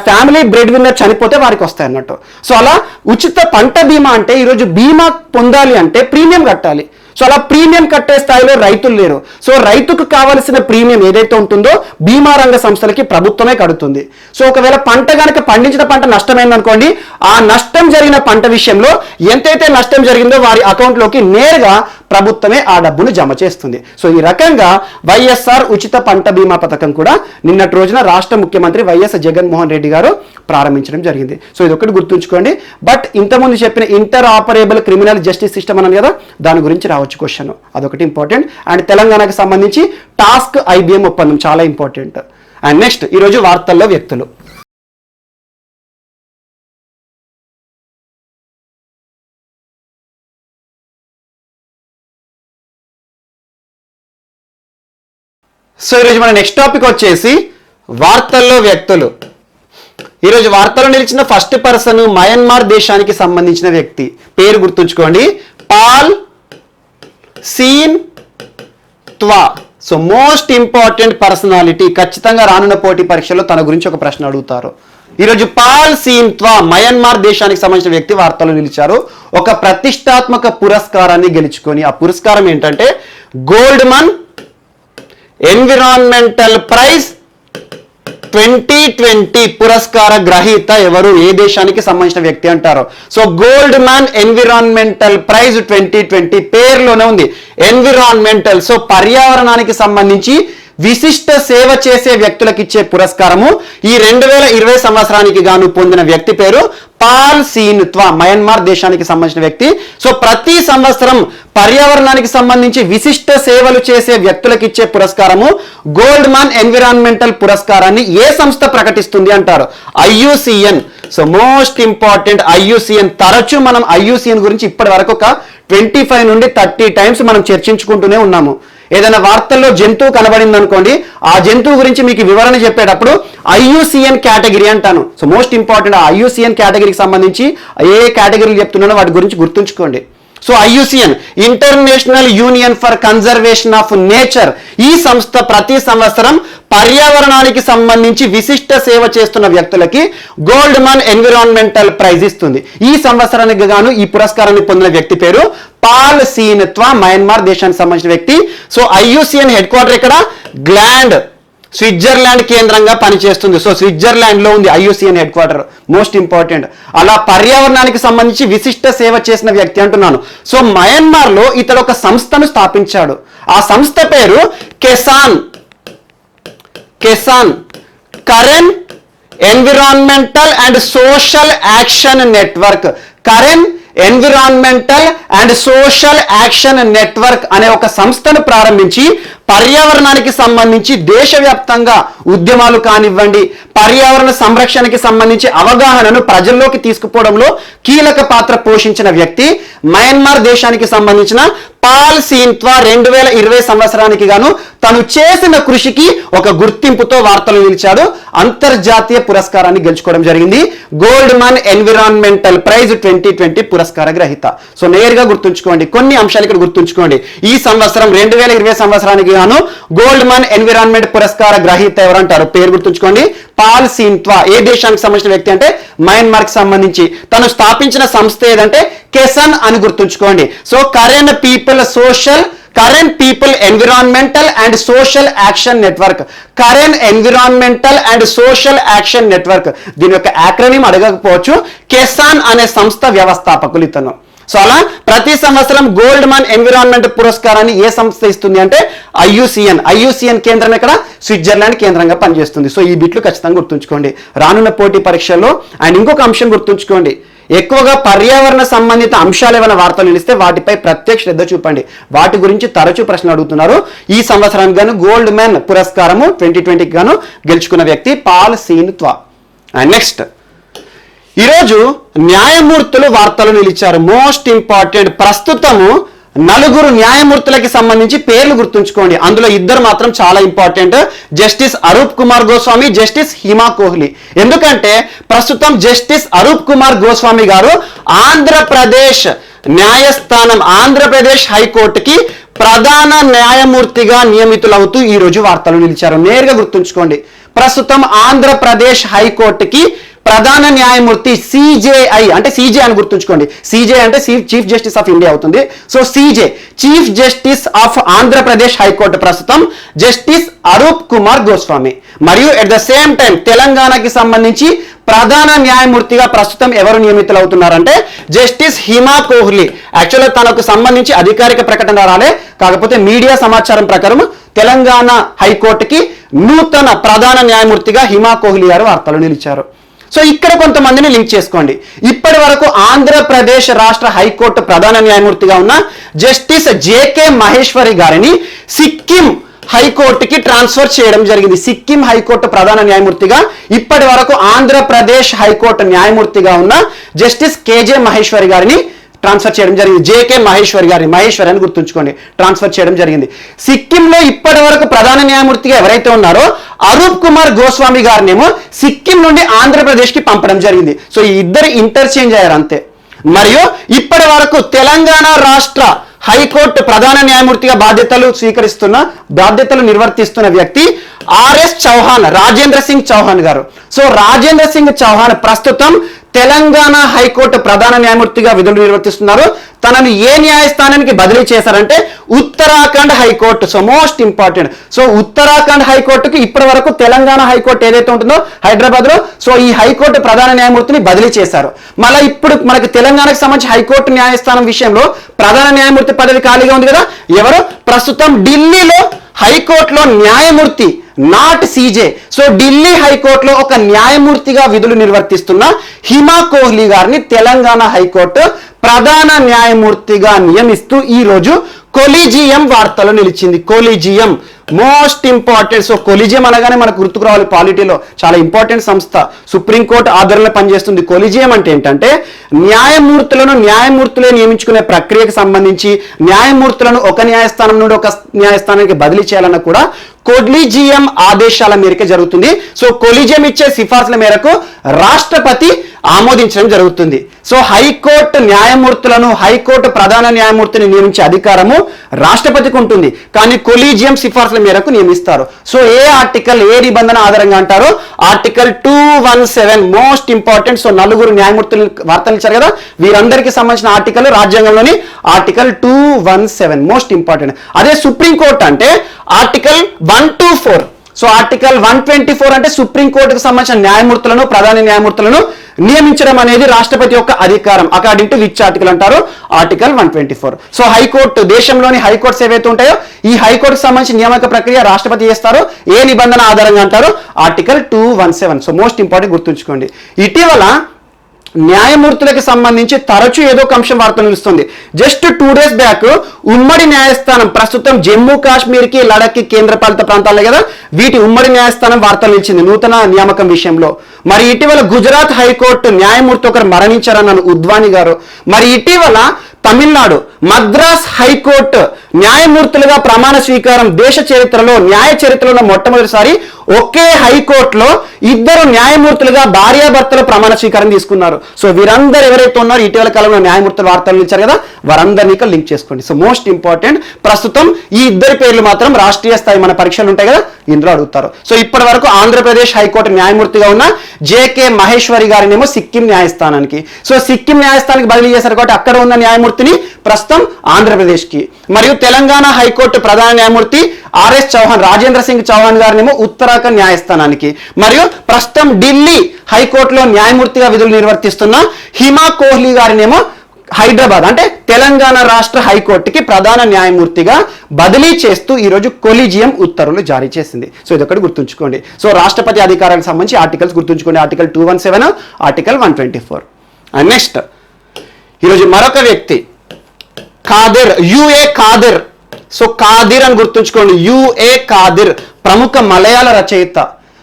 ఫ్యామిలీ బ్రెడ్ విన్నర్ చనిపోతే వారికి వస్తాయి అన్నట్టు. సో అలా ఉచిత పంట బీమా అంటే ఈరోజు బీమా పొందాలి అంటే ప్రీమియం కట్టాలి. సో అలా ప్రీమియం కట్టే స్థాయిలో రైతులు లేరు. సో రైతుకు కావాల్సిన ప్రీమియం ఏదైతే ఉంటుందో బీమా రంగ సంస్థలకి ప్రభుత్వమే కడుతుంది. సో ఒకవేళ పంట కనుక పండించిన పంట నష్టమైందనుకోండి, ఆ నష్టం జరిగిన పంట విషయంలో ఎంతైతే నష్టం జరిగిందో వారి అకౌంట్లోకి నేరుగా ప్రభుత్వమే ఆ డబ్బును జమ చేస్తుంది. సో ఈ రకంగా వైఎస్ఆర్ ఉచిత పంట బీమా పథకం కూడా నిన్నటి రోజున రాష్ట్ర ముఖ్యమంత్రి వైఎస్ జగన్మోహన్ రెడ్డి గారు ప్రారంభించడం జరిగింది. సో ఇది ఒకటి గుర్తుంచుకోండి. బట్ ఇంతకుముందు చెప్పిన inter operable criminal justice system అన్నాను కదా, దాని గురించి రావచ్చు క్వశ్చన్, అదొకటి ఇంపార్టెంట్. అండ్ తెలంగాణకు సంబంధించి టాస్క్ ఐబిఎం ఒప్పందం చాలా ఇంపార్టెంట్. అండ్ నెక్స్ట్ ఈరోజు వార్తల్లో వ్యక్తులు. సో ఈరోజు మన నెక్స్ట్ టాపిక్ వచ్చేసి వార్తల్లో వ్యక్తులు. ఈరోజు వార్తల్లో నిలిచిన ఫస్ట్ పర్సన్ మయన్మార్ దేశానికి సంబంధించిన వ్యక్తి, పేరు గుర్తుంచుకోండి, Paul Sein Twa. So most important personality, ఖచ్చితంగా రానున్న పోటీ పరీక్షలో తన గురించి ఒక ప్రశ్న అడుగుతారు. ఈరోజు పాల్ సీన్ త్వా మయన్మార్ దేశానికి సంబంధించిన వ్యక్తి వార్తల్లో నిలిచారు. ఒక ప్రతిష్టాత్మక పురస్కారాన్ని గెలుచుకొని, ఆ పురస్కారం ఏంటంటే గోల్డ్మన్ ఎన్విరాన్మెంటల్ ప్రైజ్ 2020 పురస్కార గ్రహీత ఎవరు, ఏ దేశానికి సంబంధించిన వ్యక్తి అంటారు. So Goldman environmental prize 2020 పేరులోనే ఉంది ఎన్విరాన్మెంటల్. సో పర్యావరణానికి సంబంధించి విశిష్ట సేవ చేసే వ్యక్తులకు ఇచ్చే పురస్కారము ఈ 2020 సంవత్సరానికి గాను పొందిన వ్యక్తి పేరు పాల్ సీన్ త్వా, మయన్మార్ దేశానికి సంబంధించిన వ్యక్తి. సో ప్రతి సంవత్సరం పర్యావరణానికి సంబంధించి విశిష్ట సేవలు చేసే వ్యక్తులకు ఇచ్చే పురస్కారము గోల్డ్ మ్యాన్ ఎన్విరాన్మెంటల్ పురస్కారాన్ని ఏ సంస్థ ప్రకటిస్తుంది అంటారు, IUCN. So most important IUCN. తరచూ మనం IUCN గురించి ఇప్పటి వరకు ఒక 25 నుండి 30 టైమ్స్ మనం చర్చించుకుంటూనే ఉన్నాము. ఏదైనా వార్తల్లో జంతువు కనబడింది అనుకోండి, ఆ జంతువు గురించి మీకు వివరణ చెప్పేటప్పుడు IUCN కేటగిరీ అంటాను. సో మోస్ట్ ఇంపార్టెంట్ IUCN కేటగిరీకి సంబంధించి ఏ కేటగిరీలు చెప్తున్నానో వాటి గురించి గుర్తుంచుకోండి. So IUCN international union for conservation of nature. ఈ సంస్థ ప్రతి సంవత్సరం పర్యావరణానికి సంబంధించి విశిష్ట సేవ చేస్తున్న వ్యక్తులకి గోల్డ్ మ్యాన్ ఎన్విరాన్మెంటల్ ప్రైజ్ ఇస్తుంది. ఈ సంవత్సరానికి గాను ఈ పురస్కారాన్ని పొందిన వ్యక్తి పేరు పాల్ సీన్ త్వా, మయన్మార్ దేశానికి సంబంధించిన వ్యక్తి. సో IUCN హెడ్ క్వార్టర్ ఇక్కడ గ్లాండ్, స్విట్జర్లాండ్ కేంద్రంగా పనిచేస్తుంది. సో స్విట్జర్లాండ్ లో ఉంది IUCN head quarter, most important. అలా పర్యావరణానికి సంబంధించి విశిష్ట సేవ చేసిన వ్యక్తి అంటున్నాను. సో మయన్మార్ లో ఇతడు ఒక సంస్థను స్థాపించాడు. ఆ సంస్థ పేరు KESAN Karen environmental and social action network. Karen environmental and social action network అనే ఒక సంస్థను ప్రారంభించి పర్యావరణానికి సంబంధించి దేశవ్యాప్తంగా ఉద్యమాలు కానివ్వండి, పర్యావరణ సంరక్షణకి సంబంధించి అవగాహనను ప్రజల్లోకి తీసుకుపోవడంలో కీలక పాత్ర పోషించిన వ్యక్తి మయన్మార్ దేశానికి సంబంధించిన పాల్ సీన్ త్వా. 2020 సంవత్సరానికి గాను తను చేసిన కృషికి ఒక గుర్తింపుతో వార్తలు నిలిచాడు. అంతర్జాతీయ పురస్కారాన్ని గెలుచుకోవడం జరిగింది. గోల్డ్ మ్యాన్ ఎన్విరాన్మెంటల్ ప్రైజ్ 2020 పురస్కార గ్రహీత. సో నేరుగా గుర్తుంచుకోండి, కొన్ని అంశాలు ఇక్కడ గుర్తుంచుకోండి. ఈ సంవత్సరం 2020 సంవత్సరానికి గాను గోల్డ్ మ్యాన్ ఎన్విరాన్మెంట్ పురస్కార గ్రహీత ఎవరంటారు, పేరు గుర్తుంచుకోండి, పాల్ సీన్ త్వా. ఏ దేశానికి సంబంధించిన వ్యక్తి అంటే మయన్మార్ కి సంబంధించి. తను స్థాపించిన సంస్థ ఏదంటే కెసన్ అని గుర్తుంచుకోండి. So current people environmental and social action network. Karen environmental and social action network, దీని యొక్క యాక్రోనిమ్ అడగకపోవచ్చు. కెసాన్ అనే సంస్థ వ్యవస్థాపకులు ఇతను. సో అలా ప్రతి సంవత్సరం గోల్డ్ మన్ ఎన్విరాన్మెంట్ పురస్కారాన్ని ఏ సంస్థ ఇస్తుంది అంటే ఐయుసిఎన్ కేంద్రం ఎక్కడ స్విట్జర్లాండ్ కేంద్రంగా పనిచేస్తుంది. సో ఈ బిట్లు ఖచ్చితంగా గుర్తుంచుకోండి రానున్న పోటీ పరీక్షల్లో. అండ్ ఇంకొక అంశం గుర్తుంచుకోండి, ఎక్కువగా పర్యావరణ సంబంధిత అంశాలు ఏమైనా వార్తలు నిలిస్తే వాటిపై ప్రత్యేక శ్రద్ధ చూపండి. వాటి గురించి తరచూ ప్రశ్నలు అడుగుతున్నారు. ఈ సంవత్సరానికి గాను గోల్డ్ మ్యాన్ పురస్కారము 2020కి గాను గెలుచుకున్న వ్యక్తి పాల్ సీన్ త్వా. అండ్ నెక్స్ట్, ఈరోజు న్యాయమూర్తులు వార్తలు నిలిచారు. మోస్ట్ ఇంపార్టెంట్, ప్రస్తుతము 4 న్యాయమూర్తులకి సంబంధించి పేర్లు గుర్తుంచుకోండి. అందులో 2 మాత్రం చాలా important, justice Arup Kumar Goswami, justice Hima Kohli. ఎందుకంటే ప్రస్తుతం జస్టిస్ అరూప్ కుమార్ గోస్వామి గారు ఆంధ్రప్రదేశ్ న్యాయస్థానం, ఆంధ్రప్రదేశ్ హైకోర్టుకి ప్రధాన న్యాయమూర్తిగా నియమితులవుతూ ఈ రోజు వార్తలు నిలిచారు. నేరుగా గుర్తుంచుకోండి, ప్రస్తుతం ఆంధ్రప్రదేశ్ హైకోర్టుకి ప్రధాన న్యాయమూర్తి సిజేఐ అంటే సిజే అని గుర్తుంచుకోండి. సిజే అంటే చీఫ్ జస్టిస్ ఆఫ్ ఇండియా అవుతుంది. So CJ chief justice of Andhra Pradesh high court ప్రస్తుతం జస్టిస్ అరూప్ కుమార్ గోస్వామి. మరియు ఎట్ ద సేమ్ టైం తెలంగాణకి సంబంధించి ప్రధాన న్యాయమూర్తిగా ప్రస్తుతం ఎవరు నియమితులవుతున్నారంటే జస్టిస్ హిమా కోహ్లీ. యాక్చువల్గా తనకు సంబంధించి అధికారిక ప్రకటన రాలే, కాకపోతే మీడియా సమాచారం ప్రకారం తెలంగాణ హైకోర్టుకి నూతన ప్రధాన న్యాయమూర్తిగా హిమా కోహ్లీ గారు వార్తలు నిలిచారు. సో ఇక్కడ కొంతమందిని లింక్ చేసుకోండి. ఇప్పటి వరకు ఆంధ్రప్రదేశ్ రాష్ట్ర హైకోర్టు ప్రధాన న్యాయమూర్తిగా ఉన్న జస్టిస్ జేకే మహేశ్వరి గారిని సిక్కిం హైకోర్టుకి ట్రాన్స్ఫర్ చేయడం జరిగింది. సిక్కిం హైకోర్టు ప్రధాన న్యాయమూర్తిగా ఇప్పటి వరకు ఆంధ్రప్రదేశ్ హైకోర్టు న్యాయమూర్తిగా ఉన్న జస్టిస్ కేజే మహేశ్వరి గారిని ట్రాన్స్ఫర్ చేయడం జరిగింది. జేకే మహేశ్వరి గారిని, మహేశ్వరి అని గుర్తుంచుకోండి, ట్రాన్స్ఫర్ చేయడం జరిగింది. సిక్కింలో ఇప్పటి వరకు ప్రధాన న్యాయమూర్తిగా ఎవరైతే ఉన్నారో అరూప్ కుమార్ గోస్వామి గారినేమో సిక్కిం నుండి ఆంధ్రప్రదేశ్కి పంపడం జరిగింది. సో ఈ ఇద్దరు ఇంటర్చేంజ్ అయ్యారు అంతే. మరియు ఇప్పటి వరకు తెలంగాణ రాష్ట్ర హైకోర్టు ప్రధాన న్యాయమూర్తిగా బాధ్యతలు నిర్వర్తిస్తున్న వ్యక్తి ఆర్ఎస్ చౌహాన్, రాజేంద్ర సింగ్ చౌహాన్ గారు. సో రాజేంద్ర సింగ్ చౌహాన్ ప్రస్తుతం తెలంగాణ హైకోర్టు ప్రధాన న్యాయమూర్తిగా విధులు నిర్వర్తిస్తున్నారు. తనను ఏ న్యాయస్థానానికి బదిలీ చేశారంటే Uttarakhand high court. So most important. So Uttarakhand హైకోర్టుకి ఇప్పటి వరకు తెలంగాణ హైకోర్టు ఏదైతే ఉంటుందో హైదరాబాద్ లో, సో ఈ హైకోర్టు ప్రధాన న్యాయమూర్తిని బదిలీ చేశారు. మళ్ళీ ఇప్పుడు మనకి తెలంగాణకు సంబంధించి హైకోర్టు న్యాయస్థానం విషయంలో ప్రధాన న్యాయమూర్తి పదవి ఖాళీగా ఉంది కదా, ఎవరు ప్రస్తుతం ఢిల్లీలో హైకోర్టులో న్యాయమూర్తి, నాట్ సీజే. సో ఢిల్లీ హైకోర్టులో ఒక న్యాయమూర్తిగా విధులు నిర్వర్తిస్తున్న హిమా కోహ్లీ గారిని తెలంగాణ హైకోర్టు ప్రధాన న్యాయమూర్తిగా నియమిస్తూ ఈ రోజు కొలీజియం వార్తలు నిలిచింది. Collegium most important. So collegium అనగానే మనకు గుర్తుకు రావాలి, పాలిటీలో చాలా ఇంపార్టెంట్ సంస్థ, సుప్రీంకోర్టు ఆధ్వర్యంలో పనిచేస్తుంది. కొలీజియం అంటే ఏంటంటే న్యాయమూర్తులే నియమించుకునే ప్రక్రియకు సంబంధించి న్యాయమూర్తులను ఒక న్యాయస్థానం నుండి ఒక న్యాయస్థానానికి బదిలీ చేయాలన్న కూడా కొలీజియం ఆదేశాల మేరకు జరుగుతుంది. సో కొలీజియం ఇచ్చే సిఫార్సుల మేరకు రాష్ట్రపతి ఆమోదించడం జరుగుతుంది. సో హైకోర్టు న్యాయమూర్తులను, హైకోర్టు ప్రధాన న్యాయమూర్తిని నియమించే అధికారము రాష్ట్రపతికి ఉంటుంది, కానీ కొలీజియం సిఫార్సుల మేరకు నియమిస్తారు. సో ఏ ఆర్టికల్, ఏ నిబంధన ఆధారంగా అంటారో ఆర్టికల్ 217 మోస్ట్ ఇంపార్టెంట్. సో 4 న్యాయమూర్తులు వార్తలు ఇచ్చారు కదా, వీరందరికీ సంబంధించిన ఆర్టికల్ రాజ్యాంగంలోని ఆర్టికల్ 217 మోస్ట్ ఇంపార్టెంట్. అదే సుప్రీంకోర్టు అంటే ఆర్టికల్ 124. సో ఆర్టికల్ 124 అంటే సుప్రీంకోర్టుకు సంబంధించిన న్యాయమూర్తులను, ప్రధాన న్యాయమూర్తులను నియమించడం అనేది రాష్ట్రపతి యొక్క అధికారం. అకార్డింగ్ టు విచ్ ఆర్టికల్ అంటారు ఆర్టికల్ 124. సో హైకోర్టు, దేశంలోని హైకోర్ట్స్ ఏవైతే ఉంటాయో ఈ హైకోర్టుకు సంబంధించిన నియామక ప్రక్రియ రాష్ట్రపతి చేస్తారు. ఏ నిబంధన ఆధారంగా అంటారు ఆర్టికల్ 217. సో మోస్ట్ ఇంపార్టెంట్ గుర్తుంచుకోండి. ఇటీవల న్యాయమూర్తులకు సంబంధించి తరచూ ఏదో ఒక అంశం వార్త నిలుస్తుంది. జస్ట్ 2 days బ్యాక్ ఉమ్మడి న్యాయస్థానం, ప్రస్తుతం జమ్మూ కాశ్మీర్కి లడఖ్కి కేంద్రపాలిత ప్రాంతాలే కదా, వీటి ఉమ్మడి న్యాయస్థానం వార్తలు నిలిచింది నూతన నియామకం విషయంలో. మరి ఇటీవల గుజరాత్ హైకోర్టు న్యాయమూర్తి ఒకరు మరణించారన్నారు ఉద్వాని గారు. మరి ఇటీవల తమిళనాడు మద్రాస్ హైకోర్టు న్యాయమూర్తులుగా ప్రమాణ స్వీకారం, దేశ చరిత్రలో, న్యాయ చరిత్రలో మొట్టమొదటిసారి ఒకే హైకోర్టులో 2 న్యాయమూర్తులుగా భార్యాభర్తలు ప్రమాణ స్వీకారం తీసుకున్నారు. సో వీరందరూ ఎవరైతే ఉన్నారో ఇటీవల కాలంలో న్యాయమూర్తుల వార్తలు ఇచ్చారు కదా, వారందరినీ లింక్ చేసుకోండి. So most important. ప్రస్తుతం ఈ 2 పేర్లు మాత్రం రాష్ట్రీయ స్థాయి మన పరీక్షలు ఉంటాయి కదా, ఇందులో అడుగుతారు. సో ఇప్పటి వరకు ఆంధ్రప్రదేశ్ హైకోర్టు న్యాయమూర్తిగా ఉన్న జేకే మహేశ్వరి గారినేమో సిక్కిం న్యాయస్థానానికి, సో సిక్కిం న్యాయస్థానానికి బదిలీ చేశారు కాబట్టి అక్కడ ఉన్న న్యాయమూర్తిని ప్రస్తుతం ఆంధ్రప్రదేశ్కి. మరియు తెలంగాణ హైకోర్టు ప్రధాన న్యాయమూర్తి ఆర్ఎస్ చౌహాన్, రాజేంద్ర సింగ్ చౌహాన్ గారినేమో ఉత్తరాఖండ్ న్యాయస్థానానికి. మరియు ప్రస్తుతం ఢిల్లీ హైకోర్టులో న్యాయమూర్తిగా విధులు నిర్వర్తిస్తున్న హిమా కోహ్లీ గారినేమో హైదరాబాద్ అంటే తెలంగాణ రాష్ట్ర హైకోర్టుకి ప్రధాన న్యాయమూర్తిగా బదిలీ చేస్తూ ఈరోజు కొలీజియం ఉత్తర్వులు జారీ చేసింది. సో ఇదొకటి గుర్తుంచుకోండి. సో రాష్ట్రపతి అధికారానికి సంబంధించి ఆర్టికల్స్ గుర్తుంచుకోండి. Article 217, article 124. అండ్ నెక్స్ట్ ఈరోజు మరొక వ్యక్తి ఖాదిర్, యుఏ ఖాదిర్. సో ఖాదిర్ అని గుర్తుంచుకోండి. యుఏ ఖాదిర్ ప్రముఖ మలయాళ రచయిత.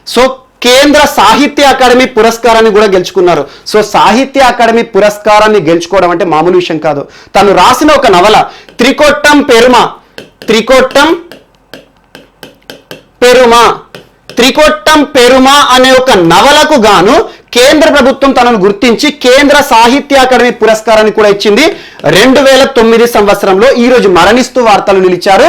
సో కేంద్ర సాహిత్య అకాడమీ పురస్కారాన్ని కూడా గెలుచుకున్నారు. సో సాహిత్య అకాడమీ పురస్కారాన్ని గెలుచుకోవడం అంటే మామూలు విషయం కాదు. తను రాసిన ఒక నవల త్రికోట్టం పెరుమా, త్రికోట్టం పెరుమా, త్రికోట్టం పెరుమా అనే ఒక నవలకు గాను కేంద్ర ప్రభుత్వం తనను గుర్తించి కేంద్ర సాహిత్య అకాడమీ పురస్కారాన్ని కూడా ఇచ్చింది 2009 సంవత్సరంలో. ఈ రోజు మరణిస్తూ వార్తలు నిలిచారు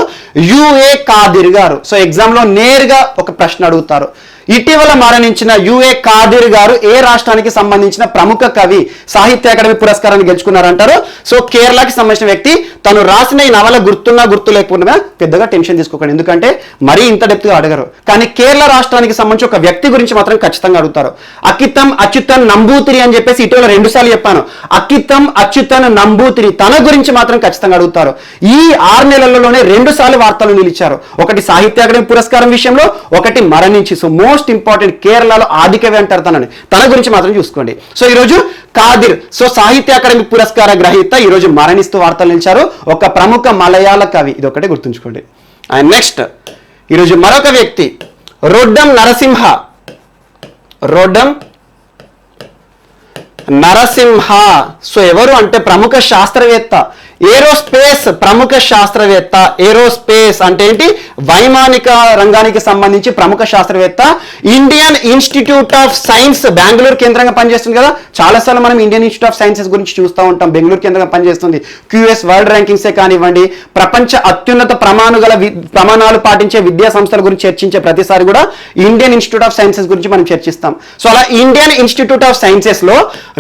యుఏ ఖాదిర్ గారు. సో ఎగ్జామ్ లో నేరుగా ఒక ప్రశ్న అడుగుతారు. ఇటీవల మరణించిన యుఏ ఖాదిర్ గారు ఏ రాష్ట్రానికి సంబంధించిన ప్రముఖ కవి సాహిత్య అకాడమీ పురస్కారాన్ని గెలుచుకున్నారంటారు. సో కేరళకి సంబంధించిన వ్యక్తి. తను రాసిన ఈ నవల గుర్తున్నా గుర్తు లేకపోయినా పెద్దగా టెన్షన్ తీసుకోకండి, ఎందుకంటే మరీ ఇంత డెప్త్గా అడగరు. కానీ కేరళ రాష్ట్రానికి సంబంధించి ఒక వ్యక్తి గురించి మాత్రం ఖచ్చితంగా అడుగుతారు. అకితం అచ్యుతన్ నంబూతిరి అని చెప్పేసి ఇటీవల 2 సార్లు చెప్పాను. అకితం అచ్యుతన్ నంబూతిరి తన గురించి మాత్రం ఖచ్చితంగా అడుగుతారు. ఈ 6 నెలల్లోనే 2 సార్లు వార్తలు నిలిచారు. ఒకటి సాహిత్య అకాడమీ పురస్కారం విషయంలో, ఒకటి మరణించి. సో మోస్ట్ ఇంపార్టెంట్, కేరళలో ఆదికవి అంటారు తనని. తన గురించి మాత్రం చూసుకోండి. సో ఈరోజు ఖాదిర్, సో సాహిత్య అకాడమీ పురస్కార గ్రహీత, ఈరోజు మరణిస్తూ వార్తలు నిలిచారు. ఒక ప్రముఖ మలయాళ కవి. ఇది ఒకటే గుర్తుంచుకోండి. అండ్ నెక్స్ట్ ఈరోజు మరొక వ్యక్తి రొడ్డం నరసింహ. రొడ్డం నరసింహ. సో ఎవరు అంటే ప్రముఖ శాస్త్రవేత్త, ఏరోస్పేస్ ప్రముఖ శాస్త్రవేత్త. ఏరోస్పేస్ అంటే ఏంటి? వైమానిక రంగానికి సంబంధించి ప్రముఖ శాస్త్రవేత్త. Indian institute of science Bengaluru కేంద్రంగా పనిచేస్తుంది కదా. చాలాసార్లు మనం ఇండియన్ ఇన్స్టిట్యూట్ ఆఫ్ సైన్సెస్ గురించి చూస్తూ ఉంటాం. బెంగళూరు కేంద్రంగా పనిచేస్తుంది. క్యూఎస్ వరల్డ్ ర్యాంకింగ్సే కానివ్వండి, ప్రపంచ అత్యున్నత ప్రమాణాలు పాటించే విద్యా సంస్థల గురించి చర్చించే ప్రతిసారి కూడా ఇండియన్ ఇన్స్టిట్యూట్ ఆఫ్ సైన్సెస్ గురించి మనం చర్చిస్తాం. సో అలా ఇండియన్ ఇన్స్టిట్యూట్ ఆఫ్ సైన్సెస్ లో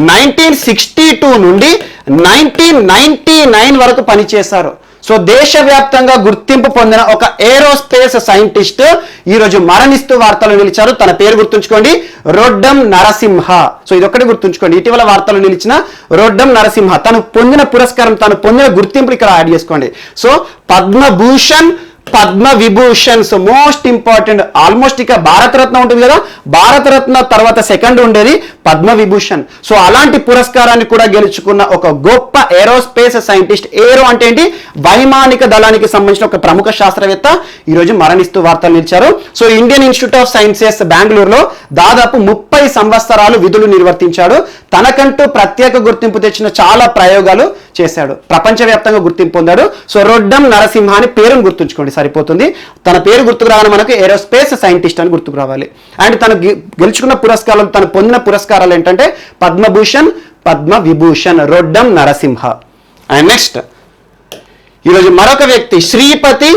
1962 నుండి 1999 వరకు పనిచేశారు. సో దేశవ్యాప్తంగా గుర్తింపు పొందిన ఒక ఏరోస్పేస్ సైంటిస్ట్ ఈరోజు మరణిస్తూ వార్తలు నిలిచారు. తన పేరు గుర్తుంచుకోండి, రొడ్డం నరసింహ. సో ఇదొక్కటి గుర్తుంచుకోండి. ఇటీవల వార్తలు నిలిచిన రొడ్డం నరసింహ. తను పొందిన పురస్కారం, తను పొందిన గుర్తింపు ఇక్కడ యాడ్ చేసుకోండి. So Padma Bhushan, Padma Vibhushan. So most important. Almost ఇక భారతరత్న ఉంటుంది కదా, భారతరత్న తర్వాత సెకండ్ ఉండేది పద్మ విభూషణ్. సో అలాంటి పురస్కారాన్ని కూడా గెలుచుకున్న ఒక గొప్ప ఏరోస్పేస్ సైంటిస్ట్. ఏరో అంటే ఏంటి? వైమానిక దళానికి సంబంధించిన ఒక ప్రముఖ శాస్త్రవేత్త ఈరోజు మరణిస్తూ వార్తలు నిలిచారు. So Indian institute of sciences బెంగళూరులో దాదాపు 30 సంవత్సరాలు విధులు నిర్వర్తించాడు. తనకంటూ ప్రత్యేక గుర్తింపు తెచ్చిన చాలా ప్రయోగాలు చేశాడు. ప్రపంచవ్యాప్తంగా గుర్తింపు పొందాడు. సో రొడ్డం నరసింహ అని పేరును గుర్తుంచుకోండి, సరిపోతుంది. తన పేరు గుర్తుకు రాగానే మనకు ఏరోస్పేస్ సైంటిస్ట్ అని గుర్తుకు రావాలి. అండ్ తను గెలుచుకున్న పురస్కారాలు, తను పొందిన పురస్కారాలు ఏంటంటే పద్మభూషణ్, పద్మ విభూషణ్, రొడ్డం నరసింహ. అండ్ నెక్స్ట్ ఈరోజు మరొక వ్యక్తి శ్రీపతి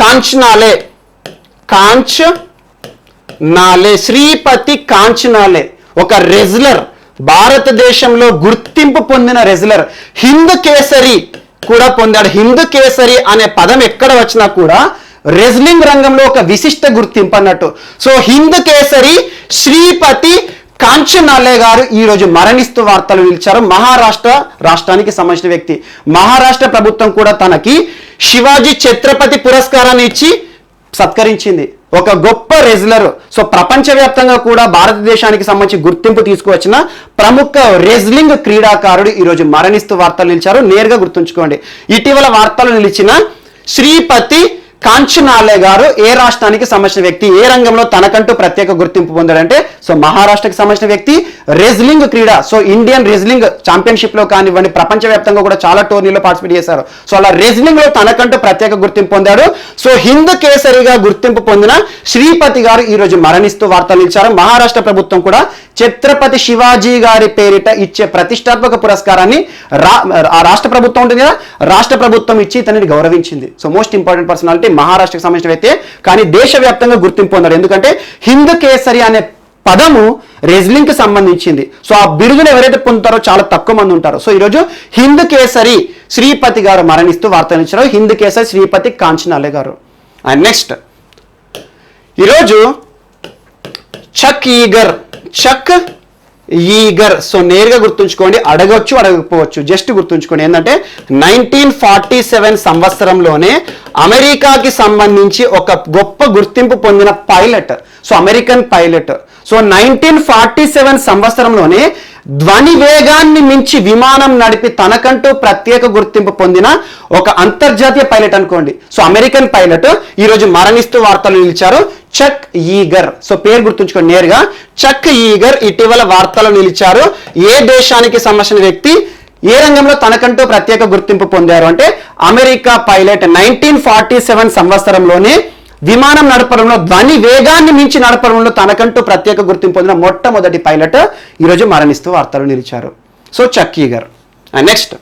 కాంచనాలే. కాంచనాలే, శ్రీపతి కాంచనాలే ఒక రెజ్లర్, భారతదేశంలో గుర్తింపు పొందిన రెజ్లర్. హింద్ కేసరి కూడా పొందాడు. హింద్ కేసరి అనే పదం ఎక్కడ వచ్చినా కూడా రెజ్లింగ్ రంగంలో ఒక విశిష్ట గుర్తింపు అన్నట్టు. సో హింద్ కేసరి శ్రీపతి కాంచనాలే గారు ఈరోజు మరణిస్తూ వార్తలు నిలిచారు. మహారాష్ట్ర రాష్ట్రానికి సంబంధించిన వ్యక్తి. మహారాష్ట్ర ప్రభుత్వం కూడా తనకి శివాజీ ఛత్రపతి పురస్కారాన్ని ఇచ్చి సత్కరించింది. ఒక గొప్ప రెజ్లర్. సో ప్రపంచవ్యాప్తంగా కూడా భారతదేశానికి సంబంధించి గుర్తింపు తీసుకువచ్చిన ప్రముఖ రెజ్లింగ్ క్రీడాకారుడు ఈరోజు మరణిస్తూ వార్తలు నిలిచారు. నేరుగా గుర్తుంచుకోండి. ఇటీవల వార్తలు నిలిచిన శ్రీపతి కాంచనాలే గారు ఏ రాష్ట్రానికి సంబంధించిన వ్యక్తి, ఏ రంగంలో తనకంటూ ప్రత్యేక గుర్తింపు పొందాడంటే సో మహారాష్ట్రకి సంబంధించిన వ్యక్తి. రెజ్లింగ్ క్రీడ, సో ఇండియన్ రెజ్లింగ్ ఛాంపియన్షిప్ లో కానివ్వండి, ప్రపంచవ్యాప్తంగా కూడా చాలా టోర్నీలో పార్టిసిపేట్ చేశారు. సో అలా రెజ్లింగ్ లో తనకంటూ ప్రత్యేక గుర్తింపు పొందాడు. సో హింద్ కేసరిగా గుర్తింపు పొందిన శ్రీపతి గారు ఈరోజు మరణిస్తూ వార్తలు ఇచ్చారు. మహారాష్ట్ర ప్రభుత్వం కూడా ఛత్రపతి శివాజీ గారి పేరిట ఇచ్చే ప్రతిష్టాత్మక పురస్కారాన్ని ఆ రాష్ట్ర ప్రభుత్వం ఉంటుంది కదా, రాష్ట్ర ప్రభుత్వం ఇచ్చి తనని గౌరవించింది. సో మోస్ట్ ఇంపార్టెంట్ పర్సనాలిటీ, మహారాష్ట్రకు సంబంధించిన వ్యక్తే, కానీ దేశవ్యాప్తంగా గుర్తింపు పొందాడు. ఎందుకంటే హింద్ కేసరి అనే పదము రెజ్లింగ్ కి సంబంధించింది. సో ఆ బిరుదును ఎవరైతే పొందుతారో చాలా తక్కువ మంది ఉంటారు. సో ఈరోజు హింద్ కేసరి శ్రీపతి గారు మరణిస్తూ వార్తలు ఇచ్చారు. హింద్ కేసరి శ్రీపతి కాంచనాలే గారు. అండ్ నెక్స్ట్ ఈరోజు చక్ ఈగర్ ఈగర్. సో నేరుగా గుర్తుంచుకోండి, అడగొచ్చు అడగకపోవచ్చు, జస్ట్ గుర్తుంచుకోండి. ఏంటంటే 1947 సంవత్సరంలోనే అమెరికాకి సంబంధించి ఒక గొప్ప గుర్తింపు పొందిన pilot, so American pilot. So 1947 సంవత్సరంలోనే ధ్వని వేగాన్ని మించి విమానం నడిపి తనకంటూ ప్రత్యేక గుర్తింపు పొందిన ఒక అంతర్జాతీయ పైలట్ అనుకోండి. సో అమెరికన్ పైలట్ ఈరోజు మరణిస్తూ వార్తలు నిలిచారు, చక్ ఈగర్. సో పేరు గుర్తుంచుకోండి నేరుగా, చక్ ఈగర్ ఇటీవల వార్తలు నిలిచారు. ఏ దేశానికి సంబంధించిన వ్యక్తి, ఏ రంగంలో తనకంటూ ప్రత్యేక గుర్తింపు పొందారు అంటే అమెరికా పైలట్. 1947 సంవత్సరంలోనే విమానం నడపడంలో, ధ్వని వేగాన్ని మించి నడపడంలో తనకంటూ ప్రత్యేక గుర్తింపు పొందిన మొట్టమొదటి పైలట్ ఈరోజు మరణిస్తూ వార్తలు నిలిచారు. So Chuck Yeager. And next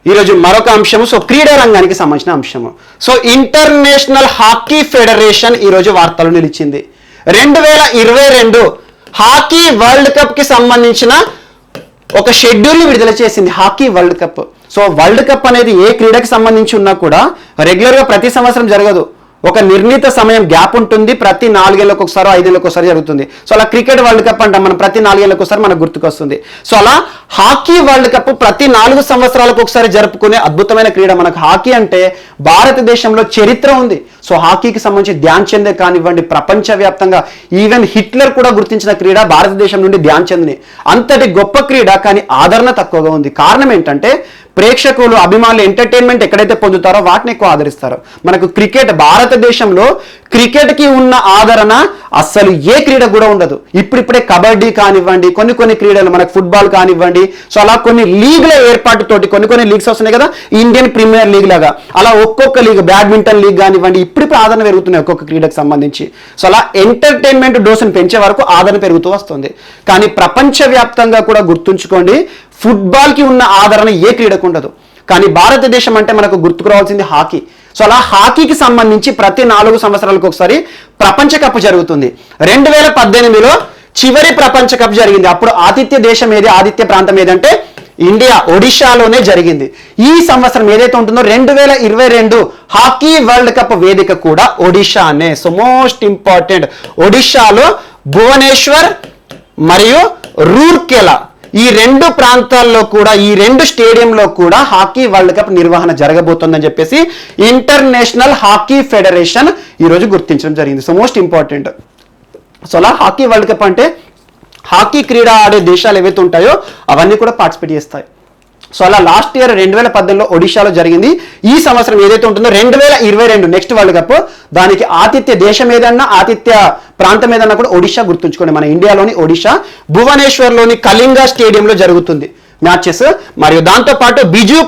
ఈరోజు మరొక అంశము, సో క్రీడా రంగానికి సంబంధించిన అంశము. సో ఇంటర్నేషనల్ హాకీ ఫెడరేషన్ ఈరోజు వార్తలు నిలిచింది. 2022 హాకీ వరల్డ్ కప్ కి సంబంధించిన ఒక షెడ్యూల్ విడుదల చేసింది, hockey world cup. So world cup అనేది ఏ క్రీడకి సంబంధించి ఉన్నా కూడా రెగ్యులర్గా ప్రతి సంవత్సరం జరగదు, ఒక నిర్ణీత సమయం గ్యాప్ ఉంటుంది, ప్రతి 4 ఏళ్ళకు ఒకసారి 5 ఏళ్ళకు ఒకసారి జరుగుతుంది. సో అలా క్రికెట్ వరల్డ్ కప్ అంటాం మనం, ప్రతి 4 ఏళ్ళకు ఒకసారి మనకు గుర్తుకొస్తుంది. సో అలా హాకీ వరల్డ్ కప్ ప్రతి 4 సంవత్సరాలకు ఒకసారి జరుపుకునే అద్భుతమైన క్రీడ. మనకు హాకీ అంటే భారతదేశంలో చరిత్ర ఉంది. సో హాకీకి సంబంధించి ధ్యాన్ చందే కానివ్వండి, ప్రపంచవ్యాప్తంగా ఈవెన్ హిట్లర్ కూడా గుర్తించిన క్రీడ భారతదేశం నుండి ధ్యాన్ చంద్ని. అంతటి గొప్ప క్రీడ, కానీ ఆదరణ తక్కువగా ఉంది. కారణం ఏంటంటే ప్రేక్షకులు, అభిమానులు ఎంటర్టైన్మెంట్ ఎక్కడైతే పొందుతారో వాటిని ఎక్కువ ఆదరిస్తారు. మనకు క్రికెట్, భారతదేశంలో క్రికెట్కి ఉన్న ఆదరణ అస్సలు ఏ క్రీడ కూడా ఉండదు. ఇప్పుడిప్పుడే కబడ్డీ కానివ్వండి, కొన్ని క్రీడలు, మనకు ఫుట్బాల్ కానివ్వండి, సో అలా కొన్ని లీగ్ల ఏర్పాటుతోటి కొన్ని లీగ్స్ వస్తున్నాయి కదా, ఇండియన్ ప్రీమియర్ లీగ్ లాగా, అలా ఒక్కొక్క లీగ్, బ్యాడ్మింటన్ లీగ్ కానివ్వండి, ఇప్పుడు ఆదరణ పెరుగుతున్నాయి ఒక్కొక్క క్రీడకు సంబంధించి. సో అలా ఎంటర్టైన్మెంట్ డోసును పెంచే వరకు ఆదరణ పెరుగుతూ వస్తుంది. కానీ ప్రపంచవ్యాప్తంగా కూడా గుర్తుంచుకోండి, ఫుట్బాల్కి ఉన్న ఆదరణ ఏ క్రీడకు ఉండదు. కానీ భారతదేశం అంటే మనకు గుర్తుకు రావాల్సింది హాకీ. సో అలా హాకీకి సంబంధించి ప్రతి 4 సంవత్సరాలకు ఒకసారి ప్రపంచ కప్ జరుగుతుంది. 2018లో చివరి ప్రపంచ కప్ జరిగింది. అప్పుడు ఆతిథ్య దేశం ఏది, ఆతిథ్య ప్రాంతం ఏదంటే ఇండియా, ఒడిషాలోనే జరిగింది. ఈ సంవత్సరం ఏదైతే ఉంటుందో 2022 హాకీ వరల్డ్ కప్ వేదిక కూడా ఒడిషానే. సో మోస్ట్ ఇంపార్టెంట్, ఒడిషాలో భువనేశ్వర్ మరియు రూర్కెలా, ఈ 2 ప్రాంతాల్లో కూడా, ఈ 2 స్టేడియంలో కూడా హాకీ వరల్డ్ కప్ నిర్వహణ జరగబోతోందని చెప్పేసి ఇంటర్నేషనల్ హాకీ ఫెడరేషన్ ఈరోజు గుర్తించడం జరిగింది. So most important. సో అలా హాకీ వరల్డ్ కప్ అంటే హాకీ క్రీడ ఆడే దేశాలు ఏవైతే ఉంటాయో అవన్నీ కూడా పార్టిసిపేట్ చేస్తాయి. సో అలా లాస్ట్ ఇయర్ 2018లో ఒడిషాలో జరిగింది. ఈ సంవత్సరం ఏదైతే ఉంటుందో 2022 నెక్స్ట్ వరల్డ్ కప్, దానికి ఆతిథ్య దేశం ఏదన్నా, ఆతిథ్య ప్రాంతం ఏదన్నా కూడా ఒడిషా. గుర్తుంచుకోండి, మన ఇండియాలోని ఒడిషా భువనేశ్వర్లోని కళింగ స్టేడియంలో జరుగుతుంది మ్యాచెస్. మరియు దాంతోపాటు Biju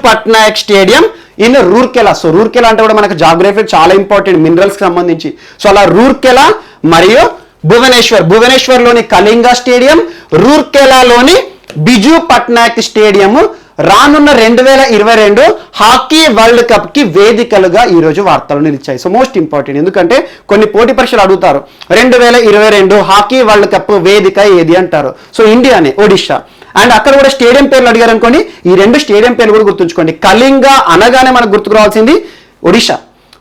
Patnaik stadium in Rourkela. So Rourkela అంటే కూడా మనకు జాగ్రఫీ చాలా ఇంపార్టెంట్, మినరల్స్ కి సంబంధించి. సో అలా రూర్కెలా మరియు భువనేశ్వర్లోని కళింగ స్టేడియం, రూర్కెలాలోని బిజు పట్నాయక్ స్టేడియం రానున్న 2022 హాకీ వరల్డ్ కప్ కి వేదికలుగా ఈ రోజు వార్తలు నిలిచాయి. సో మోస్ట్ ఇంపార్టెంట్, ఎందుకంటే కొన్ని పోటీ పరీక్షలు అడుగుతారు 2022 హాకీ వరల్డ్ కప్ వేదిక ఏది అంటారు. సో ఇండియానే, ఒడిషా. అండ్ అక్కడ కూడా స్టేడియం పేర్లు అడిగారు అనుకోండి, ఈ 2 స్టేడియం పేర్లు కూడా గుర్తుంచుకోండి. కళింగ అనగానే మనకు గుర్తుకు రావాల్సింది ఒడిషా,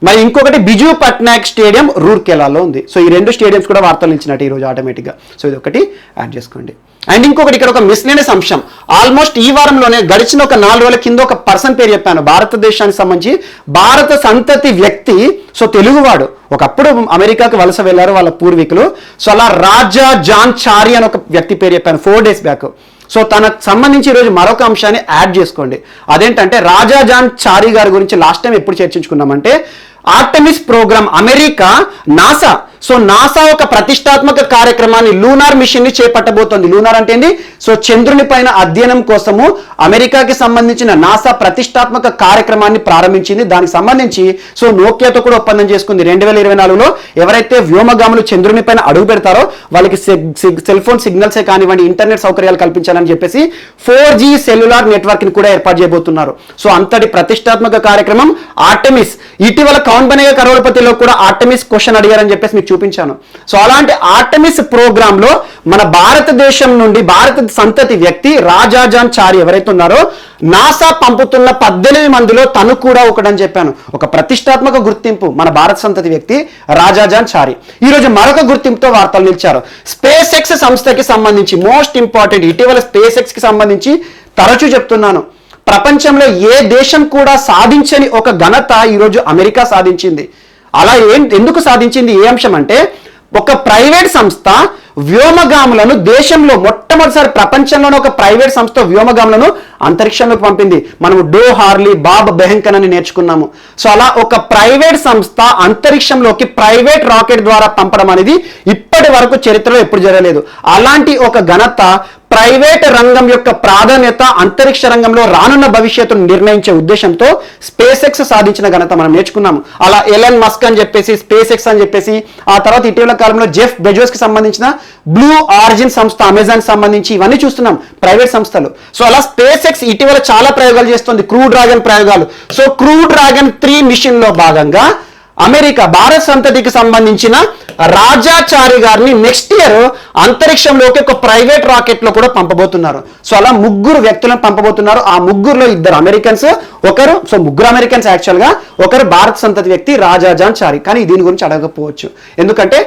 మరి ఇంకొకటి బిజు పట్నాయక్ స్టేడియం రూర్కెలాలో ఉంది. సో ఈ 2 స్టేడియంస్ కూడా వార్తలు నిలిచినట్టు ఈరోజు ఆటోమేటిక్గా. సో ఇది ఒకటి యాడ్ చేసుకోండి. అండ్ ఇంకొకటి ఇక్కడ ఒక మిస్లేనియస్ అంశం, ఆల్మోస్ట్ ఈ వారంలోనే గడిచిన ఒక 4 రోజుల కింద ఒక పర్సన్ పేరు చెప్పాను, భారతదేశానికి సంబంధించి భారత సంతతి వ్యక్తి. సో తెలుగువాడు, ఒకప్పుడు అమెరికాకి వలస వెళ్ళారు వాళ్ళ పూర్వీకులు. సో అలా రాజా జాన్ చారి అని ఒక వ్యక్తి పేరు చెప్పాను 4 days బ్యాక్. సో తనకు సంబంధించి ఈరోజు మరొక అంశాన్ని యాడ్ చేసుకోండి. అదేంటంటే రాజా జాన్ చారి గారి గురించి లాస్ట్ టైం ఎప్పుడు చర్చించుకున్నామంటే Artemis program, America NASA. So NASA ఒక ప్రతిష్టాత్మక కార్యక్రమాన్ని, లూనార్ మిషన్ ని చేపట్టబోతోంది. లూనార్ అంటే ఏంటి? సో చంద్రుని పైన అధ్యయనం కోసము అమెరికాకి సంబంధించిన నాసా ప్రతిష్టాత్మక కార్యక్రమాన్ని ప్రారంభించింది. దానికి సంబంధించి సో నోకియాతో కూడా ఒప్పందం చేసుకుంది. 2024లో ఎవరైతే వ్యోమగాములు చంద్రుని పైన అడుగు పెడతారో వాళ్ళకి సెల్ ఫోన్ సిగ్నల్సే కానివ్వండి, ఇంటర్నెట్ సౌకర్యాలు కల్పించాలని చెప్పేసి 4G సెల్యులార్ నెట్వర్క్ ని కూడా ఏర్పాటు చేయబోతున్నారు. సో అంతటి ప్రతిష్టాత్మక కార్యక్రమం ఆర్టెమిస్. ఇటీవల కౌన్ బనేగా కరోడ్పతిలో కూడా ఆర్టమిస్ క్వశ్చన్ అడిగారని చెప్పేసి మీకు చూపించాను. సో అలాంటి ఆర్టమిస్ ప్రోగ్రామ్ లో మన భారతదేశం నుండి భారత సంతతి వ్యక్తి రాజాజాన్ చారి ఎవరైతే ఉన్నారో నాసా పంపుతున్న 18 మందిలో తను కూడా ఒకటని చెప్పాను. ఒక ప్రతిష్టాత్మక గుర్తింపు మన భారత సంతతి వ్యక్తి రాజాజాన్ చారి. ఈరోజు మరొక గుర్తింపుతో వార్తలు నిలిచారు. స్పేస్ ఎక్స్ సంస్థకి సంబంధించి మోస్ట్ ఇంపార్టెంట్, ఇటీవల స్పేస్ ఎక్స్ కి సంబంధించి తరచూ చెప్తున్నాను, ప్రపంచంలో ఏ దేశం కూడా సాధించని ఒక ఘనత ఈరోజు అమెరికా సాధించింది. అలా ఎందుకు సాధించింది? ఏ అంశం అంటే, ఒక ప్రైవేట్ సంస్థ వ్యోమగాములను దేశంలో మొట్టమొదటిసారి ప్రపంచంలోనే ఒక ప్రైవేట్ సంస్థ వ్యోమగాములను అంతరిక్షంలోకి పంపింది. మనం డో హార్లీ, బాబ్ బెహంకన్ అని నేర్చుకున్నాము. సో అలా ఒక ప్రైవేట్ సంస్థ అంతరిక్షంలోకి ప్రైవేట్ రాకెట్ ద్వారా పంపడం అనేది ఇప్పటి వరకు చరిత్రలో ఎప్పుడు జరగలేదు. అలాంటి ఒక ఘనత, ప్రైవేట్ రంగం యొక్క ప్రాధాన్యత అంతరిక్ష రంగంలో రానున్న భవిష్యత్తును నిర్ణయించే ఉద్దేశంతో స్పేస్ ఎక్స్ సాధించిన ఘనత మనం నేర్చుకున్నాము. అలా ఎలన్ మస్క్ అని చెప్పేసి, స్పేస్ ఎక్స్ అని చెప్పేసి, ఆ తర్వాత ఇటీవల కాలంలో జెఫ్ బెజోస్ కి సంబంధించిన బ్లూ ఆరిజిన్ సంస్థ, అమెజాన్ సంబంధించి ఇవన్నీ చూస్తున్నాం ప్రైవేట్ సంస్థలు. సో అలా స్పేస్ ఎక్స్ ఇటీవల చాలా ప్రయోగాలు చేస్తుంది, క్రూ డ్రాగన్ ప్రయోగాలు. సో క్రూ డ్రాగన్ 3 మిషన్ లో భాగంగా అమెరికా భారత సంతతికి సంబంధించిన రాజాచారి గారిని నెక్స్ట్ ఇయర్ అంతరిక్షంలోకి ఒక ప్రైవేట్ రాకెట్ లో కూడా పంపబోతున్నారు. సో అలా 3 వ్యక్తులను పంపబోతున్నారు. ఆ 3లో 2 అమెరికన్స్, ఒకరు, సో 3 అమెరికన్స్ యాక్చువల్ గా, ఒకరు భారత సంతతి వ్యక్తి రాజాజాన్ చారి. కానీ దీని గురించి అడగకపోవచ్చు, ఎందుకంటే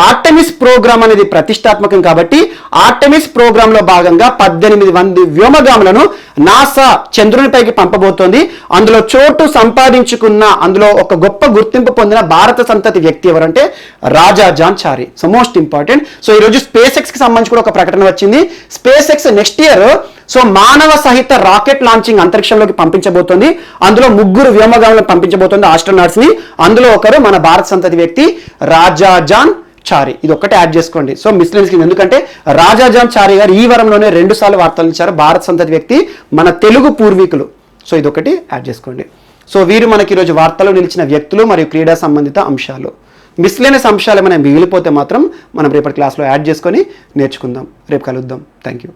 ఆర్టెమిస్ ప్రోగ్రామ్ అనేది ప్రతిష్టాత్మకం కాబట్టి ఆర్టెమిస్ ప్రోగ్రామ్ లో భాగంగా 18 మంది వ్యోమగాములను నాసా చంద్రునిపైకి పంపబోతోంది. అందులో చోటు సంపాదించుకున్న, అందులో ఒక గొప్ప గుర్తింపు పొందిన భారత సంతతి వ్యక్తి ఎవరంటే Raja Jon Chari. So most important. So ఈరోజు స్పేస్ ఎక్స్ కి సంబంధించి కూడా ఒక ప్రకటన వచ్చింది. SpaceX next year so మానవ సహిత రాకెట్ లాంచింగ్ అంతరిక్షంలోకి పంపించబోతోంది. అందులో 3 వ్యోమగాములను పంపించబోతోంది, ఆస్ట్రోనాట్స్ ని. అందులో ఒకరు మన భారత సంతతి వ్యక్తి రాజాజాన్ చారి. ఇది ఒక్కటే యాడ్ చేసుకోండి. సో మిస్లెన్స్ కింద, ఎందుకంటే రాజాజాన్ చారి గారు ఈ వారంలోనే 2 సార్లు వార్తలు ఇచ్చారు, భారత సంతతి వ్యక్తి, మన తెలుగు పూర్వీకులు. సో ఇదొకటి యాడ్ చేసుకోండి. సో వీరు మనకి ఈరోజు వార్తలో నిలిచిన వ్యక్తులు మరియు క్రీడా సంబంధిత అంశాలు. మిస్లెనియస్ అంశాలు ఏమైనా మిగిలిపోతే మాత్రం మనం రేపటి క్లాస్లో యాడ్ చేసుకొని నేర్చుకుందాం. రేపు కలుద్దాం. Thank you.